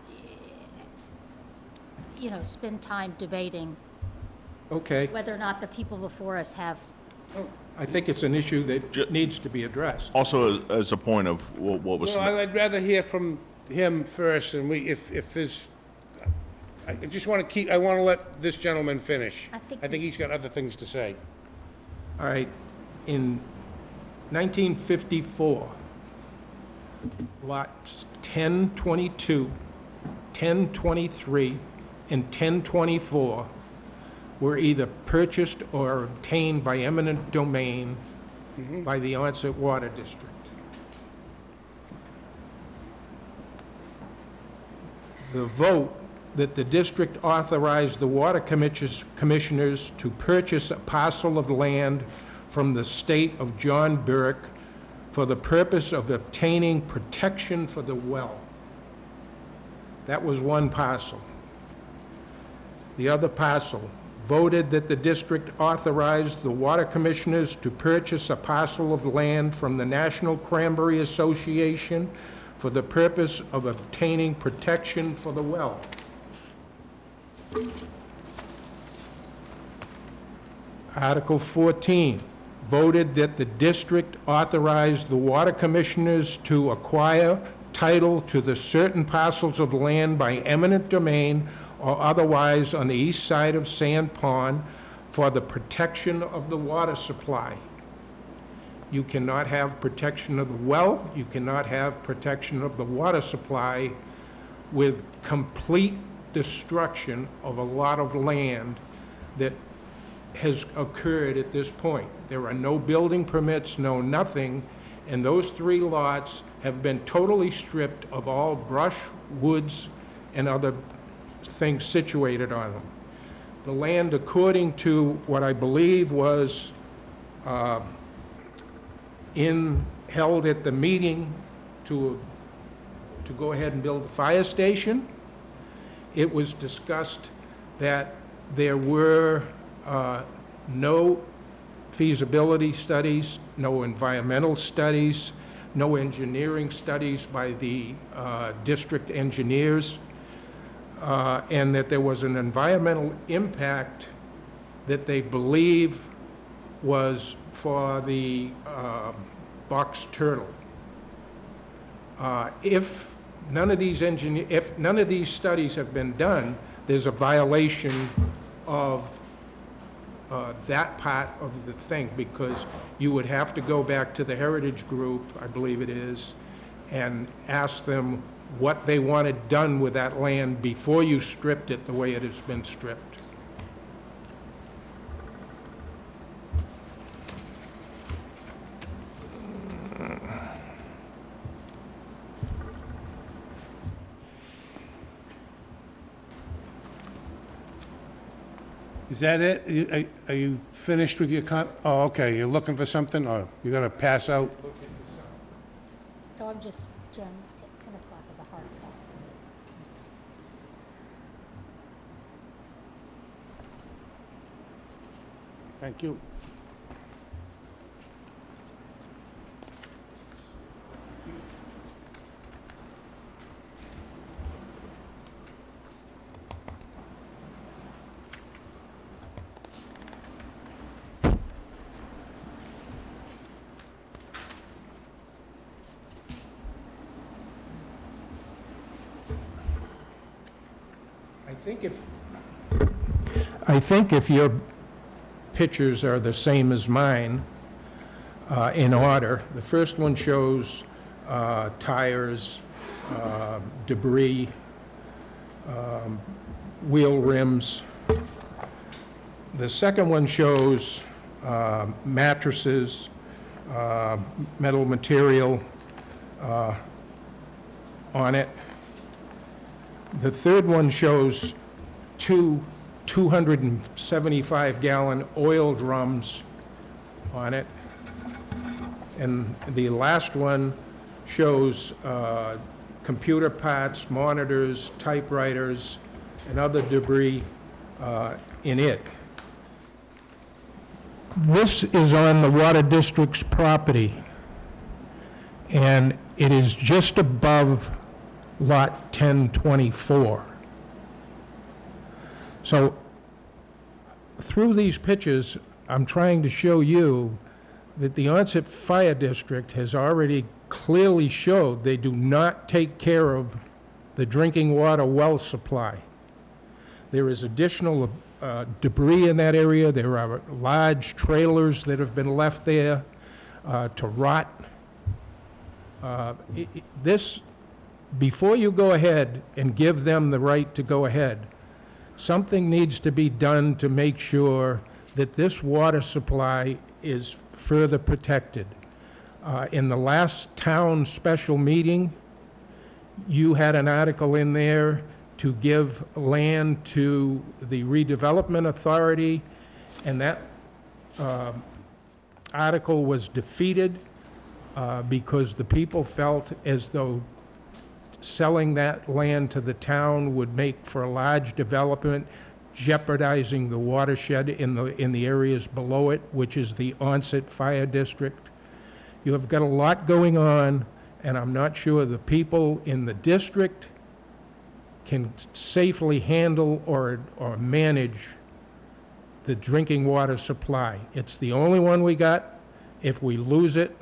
spend time debating Okay. whether or not the people before us have. I think it's an issue that needs to be addressed. Also, as a point of what was... Well, I'd rather hear from him first, and if there's, I just want to let this gentleman finish. I think he's got other things to say. All right. In 1954, lots 1022, 1023, and 1024 were either purchased or obtained by eminent domain by the Onset Water District. The vote that the district authorized the water commissioners to purchase a parcel of land from the state of John Burke for the purpose of obtaining protection for the well. That was one parcel. The other parcel voted that the district authorized the water commissioners to purchase a parcel of land from the National Cranberry Association for the purpose of obtaining protection for the well. Article 14 voted that the district authorized the water commissioners to acquire title to the certain parcels of land by eminent domain or otherwise on the east side of Sand Pond for the protection of the water supply. You cannot have protection of the well, you cannot have protection of the water supply with complete destruction of a lot of land that has occurred at this point. There are no building permits, no nothing, and those 3 lots have been totally stripped of all brush, woods, and other things situated on them. The land, according to what I believe was held at the meeting to go ahead and build the fire station, it was discussed that there were no feasibility studies, no environmental studies, no engineering studies by the district engineers, and that there was an environmental impact that they believe was for the box turtle. If none of these studies have been done, there's a violation of that part of the thing, because you would have to go back to the Heritage Group, I believe it is, and ask them what they wanted done with that land before you stripped it the way it has been stripped. Is that it? Are you finished with your oh, okay, you're looking for something, or you're gonna pass out? So I'm just, Jim, 10 o'clock is a hard stop. Thank you. I think if your pictures are the same as mine, in order, the first one shows tires, debris, wheel rims. The second one shows mattresses, metal material on it. The third one shows two 275-gallon oil drums on it. And the last one shows computer parts, monitors, typewriters, and other debris in it. This is on the Water District's property, and it is just above Lot 1024. So through these pictures, I'm trying to show you that the Onset Fire District has already clearly showed they do not take care of the drinking water well supply. There is additional debris in that area. There are large trailers that have been left there to rot. Before you go ahead and give them the right to go ahead, something needs to be done to make sure that this water supply is further protected. In the last town special meeting, you had an article in there to give land to the redevelopment authority, and that article was defeated because the people felt as though selling that land to the town would make for a large development, jeopardizing the watershed in the areas below it, which is the Onset Fire District. You have got a lot going on, and I'm not sure the people in the district can safely handle or manage the drinking water supply. It's the only one we got. If we lose it,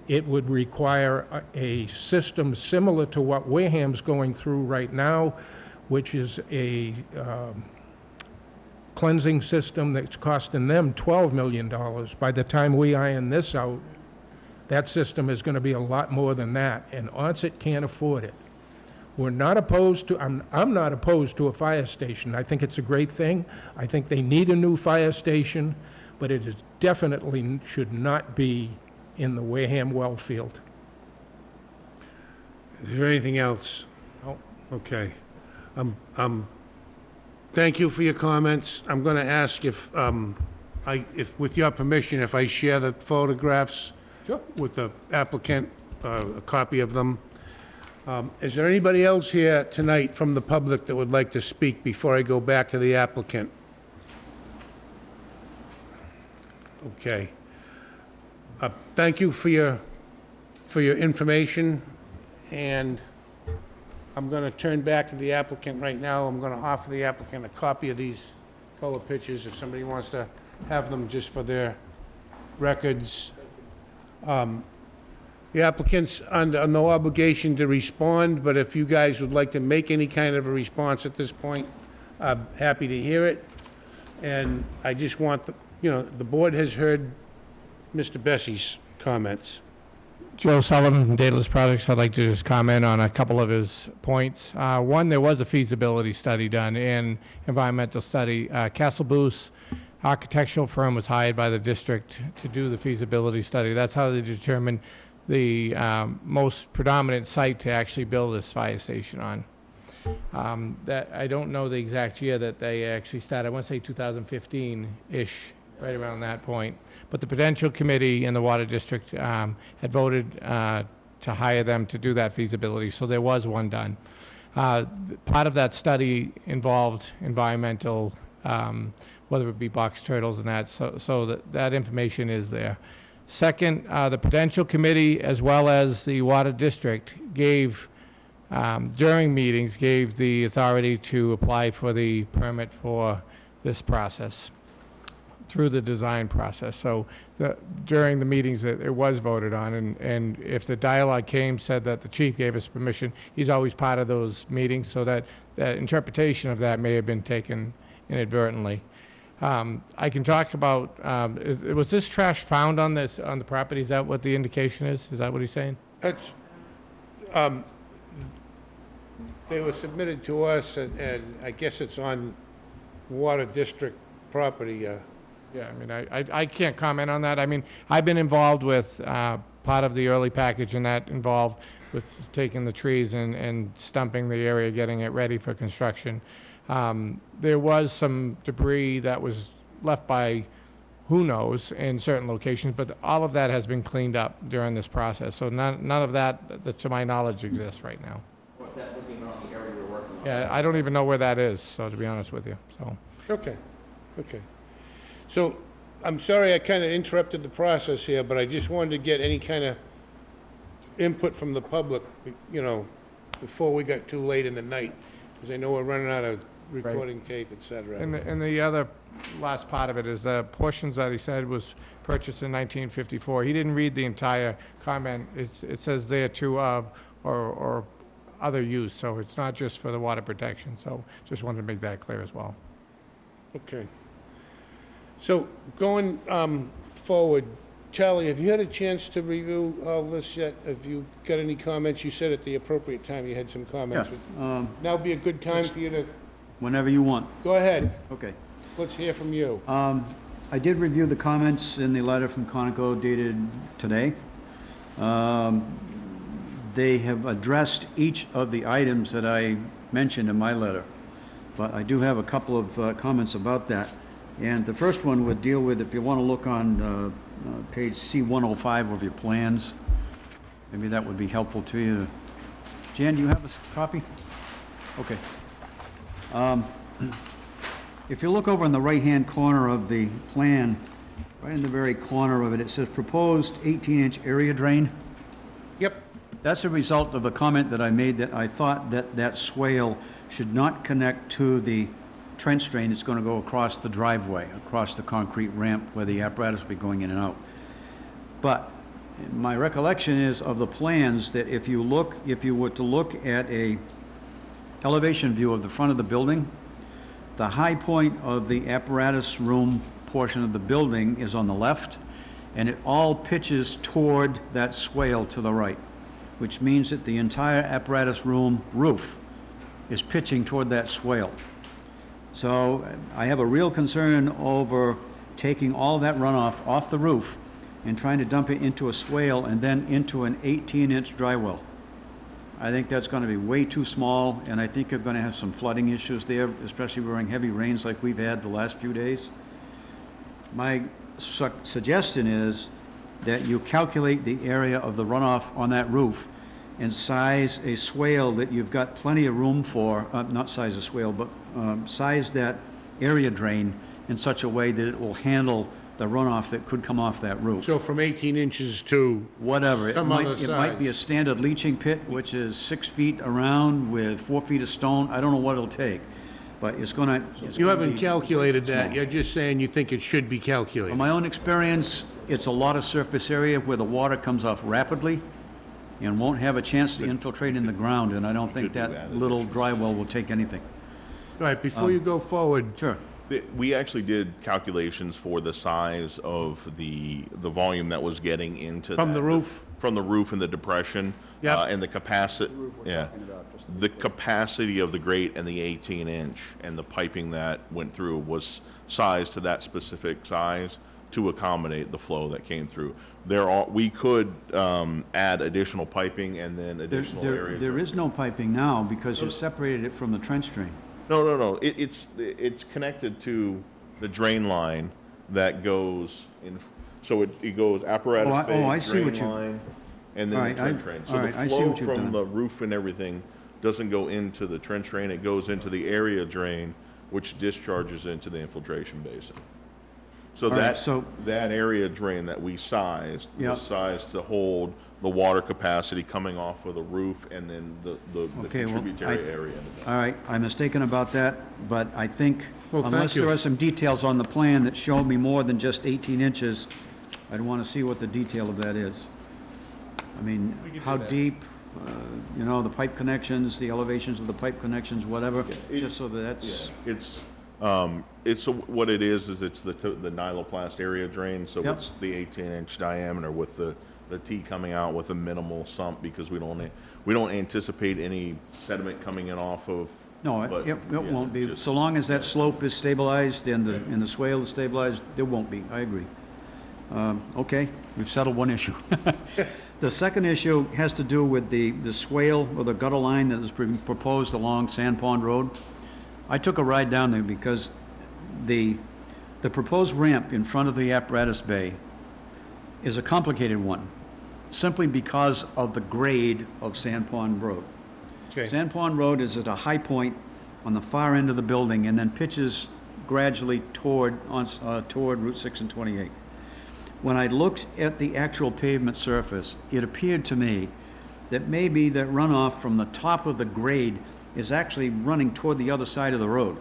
it would require a system similar to what Wareham's going through right now, which is a cleansing system that's costing them $12 million. By the time we iron this out, that system is going to be a lot more than that, and Onset can't afford it. We're not opposed to, I'm not opposed to a fire station. I think it's a great thing. I think they need a new fire station, but it is definitely should not be in the Wareham well field. Is there anything else? No. Okay. Thank you for your comments. I'm going to ask if, with your permission, if I share the photographs with the applicant, a copy of them. Is there anybody else here tonight from the public that would like to speak before I go back to the applicant? Okay. Thank you for your information, and I'm going to turn back to the applicant right now. I'm going to offer the applicant a copy of these color pictures if somebody wants to have them just for their records. The applicant's under no obligation to respond, but if you guys would like to make any kind of a response at this point, I'm happy to hear it. And I just want, the board has heard Mr. Bessie's comments. Joe Sullivan from Daedalus Products. I'd like to just comment on a couple of his points. One, there was a feasibility study done in environmental study. Castle Booth architectural firm was hired by the district to do the feasibility study. That's how they determined the most predominant site to actually build this fire station on. That I don't know the exact year that they actually started. I want to say 2015-ish, right around that point. But the Prudential Committee and the Water District had voted to hire them to do that feasibility, so there was one done. Part of that study involved environmental, whether it be box turtles and that, so that information is there. Second, the Prudential Committee, as well as the Water District, gave, during meetings, gave the authority to apply for the permit for this process through the design process. So during the meetings that it was voted on, and if the dialogue said that the chief gave us permission, he's always part of those meetings, so that interpretation of that may have been taken inadvertently. I can talk about, was this trash found on the property? Is that what the indication is? Is that what he's saying? That's, they were submitted to us, and I guess it's on Water District property. Yeah, I mean, I can't comment on that. I mean, I've been involved with part of the early package, and that involved with taking the trees and stumping the area, getting it ready for construction. There was some debris that was left by who knows in certain locations, but all of that has been cleaned up during this process. So none of that, to my knowledge, exists right now. That wasn't even on the area we were working on. Yeah, I don't even know where that is, so to be honest with you, so. Okay. So, I'm sorry I kind of interrupted the process here, but I just wanted to get any kind of input from the public, before we got too late in the night, because I know we're running out of recording tape, et cetera. And the other last part of it is the portions that he said was purchased in 1954. He didn't read the entire comment. It says there to or other use, so it's not just for the water protection. So just wanted to make that clear as well. Okay. So going forward, Charlie, have you had a chance to review all this yet? Have you got any comments? You said at the appropriate time you had some comments. Yeah, now would be a good time for you to... Whenever you want. Go ahead. Okay. Let's hear from you. I did review the comments in the letter from Conoco dated today. They have addressed each of the items that I mentioned in my letter, but I do have a couple of comments about that. And the first one would deal with, if you want to look on page C105 of your plans, maybe that would be helpful to you. Jan, do you have a copy? Okay. If you look over in the right-hand corner of the plan, right in the very corner of it, it says proposed 18-inch area drain. Yep. That's a result of a comment that I made, that I thought that that swale should not connect to the trench drain. It's going to go across the driveway, across the concrete ramp where the apparatus will be going in and out. But my recollection is of the plans that if you were to look at a elevation view of the front of the building, the high point of the apparatus room portion of the building is on the left, and it all pitches toward that swale to the right, which means that the entire apparatus room roof is pitching toward that swale. So I have a real concern over taking all that runoff off the roof and trying to dump it into a swale and then into an 18-inch dry well. I think that's going to be way too small, and I think you're going to have some flooding issues there, especially during heavy rains like we've had the last few days. My suggestion is that you calculate the area of the runoff on that roof and size a swale that you've got plenty of room for, not size a swale, but size that area drain in such a way that it will handle the runoff that could come off that roof. So from 18 inches to Whatever. some other It might be a size. standard leaching pit, which is 6 feet around with 4 feet of stone. I don't know what it'll take, but it's gonna. You haven't calculated that, you're just saying you think it should be From calculated. my own experience, it's a lot of surface area where the water comes off rapidly and won't have a chance to infiltrate in the ground, and I don't think that little dry well will take anything. All right, before you go forward, Sure. We actually did calculations for the size of the volume that was getting into From that- the roof? From the roof and the depression. Yep. And the capacity, yeah. The capacity of the grate and the 18-inch and the piping that went through was sized to that specific size to accommodate the flow that came through. We could add additional piping and then additional areas. There is no piping now because you separated it from the trench drain. No. It's connected to the drain line that goes in, so it goes apparatus I bay, see what drain you- line, and All then the right, trench drain. So all the right, I see flow what you've from done. the roof and everything doesn't go into the trench drain, it goes into the area drain, which discharges into the infiltration basin. So All right, that, so- that area drain that we sized Yep. was sized to hold the water capacity coming off of the roof and then the Okay, well, contributory area. All right, I'm mistaken about that, but I think Well, thank unless you. there are some details on the plan that show me more than just 18 inches, I'd want to see what the detail of that is. I mean, how deep, the pipe connections, the elevations of the pipe connections, whatever, just so that that's, What it is it's the nyloplast area drain, so Yep. it's the 18-inch diameter with the T coming out with a minimal sump because we don't anticipate any sediment coming in off of. no, but, it yeah, won't be. just- So long as that slope is stabilized and the swale is stabilized, there won't be, I agree. Okay, we've settled one issue. The second issue has to do with the swale or the gutter line that is proposed along Sand Pond Road. I took a ride down there because the proposed ramp in front of the apparatus bay is a complicated one, simply because of the grade of Sand Pond Road. okay. Sand Pond Road is at a high point on the far end of the building and then pitches gradually toward Route 6 and 28. When I looked at the actual pavement surface, it appeared to me that maybe that runoff from the top of the grade is actually running toward the other side of the road.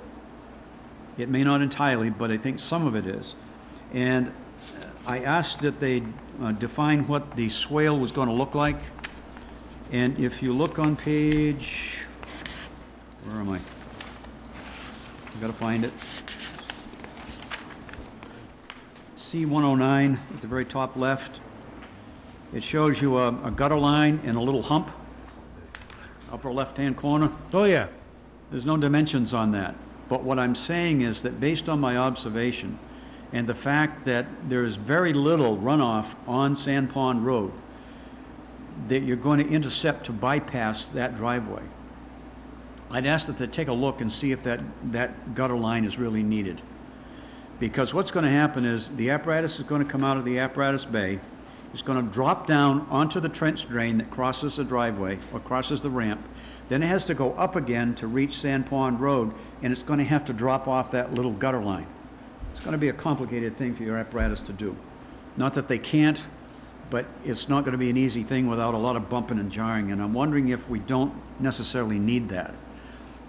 It may not entirely, but I think some of it is. And I asked that they define what the swale was going to look like. And if you look on page, where am I? I gotta find it. C109 at the very top left. It shows you a gutter line and a little hump, upper left-hand corner. Oh, yeah. There's no dimensions on that. But what I'm saying is that based on my observation and the fact that there is very little runoff on Sand Pond Road, that you're going to intercept to bypass that driveway, I'd ask that they take a look and see if that gutter line is really needed. Because what's going to happen is the apparatus is going to come out of the apparatus bay, it's going to drop down onto the trench drain that crosses the driveway or crosses the ramp, then it has to go up again to reach Sand Pond Road, and it's going to have to drop off that little gutter line. It's going to be a complicated thing for your apparatus to do. Not that they can't, but it's not going to be an easy thing without a lot of bumping and jarring, and I'm wondering if we don't necessarily need that.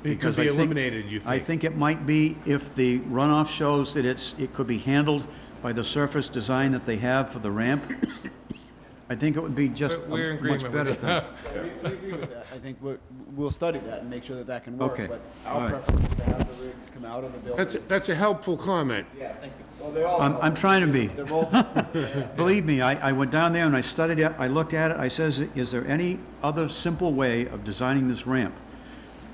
It could Because be I think- eliminated, you think? I think it might be if the runoff shows that it could be handled by the surface design that they have for the ramp. I think it would be just We're in a much agreement better with thing. We agree with that. I think we'll study that and make sure that can work. Okay. But All our right. preference is to have the rigs come out of the building. That's a helpful comment. Yeah. Well, they all. I'm trying to be. They're both. Believe me, I went down there and I studied it, I looked at it, I says, is there any other simple way of designing this ramp?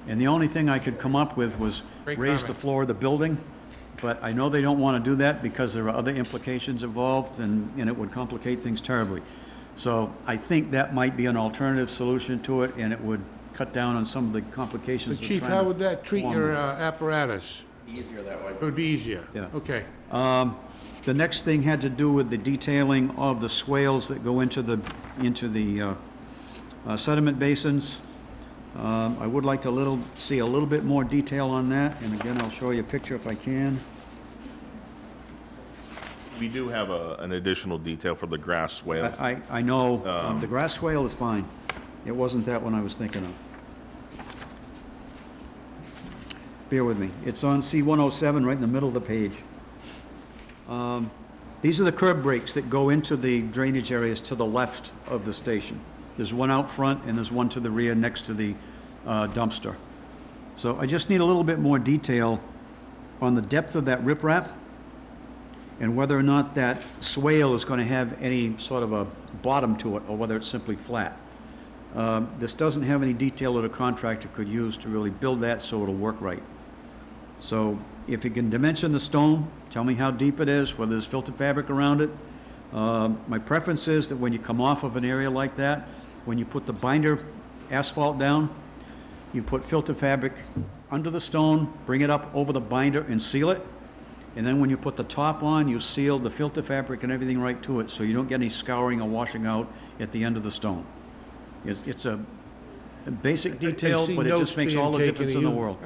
And the only thing I could come up with was Great raise the comment. floor of the building, but I know they don't want to do that because there are other implications involved and it would complicate things terribly. So I think that might be an alternative solution to it, and it would cut down on some of the complications. The of chief, trying how to would that treat form your it. apparatus? Easier that way. It would be easier? Yeah. Okay. The next thing had to do with the detailing of the swales that go into the sediment basins. I would like to see a little bit more detail on that, and again, I'll show you a picture if I can. we do have an additional detail for the grass swale. I know, the grass swale is fine. It wasn't that one I was thinking of. Bear with me. It's on C-107, right in the middle of the page. These are the curb breaks that go into the drainage areas to the left of the station. There's one out front, and there's one to the rear next to the dumpster. So I just need a little bit more detail on the depth of that riprap and whether or not that swale is going to have any sort of a bottom to it, or whether it's simply flat. This doesn't have any detail that a contractor could use to really build that so it'll work right. So if you can dimension the stone, tell me how deep it is, whether there's filter fabric around it. My preference is that when you come off of an area like that, when you put the binder asphalt down, you put filter fabric under the stone, bring it up over the binder and seal it. And then when you put the top on, you seal the filter fabric and everything right to it, so you don't get any scouring or washing out at the end of the stone. It's a basic detail, but it just makes all the difference in the world.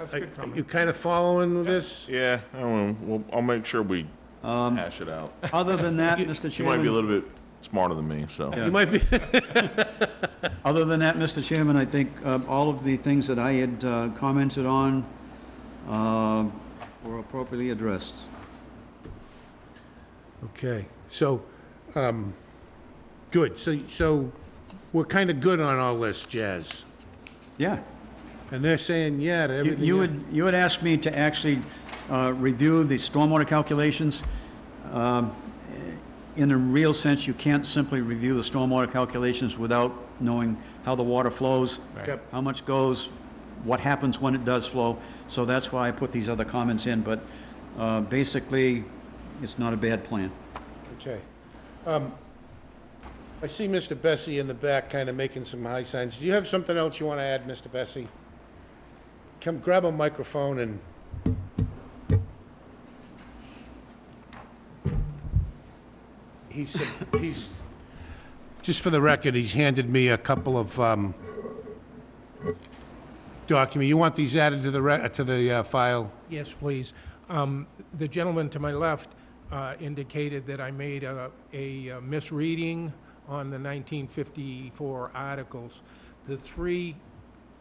You kind of following with this? Yeah, I'll make sure we hash it out. Other than that, Mr. You might be a Chairman, little bit smarter than me, so. You might be. other than that, Mr. Chairman, I think all of the things that I had commented on were appropriately addressed. Okay, so, good. So we're kind of good on all this, Jazz. Yeah. And they're saying yeah to everything. You had asked me to actually review the stormwater calculations. In a real sense, you can't simply review the stormwater calculations without knowing how the water flows, Yep. how much goes, what happens when it does flow. So that's why I put these other comments in, but basically, it's not a bad plan. Okay. I see Mr. Bessie in the back kind of making some high signs. Do you have something else you want to add, Mr. Bessie? Come grab a microphone and... He's, just for the record, he's handed me a couple of documents. You want these added to the file? Yes, please. The gentleman to my left indicated that I made a misreading on the 1954 articles. The three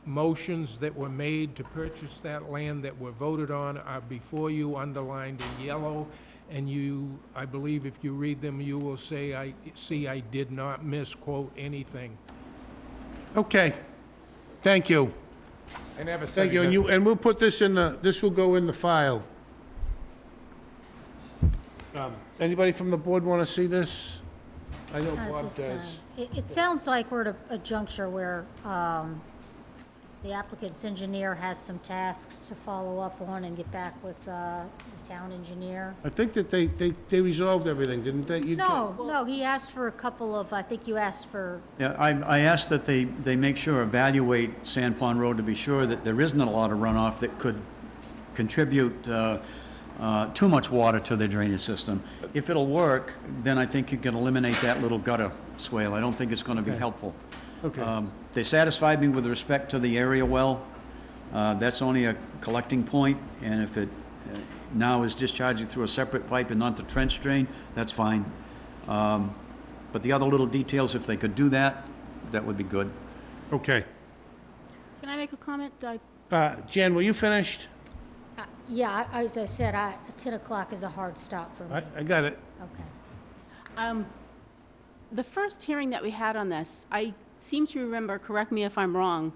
motions that were made to purchase that land that were voted on are before you, underlined in yellow, and you, I believe if you read them, you will say, I did not misquote anything. Okay. Thank you. I never said Thank you, and we'll put this this will go in the file. Anybody from the board want to see this? I know Not at Bob this does. time. It sounds like we're at a juncture where the applicant's engineer has some tasks to follow up on and get back with the town engineer. I think that they resolved everything, didn't they? No, he asked for a couple of, I think you asked for, Yeah, I asked that they make sure, evaluate Sand Pond Road to be sure that there isn't a lot of runoff that could contribute too much water to the drainage system. If it'll work, then I think you can eliminate that little gutter swale. I don't think it's going to be helpful. Okay. They satisfied me with respect to the area well. That's only a collecting point, and if it now is discharging through a separate pipe and not the trench drain, that's fine. But the other little details, if they could do that, that would be good. Okay. Can I make a comment? Jan, were you finished? yeah, as I said, 10 o'clock is a hard stop for me. I got it. Okay. The first hearing that we had on this, I seem to remember, correct me if I'm wrong,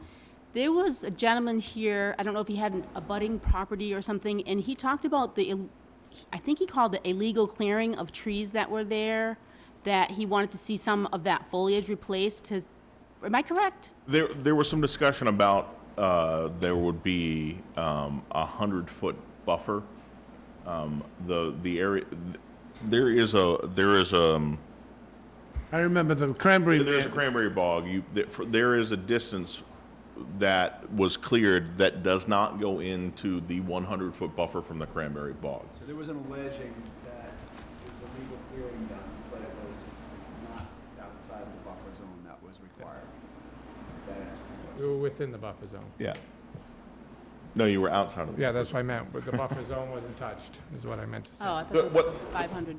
there was a gentleman here, I don't know if he had an abutting property or something, and he talked about I think he called it illegal clearing of trees that were there, that he wanted to see some of that foliage replaced. Am I correct? There was some discussion about there would be 100-foot buffer. The area there is I remember the cranberry. There's a cranberry bog. There is a distance that was cleared that does not go into the 100-foot buffer from the cranberry bog. So there was an alleging that there was a legal clearing done, but it was not outside of the buffer zone that was required. We were within the buffer zone. Yeah. No, you were outside of the Yeah, that's what I meant, but the buffer zone wasn't touched, is what I meant to say. Oh, I thought it was 500.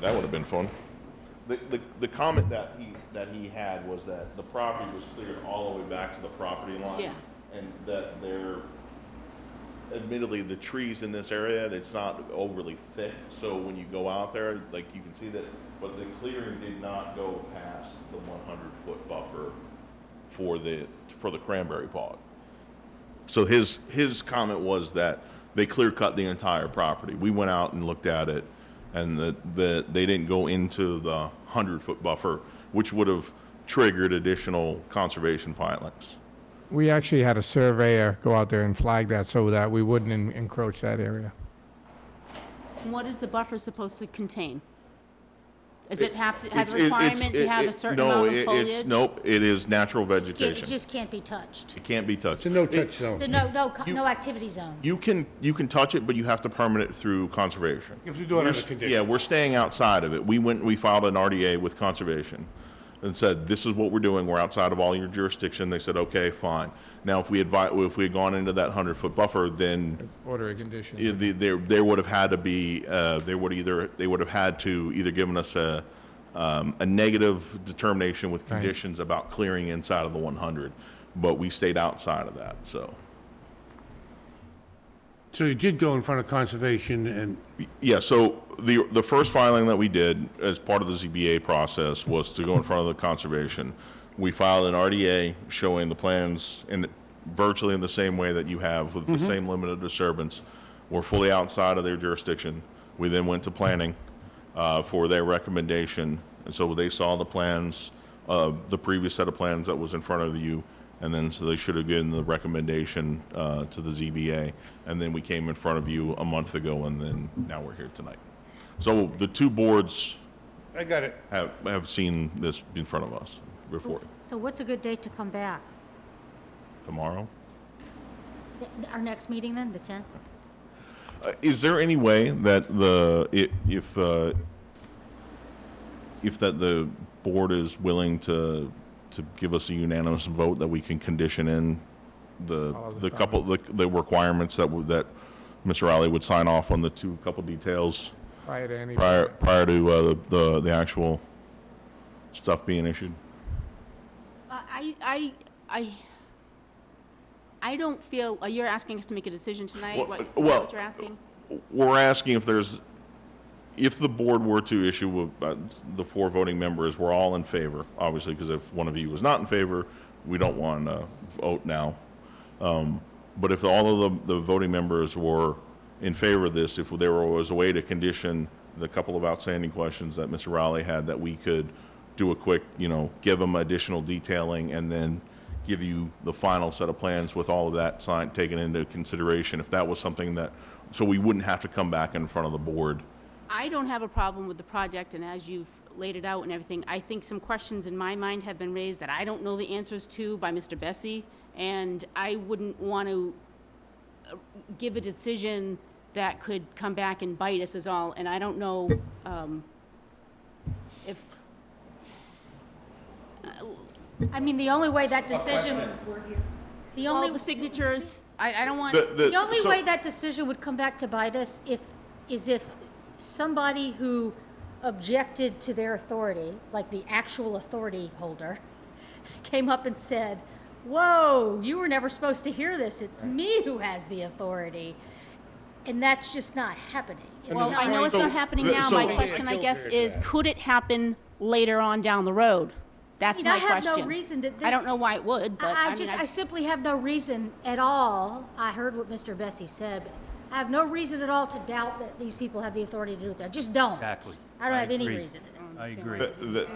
That would have been fun. The comment that he had was that the property was cleared all the way back to the property line. Yeah. And that admittedly, the trees in this area, it's not overly thick, so when you go out there, like, you can see that, but the clearing did not go past the 100-foot buffer for the cranberry bog. So his comment was that they clear cut the entire property. We went out and looked at it, and they didn't go into the 100-foot buffer, which would have triggered additional conservation filings. We actually had a surveyor go out there and flag that so that we wouldn't encroach that area. And what is the buffer supposed to contain? Does it have to, has a requirement to have a certain amount of foliage? Nope, it is natural It vegetation. just can't be touched. It can't be touched. It's a no-touch zone. It's a no activity zone. You can touch it, but you have to permit it through conservation. You have to do it under conditions. Yeah, we're staying outside of it. We filed an RDA with conservation and said, this is what we're doing. We're outside of all your jurisdiction. They said, okay, fine. Now, if we had gone into that 100-foot buffer, then Order a condition. there would have had to be, they would have had to either given us a negative determination with Right. conditions about clearing inside of the 100, but we stayed outside of that, so. So you did go in front of conservation and, Yeah, so the first filing that we did as part of the ZBA process was to go in front of the conservation. We filed an RDA showing the plans in virtually in the same way that you have with the same limited disturbance. We're fully outside of their jurisdiction. We then went to planning for their recommendation. And so they saw the plans, the previous set of plans that was in front of you, and then so they should have given the recommendation to the ZBA. And then we came in front of you a month ago, and then now we're here tonight. So the two boards I got it. have seen this in front of us before. So what's a good date to come back? Tomorrow? Our next meeting then, the 10th? Is there any way that if that the board is willing to give us a unanimous vote that we can condition in the requirements that Mr. Rowley would sign off on the couple details Prior to any. prior to the actual stuff being issued? I don't feel, you're asking us to make a decision tonight? Is that well, what you're asking? We're asking if the board were to issue, the 4 voting members were all in favor, obviously, because if one of you was not in favor, we don't want to vote now. But if all of the voting members were in favor of this, if there was a way to condition the couple of outstanding questions that Mr. Rowley had, that we could do a quick, give them additional detailing and then give you the final set of plans with all of that taken into consideration, if that was something so we wouldn't have to come back in front of the board. I don't have a problem with the project, and as you've laid it out and everything, I think some questions in my mind have been raised that I don't know the answers to by Mr. Bessie, and I wouldn't want to give a decision that could come back and bite us is all, and I don't know if... I mean, the only way that decision, the signatures, I don't want... the only way that decision would come back to bite us is if somebody who objected to their authority, like the actual authority holder, came up and said, whoa, you were never supposed to hear this. It's me who has the authority. And that's just not happening. Well, I know it's not happening now. My question, I guess, is could it happen later on down the road? That's my question. I have no reason to... I don't know why it would, but I simply have no reason at all. I heard what Mr. Bessie said, but I have no reason at all to doubt that these people have the authority to do it. I just don't. Exactly. I don't have any agree. reason. I agree. And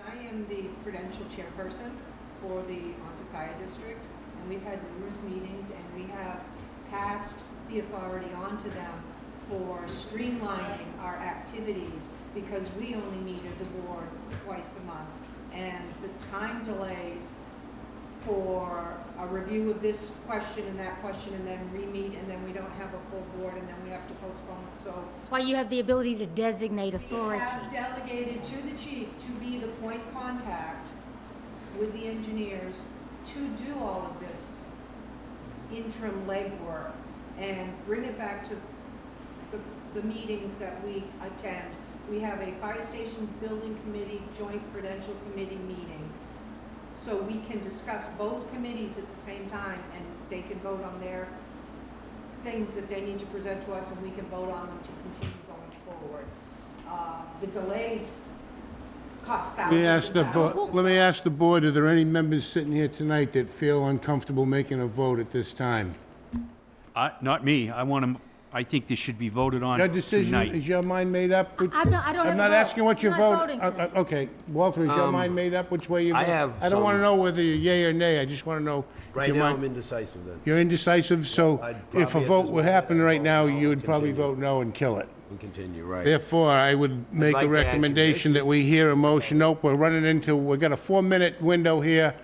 I am the credential chairperson for the Onset District, and we've had numerous meetings, and we have passed the authority on to them for streamlining our activities, because we only meet as a board twice a month. And the time delays for a review of this question and that question, and then re-meet, and then we don't have a full board, and then we have to postpone it, so. That's why you have the ability to designate authority. We have delegated to the chief to be the point contact with the engineers to do all of this interim legwork and bring it back to the meetings that we attend we have a fire station building committee joint prudential committee meeting. So we can discuss both committees at the same time, and they can vote on their things that they need to present to us, and we can vote on them to continue going forward. The delays cost Let me thousands ask of the, thousands. let me ask the board, are there any members sitting here tonight that feel uncomfortable making a vote at this time? Not me. I think this should be voted on Your decision, tonight. is your mind made up? I don't have I'm a not vote. asking what your I'm not vote. voting tonight. Okay, Walter, is your mind made up which way you vote? I have I don't want to some- know whether you're yay or nay, I just want to know. if Right your now, mind- I'm indecisive then. You're indecisive, so I'd if a probably, at vote this were moment, happening I'd right vote now, no you would and probably continue. vote no and kill it. We continue, right. Therefore, I would make like a to add recommendation that we hear a motion. Nope, we've got a 4-minute window here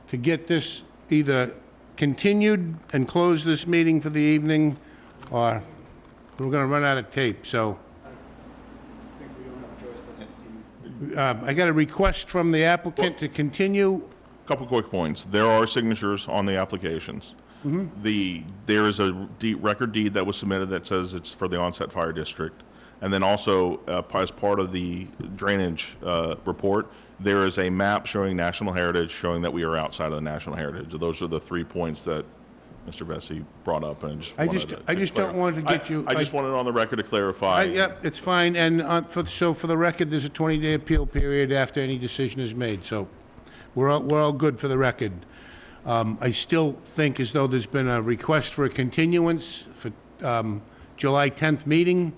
to get this either continued and close this meeting for the evening, or we're gonna run out of tape, so. I got a request from the applicant to continue. Couple quick points. There are signatures on the applications. There is a record deed that was submitted that says it's for the Onset Fire District. And then also, as part of the drainage report, there is a map showing National Heritage, showing that we are outside of the National Heritage. Those are the 3 points that Mr. Vesey brought up, and I just don't want to get you. I just wanted it on the record to clarify. Yep, it's fine, and for the record, there's a 20-day appeal period after any decision is made, so we're all good for the record. I still think as though there's been a request for a continuance for July 10th meeting.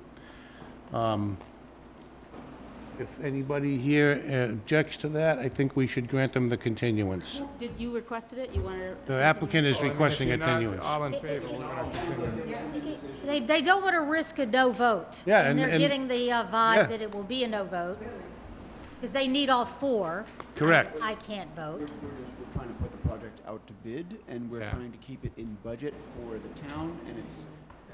If anybody here objects to that, I think we should grant them the continuance. Did you requested it? You wanted to? The applicant is requesting a continuance. All in favor, we're gonna continue. They don't want to risk a no vote. Yeah, And they're and- getting the yeah. vibe that it will be a no vote, because they need all 4. Correct. I can't vote. We're trying to put the project out to bid, and we're Yeah. trying to keep it in budget for the town, and it's.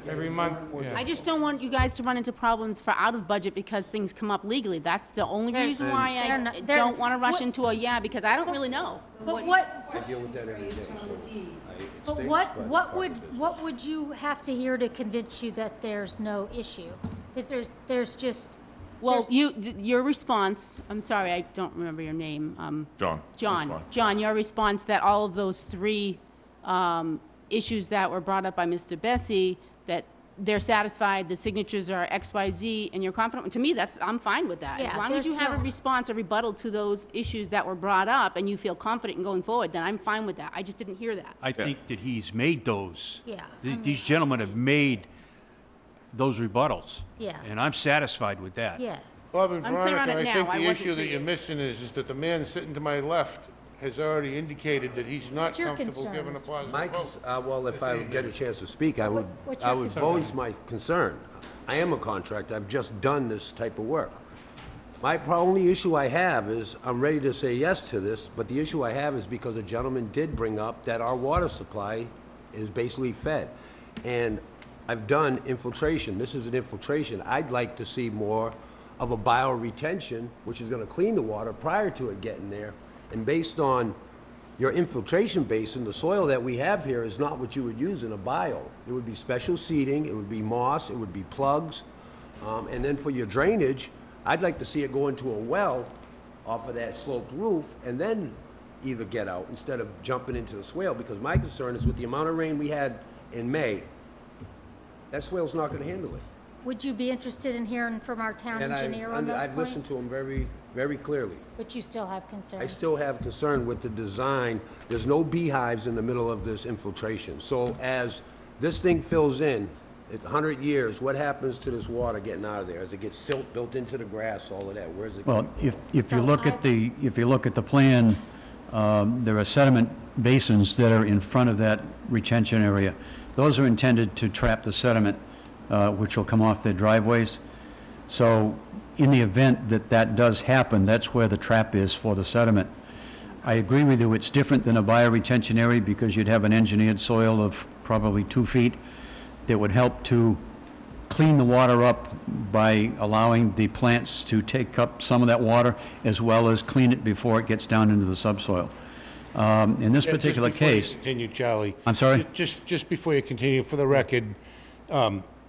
Every month, yeah. I just don't want you guys to run into problems for out of budget because things come up legally. That's the only reason why They're I not- they're- don't want to rush what- into a yeah, because I don't really know. But what, I deal with that every day, so it but stinks, what, but what it's part would, of business. what would you have to hear to convince you that there's no issue? Because there's just, Well, there's- your response, I'm sorry, I don't remember your name. John. that's fine. John, your response that all of those 3 issues that were brought up by Mr. Bessie, that they're satisfied, the signatures are X, Y, Z, and you're confident, to me, I'm fine with that. As Yeah, long as there's you have a no- response, a rebuttal to those issues that were brought up, and you feel confident in going forward, then I'm fine with that. I just didn't hear that. I think that he's made those. Yeah, These gentlemen have made those rebuttals. Yeah. And I'm satisfied with that. yeah. Bob and I'm clear on Veronica, it I now. think I the wasn't issue that you're previous. missing is that the man sitting to my left has already indicated that he's not What's your comfortable giving a concerns? positive My, vote. well, if I get a chance to speak, I would, what's I your would concern? voice my concern. I am a contractor, I've just done this type of work. My only issue I have is, I'm ready to say yes to this, but the issue I have is because a gentleman did bring up that our water supply is basically fed. And I've done infiltration, this is an infiltration. I'd like to see more of a bioretention, which is gonna clean the water prior to it getting there. And based on your infiltration basin, the soil that we have here is not what you would use in a bio. It would be special seeding, it would be moss, it would be plugs. And then for your drainage, I'd like to see it go into a well off of that sloped roof and then either get out instead of jumping into the swale, because my concern is with the amount of rain we had in May, that swale's not gonna handle it. Would you be interested in hearing from our town And engineer on those points? I've listened to him very, very clearly. But you still have concerns? I still have concern with the design. There's no beehives in the middle of this infiltration. So as this thing fills in, it's 100 years, what happens to this water getting out of there? As it gets silt built into the grass, all of that, where's it Well, going? if you So look at the plan, there are sediment basins that are in front of that retention area. Those are intended to trap the sediment, which will come off their driveways. So in the event that that does happen, that's where the trap is for the sediment. I agree with you, it's different than a bioretention area because you'd have an engineered soil of probably 2 feet that would help to clean the water up by allowing the plants to take up some of that water as well as clean it before it gets down into the subsoil. In this Yeah, just particular before you case, continue, Charlie. I'm sorry? Just before you continue, for the record,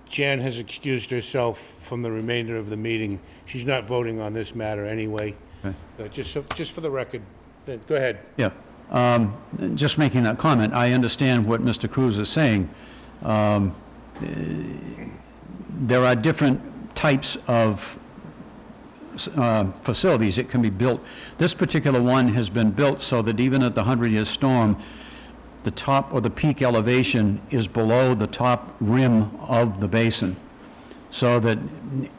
Jan has excused herself from the remainder of the meeting. She's not voting on this matter anyway. Just for the record. Go ahead. Yeah. Just making that comment, I understand what Mr. Cruz is saying. There are different types of facilities that can be built. This particular one has been built so that even at the 100-year storm, the top or the peak elevation is below the top rim of the basin, so that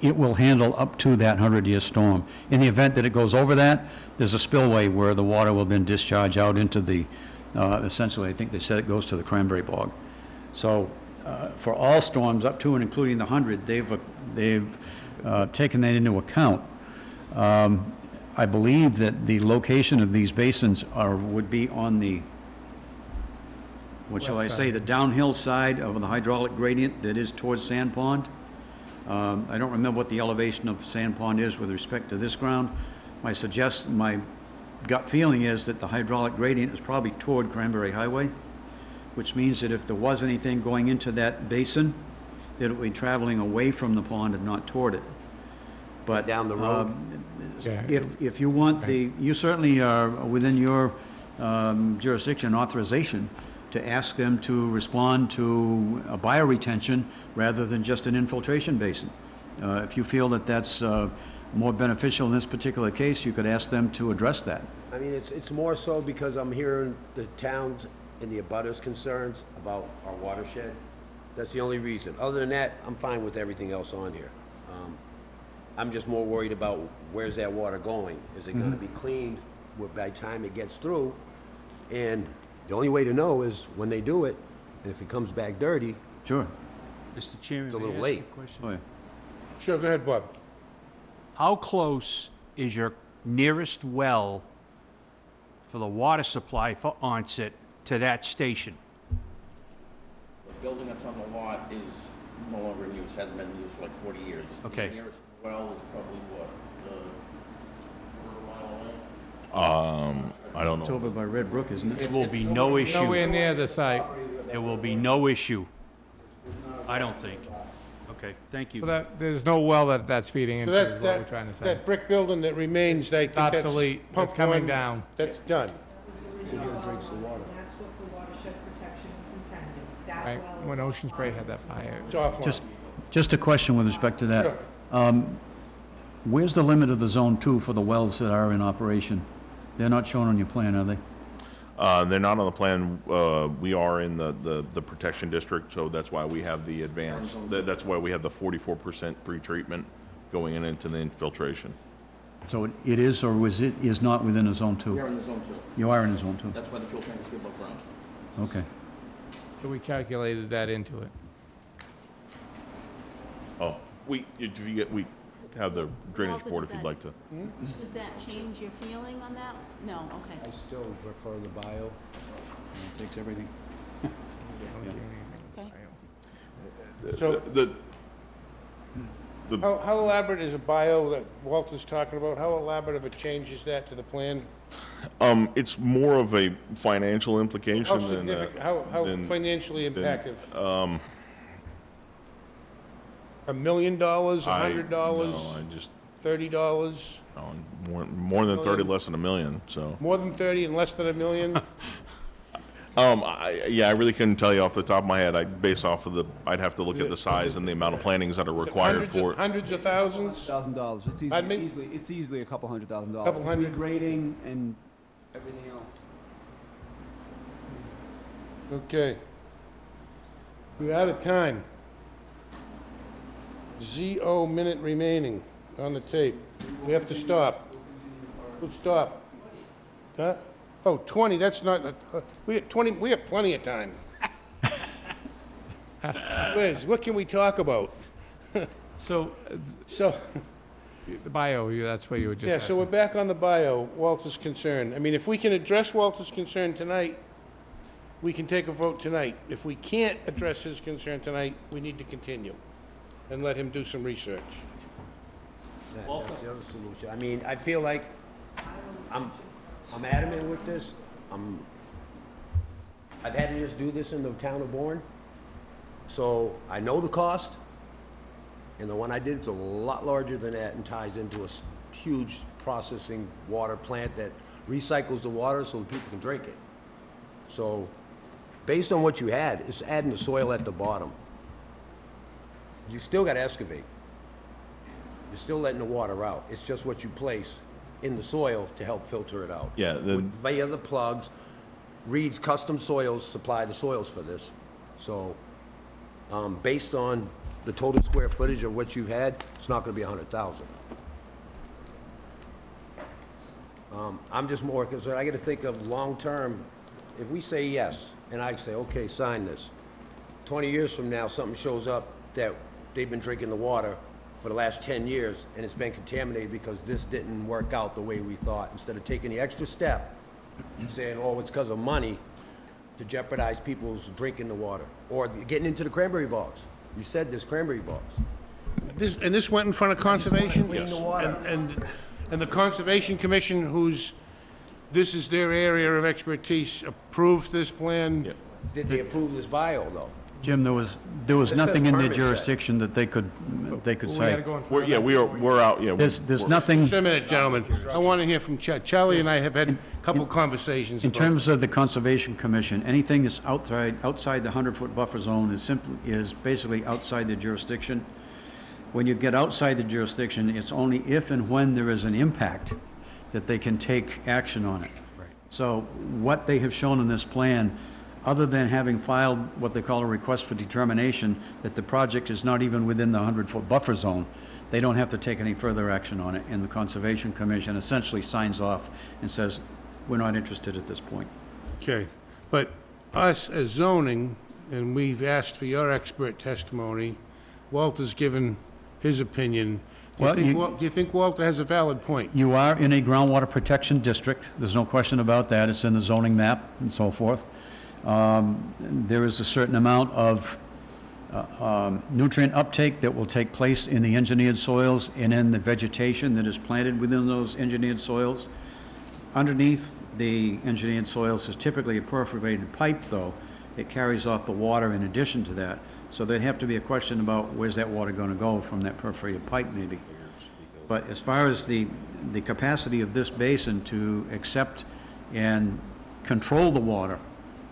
it will handle up to that 100-year storm. In the event that it goes over that, there's a spillway where the water will then discharge out into the, essentially, I think they said it goes to the cranberry bog. So for all storms up to and including the 100, they've taken that into account. I believe that the location of these basins would be on the, what shall I say, the downhill side of the hydraulic gradient that is towards Sand Pond. I don't remember what the elevation of Sand Pond is with respect to this ground. My gut feeling is that the hydraulic gradient is probably toward Cranberry Highway, which means that if there was anything going into that basin, that it would be traveling away from the pond and not toward it. But down the road. If you want you certainly are within your jurisdiction authorization to ask them to respond to a bioretention rather than just an infiltration basin. If you feel that that's more beneficial in this particular case, you could ask them to address that. I mean, it's more so because I'm hearing the towns and the abutters concerns about our watershed. That's the only reason. Other than that, I'm fine with everything else on here. I'm just more worried about where's that water going? Is it gonna be cleaned by the time it gets through? And the only way to know is when they do it, and if it comes back dirty. Sure. Mr. Chairman, It's a may I little ask late. a question? Oh, yeah. Sure, go ahead, Bob. How close is your nearest well for the water supply for Onset to that station? The building that's on the lot is no longer in use, hasn't been in use for like 40 years. Okay. The nearest well is probably what, a quarter mile away? I don't It's know. over by Red Brook, isn't it? There will be no issue. Nowhere near the site. There will be no issue. I don't think. Okay, thank you. So there's no well that's feeding So into, is what we're trying to say. that brick building that remains, I think that's Obsolete, it's pump coming one, down. That's done. And that's what the watershed protection is intended. That Right, well when is Ocean Spray had that fire. It's offline. Just a question with respect to that. Where's the limit of the Zone 2 for the wells that are in operation? They're not shown on your plan, are they? They're not on the plan. We are in the protection district, so that's why we have the advance. That's why we have the 44% pretreatment going into the infiltration. So it is, or is not within a Zone 2? We are in the zone 2. You are in a Zone 2? That's why the fuel tank is above ground. Okay. So we calculated that into it. Oh, we have the drainage Walter, board does if you'd that- like to. Does that change your feeling on that? No, okay. I still prefer the bio. It takes everything. Okay. So, The how elaborate is a bio that Walter's talking about? How elaborate of a change is that to the plan? It's more of a financial implication How than significant, how than- financially than, impactful? $1 million, $100, No, I just $30, more than 30, less than $1 million. So more than 30 and less than $1 million? I really couldn't tell you off the top of my head. I'd have to look at the size and the amount of plantings that are required for it. Hundreds of thousands? $1,000. It's Pardon me? it's easily a couple $100,000. Couple hundred? Grading and everything else. Okay. We're out of time. 0 minute remaining on the tape. We have to stop. We'll stop. Huh? Oh, 20, that's not, we have 20, we have plenty of time. Liz, what can we talk about? So, the bio, that's what you were just Yeah, so we're back on the bio, Walter's concern. I mean, if we can address Walter's concern tonight, we can take a vote tonight. If we can't address his concern tonight, we need to continue and let him do some research. That's the other solution. I mean, I feel like I'm adamant with this. I've had to just do this in the town of Bourne, so I know the cost. And the one I did is a lot larger than that and ties into a huge processing water plant that recycles the water so that people can drink it. So, based on what you had, it's adding the soil at the bottom. You still gotta excavate. You're still letting the water out. It's just what you place in the soil to help filter it out. Yeah, Via the plugs, Reed's Custom Soils supply the soils for this. So, based on the total square footage of what you had, it's not gonna be 100,000. I'm just more concerned, I gotta think of long-term. If we say yes, and I say, okay, sign this, 20 years from now, something shows up that they've been drinking the water for the last 10 years, and it's been contaminated because this didn't work out the way we thought. Instead of taking the extra step, and saying, oh, it's because of money, to jeopardize people's drinking the water, or getting into the cranberry bogs. You said this, cranberry bogs. This went in front of Conservation? Clean the water. And the Conservation Commission, this is their area of expertise, approved this plan? Did they approve this bio, though? Jim, there was It nothing says in their permit check. jurisdiction that they could say. We're out, yeah. There's nothing, Just a minute, gentlemen. I want to hear from Charlie and I have had a couple conversations in about terms of the Conservation Commission, anything that's outside the 100-foot buffer zone is basically outside the jurisdiction. When you get outside the jurisdiction, it's only if and when there is an impact that they can take action on it. Right. So what they have shown in this plan, other than having filed what they call a request for determination that the project is not even within the 100-foot buffer zone, they don't have to take any further action on it, and the Conservation Commission essentially signs off and says, we're not interested at this point. Okay, but us as zoning, and we've asked for your expert testimony, Walter's given his opinion. Do you think Walter has a valid point? You are in a groundwater protection district, there's no question about that, it's in the zoning map and so forth. There is a certain amount of nutrient uptake that will take place in the engineered soils and in the vegetation that is planted within those engineered soils. Underneath the engineered soils is typically a perforated pipe, though. It carries off the water in addition to that. So there'd have to be a question about where's that water going to go from that perforated pipe, maybe. But as far as the capacity of this basin to accept and control the water,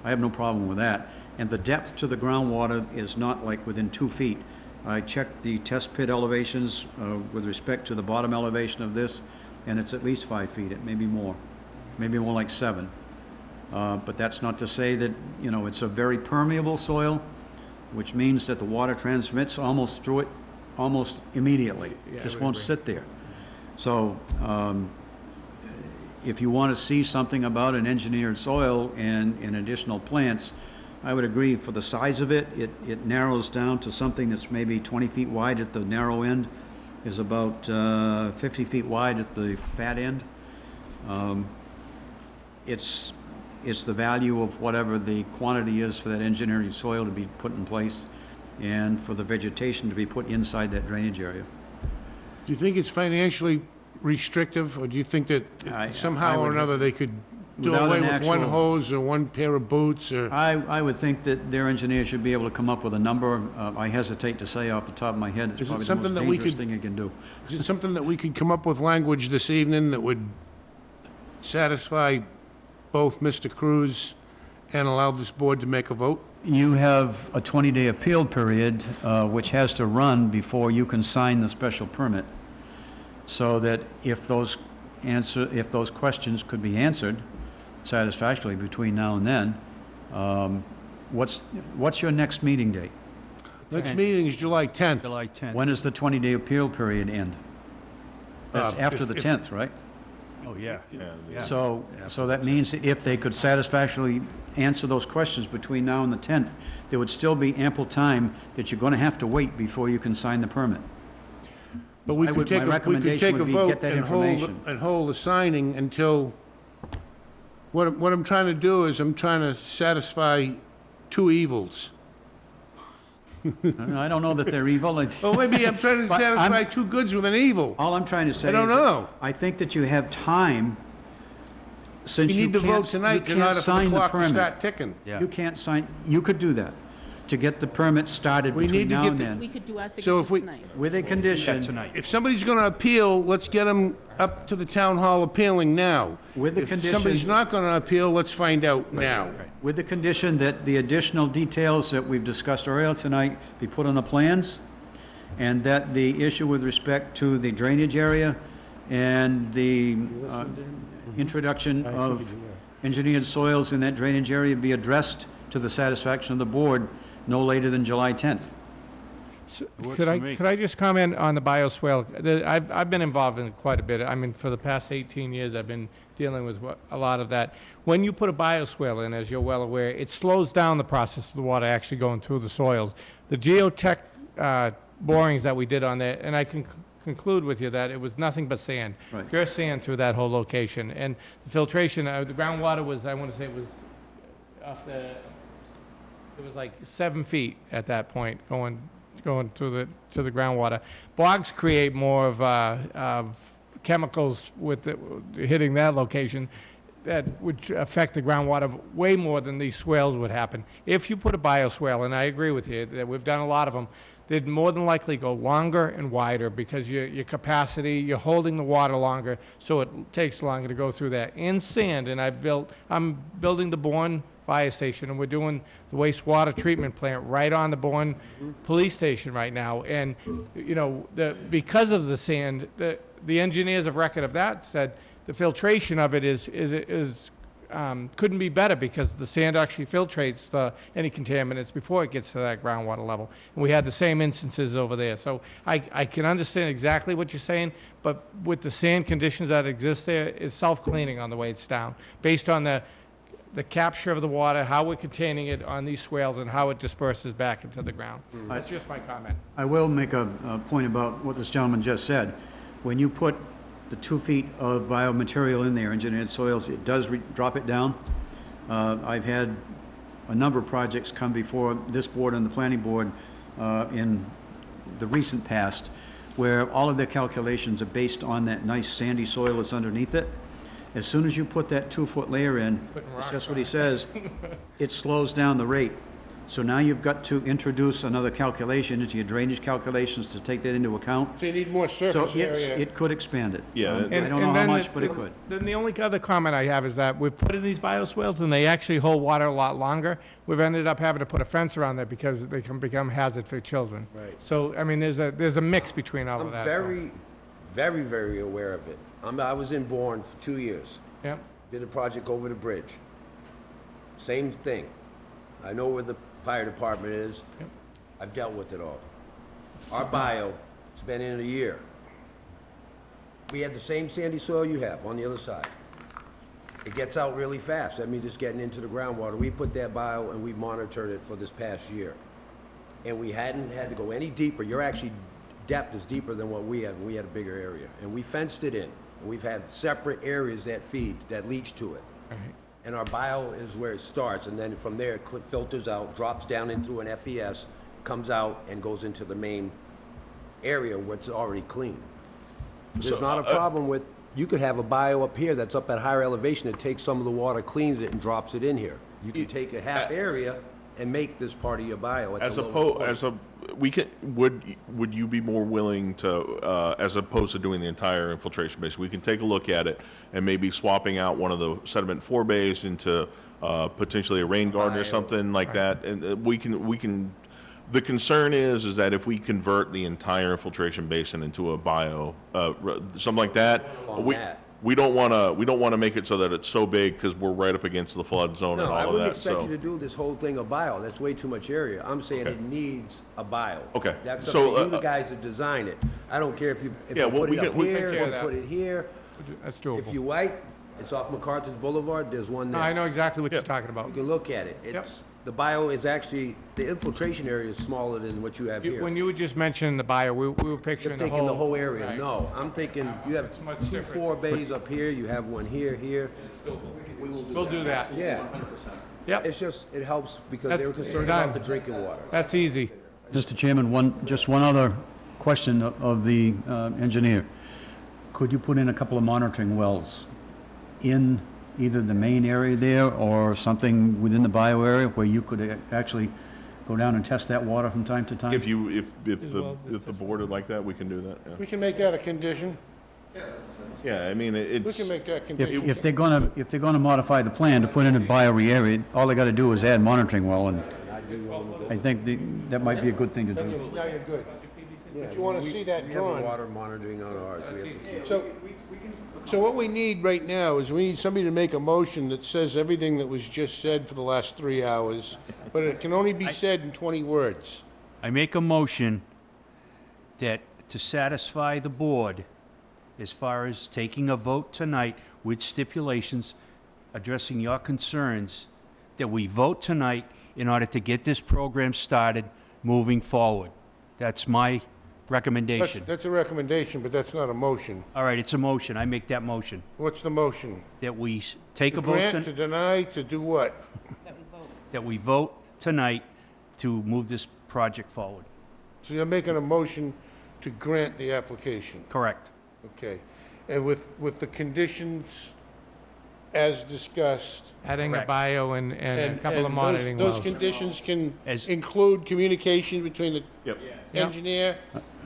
I have no problem with that. And the depth to the groundwater is not like within 2 feet. I checked the test pit elevations with respect to the bottom elevation of this, and it's at least 5 feet. It may be more like 7. But that's not to say that, it's a very permeable soil, which means that the water transmits almost through it almost immediately. Yeah, Just I would won't agree. sit there. So, if you want to see something about an engineered soil and additional plants, I would agree for the size of it, it narrows down to something that's maybe 20 feet wide at the narrow end, is about 50 feet wide at the fat end. It's the value of whatever the quantity is for that engineering soil to be put in place and for the vegetation to be put inside that drainage area. Do you think it's financially restrictive, or do you think that I somehow or would- another they could do without away an with one actual- hose or one pair of boots, or? I would think that their engineer should be able to come up with a number. I hesitate to say off the top of my head, it's Is it probably the something most that we dangerous could- thing you can do. Is it something that we could come up with language this evening that would satisfy both Mr. Cruz and allow this board to make a vote? You have a 20-day appeal period, which has to run before you can sign the special permit. So that if those questions could be answered satisfactorily between now and then, what's your next meeting date? Next meeting is July 10th. July 10th. When does the 20-day appeal period end? That's after the 10th, right? Oh, yeah. Yeah. So that means that if they could satisfactorily answer those questions between now and the 10th, there would still be ample time that you're going to have to wait before you can sign the permit. But we I could would- take my a recommendation would be vote get that and information. hold the signing until, what I'm trying to do is I'm trying to satisfy two evils. I don't know that they're evil. Well, maybe I'm trying to But I'm- satisfy two goods with an evil. All I'm trying to say I don't is that know. I think that you have time, since You you need to can't, vote tonight in you can't order for the sign the clock to permit. start ticking. Yeah. You can't sign, you could do that. to get the permit started We between need to now get and the- then. We could do our So if signatures we- tonight. With a condition, If somebody's going to appeal, let's get them up to the town hall appealing now. With the If condition- somebody's not going to appeal, let's find out now. with the condition that the additional details that we've discussed earlier tonight be put on the plans, and that the issue with respect to the drainage area and the introduction of engineered soils in that drainage area be addressed to the satisfaction of the board no later than July 10th. Works Could for I, me. could I just comment on the bioswale? I've been involved in it quite a bit. I mean, for the past 18 years, I've been dealing with a lot of that. When you put a bioswale in, as you're well aware, it slows down the process of the water actually going through the soils. The geotech borings that we did on there, and I can conclude with you that it was nothing but sand. Right. Pure sand through that whole location. And the filtration, the groundwater was, I want to say it was off the, it was like 7 feet at that point going to the groundwater. Bogs create more of chemicals hitting that location that would affect the groundwater way more than these swales would happen. If you put a bioswale, and I agree with you that we've done a lot of them, they'd more than likely go longer and wider because your capacity, you're holding the water longer, so it takes longer to go through that. In sand, and I'm building the Bourne Fire Station, and we're doing the wastewater treatment plant right on the Bourne Police Station right now. And, you know, because of the sand, the engineers of record of that said the filtration of it couldn't be better because the sand actually filtrates any contaminants before it gets to that groundwater level. And we had the same instances over there. So I can understand exactly what you're saying, but with the sand conditions that exist there, it's self-cleaning on the way it's down, based on the capture of the water, how we're containing it on these swales, and how it disperses back into the ground. That's just my comment. I will make a point about what this gentleman just said. When you put the 2 feet of biomaterial in there, engineered soils, it does drop it down. I've had a number of projects come before this board and the planning board in the recent past, where all of their calculations are based on that nice sandy soil that's underneath it. As soon as you put that 2-foot layer in, it's just what he says, it slows down the rate. So now you've got to introduce another calculation into your drainage calculations to take that into account. So you need more So surface area. it could expand it. Yeah, I don't know how much, but it could. Then the only other comment I have is that we've put in these bioswales, and they actually hold water a lot longer. We've ended up having to put a fence around there because they can become hazard for children. Right. So, I mean, there's a mix between all of I'm that. very aware of it. I was in Bourne for 2 years. Yep. Did a project over the bridge. Same thing. I know where the fire department is. Yep. I've dealt with it all. Our bio, it's been in a year. We had the same sandy soil you have on the other side. It gets out really fast. That means it's getting into the groundwater. We put that bio and we monitored it for this past year. And we hadn't had to go any deeper. Your actually depth is deeper than what we had. We had a bigger area. And we fenced it in. And we've had separate areas that feed, that leach to it. Right. And our bio is where it starts, and then from there, it filters out, drops down into an FES, comes out, and goes into the main area where it's already clean. There's not a problem with, you could have a bio up here that's up at higher elevation, it takes some of the water, cleans it, and drops it in here. You can take a half area and make this part of your bio at the lowest point. Would you be more willing to, as opposed to doing the entire infiltration base, we can take a look at it and maybe swapping out one of the sediment forebays into potentially a rain garden or something like that, and we can. The concern is that if we convert the entire infiltration basin into a bio, something like that, we don't want to make it so that it's so big because we're right up against the flood zone and all of that. No, I wouldn't expect you to do this whole thing a bio. That's way too much area. I'm saying it needs a bio. Okay. That's up So, to you, the guys that design it. I don't care if you put it up here, or put it here. That's doable. If you like, it's off MacArthur's Boulevard. There's one there. I know exactly what you're talking about. You can look at it. The bio is actually, the infiltration area is smaller than what you have here. When you were just mentioning the bio, we were picturing You're thinking the whole area. Right. No, I'm thinking you have two forebays up here, you have one here. We'll do that. Yeah. Yep. It's just, it helps because they were concerned done. about the drinking water. That's easy. Mr. Chairman, just one other question of the engineer. Could you put in a couple of monitoring wells in either the main area there or something within the bio area where you could actually go down and test that water from time to time? If the board would like that, we can do that, yeah. We can make that a condition. Yeah, I mean, We it's, can make that condition. If they're gonna modify the plan to put in a bioreactor, all they gotta do is add monitoring well, and I think that might be a good thing to do. Now you're good. But you want to see that We have drawn. water monitoring on ours. We have to keep. So what we need right now is we need somebody to make a motion that says everything that was just said for the last 3 hours, but it can only be said in 20 words. I make a motion that to satisfy the board as far as taking a vote tonight with stipulations addressing your concerns, that we vote tonight in order to get this program started moving forward. That's my recommendation. That's a recommendation, but that's not a motion. All right, it's a motion. I make that motion. What's the motion? That we take To a vote, grant, to deny, to do what? that we vote tonight to move this project forward. So you're making a motion to grant the application? Correct. Okay. And with the conditions as discussed? Adding a Correct. bio and a couple of monitoring Those wells. conditions can As- include communication between the Yep. engineer,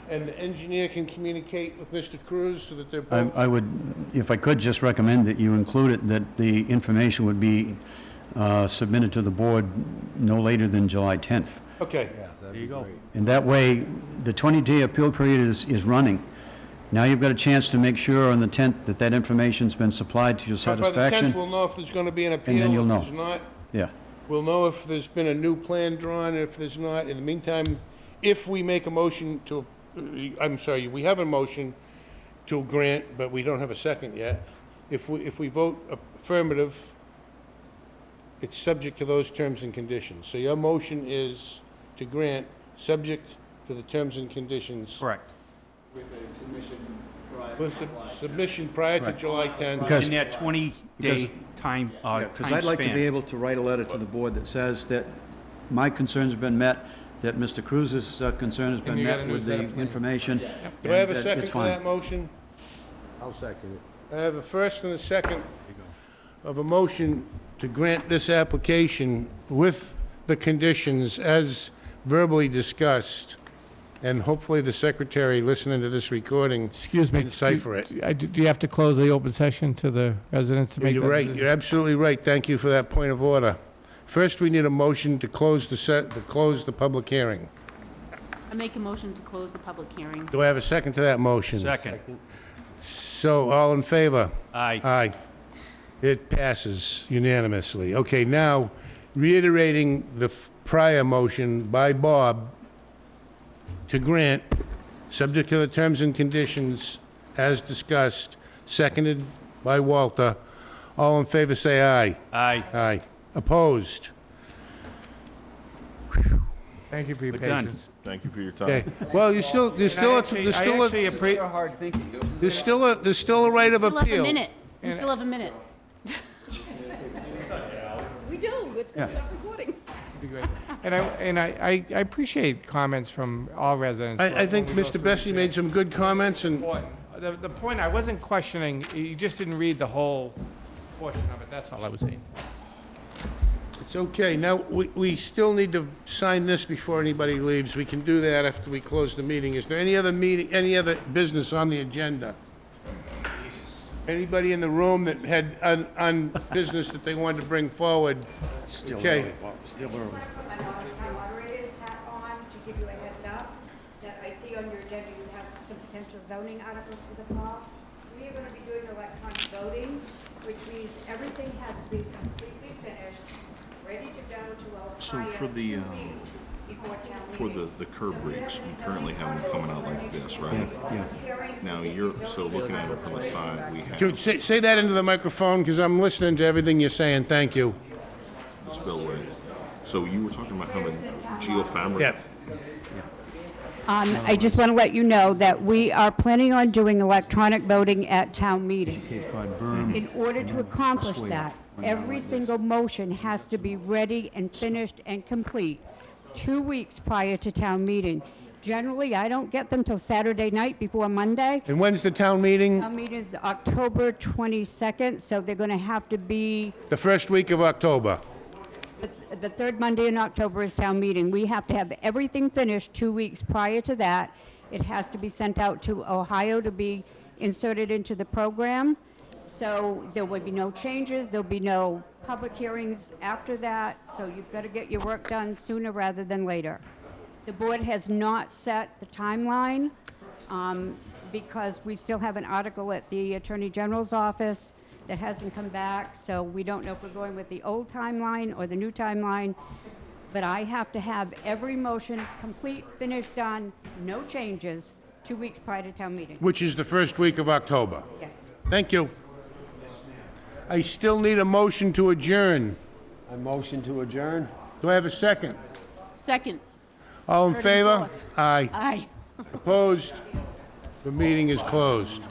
and the engineer can communicate with Mr. Cruz so that they're both... I would, if I could, just recommend that you include it, that the information would be submitted to the board no later than July 10th. Okay. There you go. And that way, the 20-day appeal period is running. Now you've got a chance to make sure on the 10th that that information's been supplied to your By the 10th, satisfaction. we'll know if there's going to be an appeal. then you'll know. If there's not, Yeah. we'll know if there's been a new plan drawn, if there's not. In the meantime, if we make a motion to, I'm sorry, we have a motion to grant, but we don't have a second yet. If we vote affirmative, it's subject to those terms and conditions. So your motion is to grant, subject to the terms and conditions. Correct. With submission prior to Right. July 10th. Because- In that 20-day time Because I'd like to be span. able to write a letter to the board that says that my concerns have been met, that Mr. Cruz's concern has been you got a met new with set the of plans. information. Do I have a and that second it's to fine. that motion? I'll second it. I have a first and a second of a motion to grant this application with the conditions as verbally discussed, and hopefully the secretary listening to this recording Excuse me. can cipher it. Do you have to close the open session to the residents to make that You're right, decision? you're absolutely right, thank you for that point of order. First, we need a motion to close the public hearing. I make a motion to close the public hearing. Do I have a second to that motion? Second. So, all in favor? Aye. Aye. It passes unanimously. Okay, now, reiterating the prior motion by Bob to grant, subject to the terms and conditions as discussed, seconded by Walter. All in favor, say aye. Aye. Aye. Opposed? Thank you for your We're done. patience. Thank you for your Okay. time. Well, there's still I actually there's still a right of We still have a appeal. minute. We still have a minute. We do. It's going to Yeah. stop recording. Be great. And I appreciate comments from all residents. I think when we go Mr. through Bessie this. made some good comments, and The point, I wasn't questioning, you just didn't read the whole portion of it, that's all I was saying. it's okay. Now, we still need to sign this before anybody leaves. We can do that after we close the meeting. Is there any other business on the agenda? Anybody in the room that had on business that they wanted to bring forward? Still Okay. early, Bob, still early. Put my town moderator's hat on to give you a heads up that I see on your agenda you have some potential zoning articles for the fall. We are gonna be doing electronic voting, which means everything has to be completely finished, ready to go to our So prior for the, 2 weeks before town For meeting. the curb breaks, we currently have them coming out like this, right? Now, so looking at it from the side, we Dude, have say that into the microphone, because I'm listening to everything you're saying. Thank you. the spillway. So you were talking about having geofabric? Yeah. I just want to let you know that we are planning on doing electronic voting at town meeting. Cape Cod berm. In order to accomplish that, every single motion has to be ready and finished and complete 2 weeks prior to town meeting. Generally, I don't get them till Saturday night before Monday. And when's the town meeting? Town meeting is October 22nd, so they're going to have to be, The first week of October. The third Monday in October is town meeting. We have to have everything finished 2 weeks prior to that. It has to be sent out to Ohio to be inserted into the program. So there would be no changes, there'll be no public hearings after that, so you've got to get your work done sooner rather than later. The board has not set the timeline because we still have an article at the Attorney General's office that hasn't come back, so we don't know if we're going with the old timeline or the new timeline. But I have to have every motion complete, finished, done, no changes, 2 weeks prior to town meeting. Which is the first week of October. Yes. Thank you. I still need a motion to adjourn. I motion to adjourn? Do I have a second? Second. All in Third and favor? fourth. Aye. Aye. Opposed? The meeting is closed.